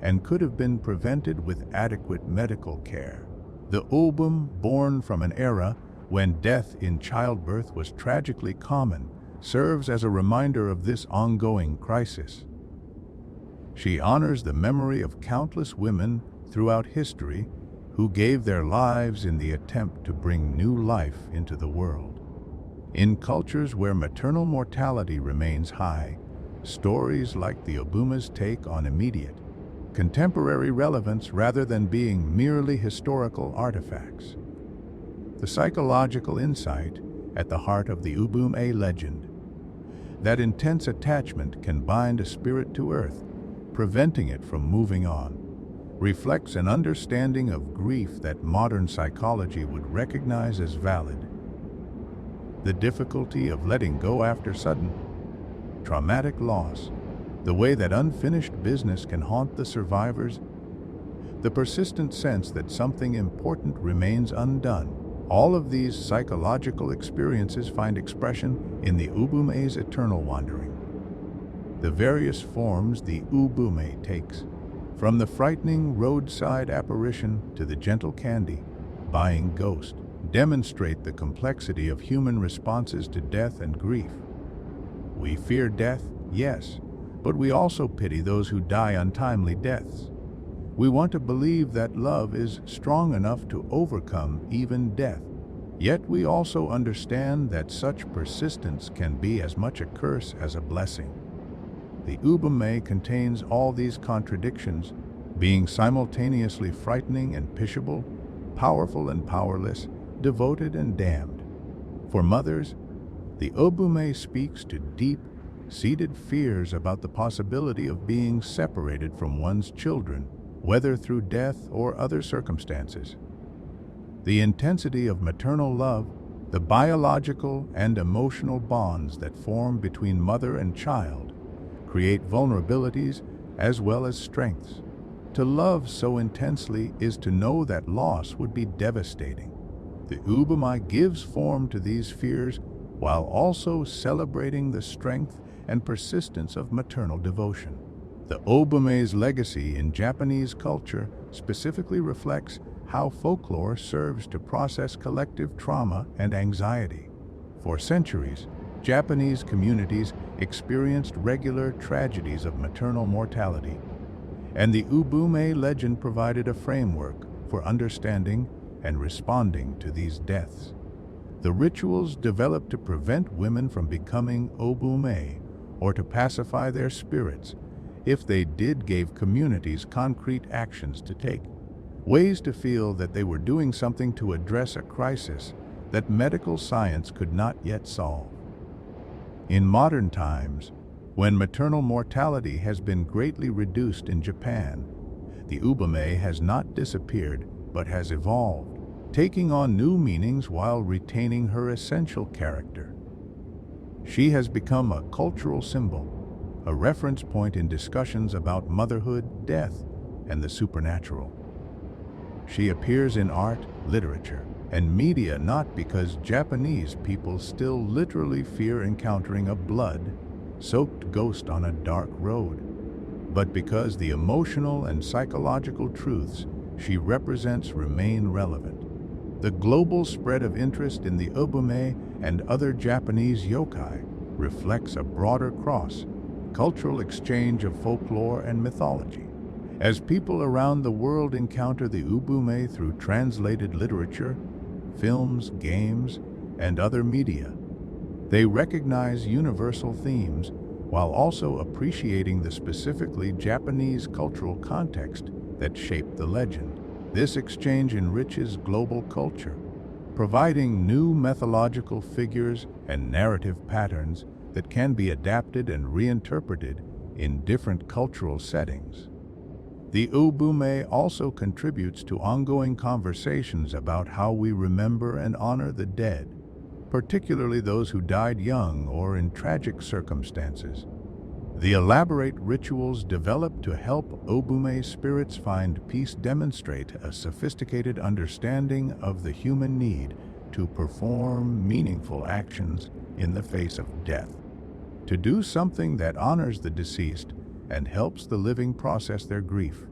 and could have been prevented with adequate medical care. The Ubume, born from an era when death in childbirth was tragically common, serves as a reminder of this ongoing crisis. She honors the memory of countless women throughout history who gave their lives in the attempt to bring new life into the world. In cultures where maternal mortality remains high, stories like the Ubume's take on immediate, contemporary relevance rather than being merely historical artifacts. The psychological insight at the heart of the Ubume legend, that intense attachment can bind a spirit to earth, preventing it from moving on, reflects an understanding of grief that modern psychology would recognize as valid. The difficulty of letting go after sudden, traumatic loss, the way that unfinished business can haunt the survivors, the persistent sense that something important remains undone. All of these psychological experiences find expression in the Ubume's eternal wandering. The various forms the Ubume takes, from the frightening roadside apparition to the gentle candy-buying ghost, demonstrate the complexity of human responses to death and grief. We fear death, yes, but we also pity those who die untimely deaths. We want to believe that love is strong enough to overcome even death. Yet we also understand that such persistence can be as much a curse as a blessing. The Ubume contains all these contradictions, being simultaneously frightening and pitiable, powerful and powerless, devoted and damned. For mothers, the Ubume speaks to deep-seated fears about the possibility of being separated from one's children, whether through death or other circumstances. The intensity of maternal love, the biological and emotional bonds that form between mother and child, create vulnerabilities as well as strengths. To love so intensely is to know that loss would be devastating. The Ubume gives form to these fears while also celebrating the strength and persistence of maternal devotion. The Ubume's legacy in Japanese culture specifically reflects how folklore serves to process collective trauma and anxiety. For centuries, Japanese communities experienced regular tragedies of maternal mortality, and the Ubume legend provided a framework for understanding and responding to these deaths. The rituals developed to prevent women from becoming Ubume or to pacify their spirits, if they did, gave communities concrete actions to take, ways to feel that they were doing something to address a crisis that medical science could not yet solve. In modern times, When maternal mortality has been greatly reduced in Japan, the Ubume has not disappeared but has evolved, taking on new meanings while retaining her essential character. She has become a cultural symbol, a reference point in discussions about motherhood, death, and the supernatural. She appears in art, literature, and media not because Japanese people still literally fear encountering a blood-soaked ghost on a dark road, but because the emotional and psychological truths she represents remain relevant. The global spread of interest in the Ubume and other Japanese yōkai reflects a broader cross-cultural exchange of folklore and mythology. As people around the world encounter the Ubume through translated literature, films, games, and other media, they recognize universal themes while also appreciating the specifically Japanese cultural context that shaped the legend. This exchange enriches global culture, providing new mythological figures and narrative patterns that can be adapted and reinterpreted in different cultural settings. The Ubume also contributes to ongoing conversations about how we remember and honor the dead, particularly those who died young or in tragic circumstances. The elaborate rituals developed to help Ubume spirits find peace demonstrate a sophisticated understanding of the human need to perform meaningful actions in the face of death, to do something that honors the deceased and helps the living process their grief.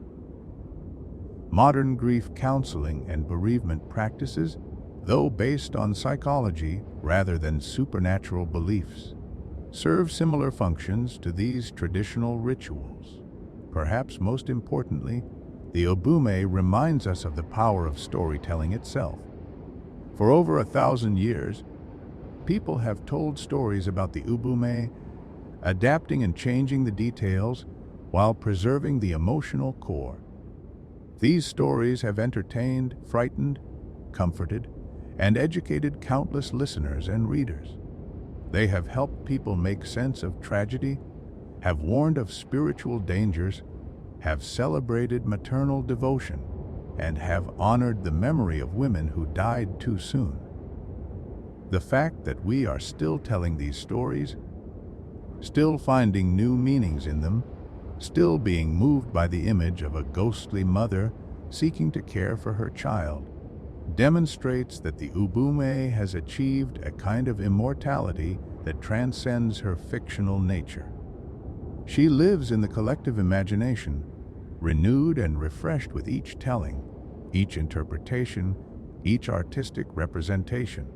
Modern grief counseling and bereavement practices, though based on psychology rather than supernatural beliefs, serve similar functions to these traditional rituals. Perhaps most importantly, the Ubume reminds us of the power of storytelling itself. For over 1,000 years, people have told stories about the Ubume, adapting and changing the details while preserving the emotional core. These stories have entertained, frightened, comforted, and educated countless listeners and readers. They have helped people make sense of tragedy, have warned of spiritual dangers, have celebrated maternal devotion, and have honored the memory of women who died too soon. The fact that we are still telling these stories, still finding new meanings in them, still being moved by the image of a ghostly mother seeking to care for her child, demonstrates that the Ubume has achieved a kind of immortality that transcends her fictional nature. She lives in the collective imagination, renewed and refreshed with each telling, each interpretation, each artistic representation.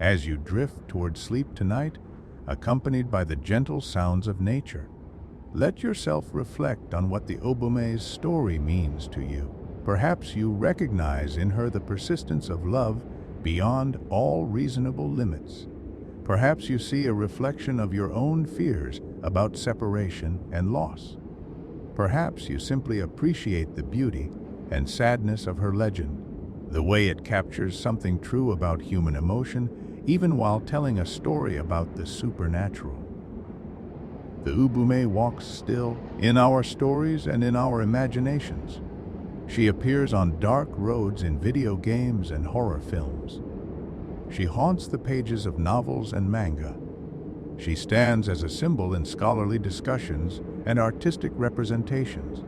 As you drift toward sleep tonight, accompanied by the gentle sounds of nature, let yourself reflect on what the Ubume's story means to you. Perhaps you recognize in her the persistence of love beyond all reasonable limits. Perhaps you see a reflection of your own fears about separation and loss. Perhaps you simply appreciate the beauty and sadness of her legend, the way it captures something true about human emotion, even while telling a story about the supernatural. The Ubume walks still in our stories and in our imaginations. She appears on dark roads in video games and horror films. She haunts the pages of novels and manga. She stands as a symbol in scholarly discussions and artistic representations.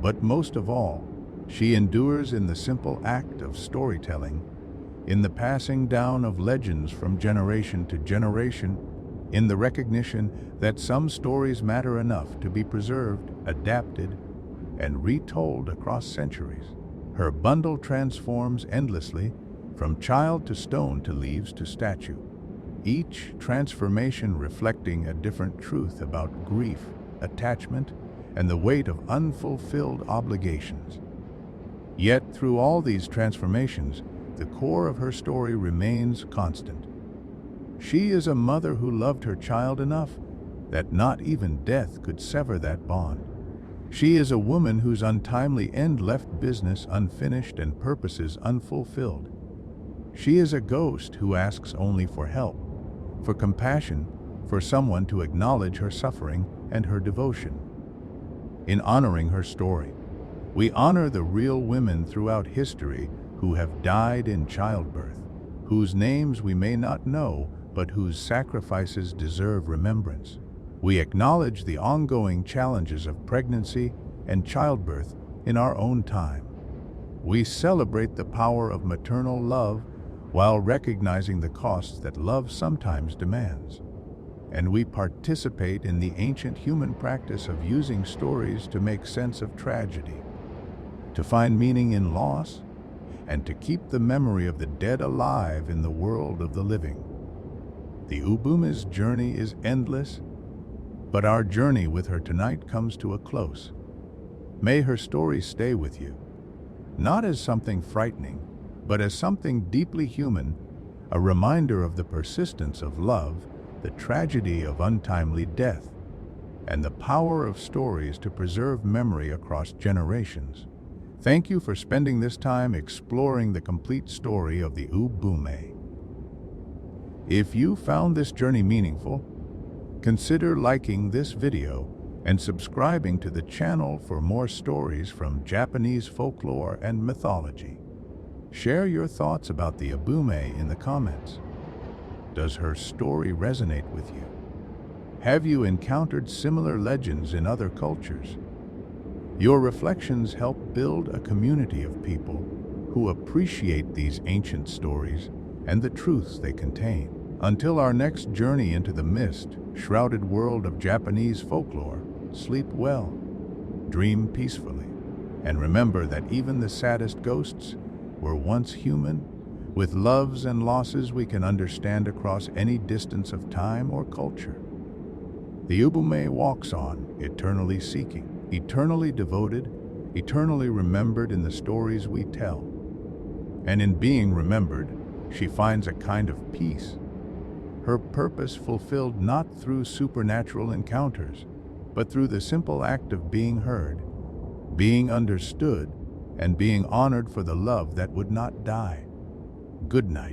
But most of all, she endures in the simple act of storytelling, in the passing down of legends from generation to generation, in the recognition that some stories matter enough to be preserved, adapted, and retold across centuries. Her bundle transforms endlessly, from child to stone to leaves to statue, each transformation reflecting a different truth about grief, attachment, and the weight of unfulfilled obligations. Yet through all these transformations, the core of her story remains constant. She is a mother who loved her child enough that not even death could sever that bond. She is a woman whose untimely end left business unfinished and purposes unfulfilled. She is a ghost who asks only for help, for compassion, for someone to acknowledge her suffering and her devotion. In honoring her story, we honor the real women throughout history who have died in childbirth, whose names we may not know, but whose sacrifices deserve remembrance. We acknowledge the ongoing challenges of pregnancy and childbirth in our own time. We celebrate the power of maternal love while recognizing the costs that love sometimes demands. And we participate in the ancient human practice of using stories to make sense of tragedy, to find meaning in loss, and to keep the memory of the dead alive in the world of the living. The Ubume's journey is endless, but our journey with her tonight comes to a close. May her story stay with you, not as something frightening, but as something deeply human, a reminder of the persistence of love, the tragedy of untimely death, and the power of stories to preserve memory across generations. Thank you for spending this time exploring the complete story of the Ubume. If you found this journey meaningful, consider liking this video and subscribing to the channel for more stories from Japanese folklore and mythology. Share your thoughts about the Ubume in the comments. Does her story resonate with you? Have you encountered similar legends in other cultures? Your reflections help build a community of people who appreciate these ancient stories and the truths they contain. Until our next journey into the mist-shrouded world of Japanese folklore, sleep well, dream peacefully, and remember that even the saddest ghosts were once human, with loves and losses we can understand across any distance of time or culture. The Ubume walks on, eternally seeking, eternally devoted, eternally remembered in the stories we tell. And in being remembered, she finds a kind of peace, her purpose fulfilled not through supernatural encounters, but through the simple act of being heard, being understood, and being honored for the love that would not die. Good night.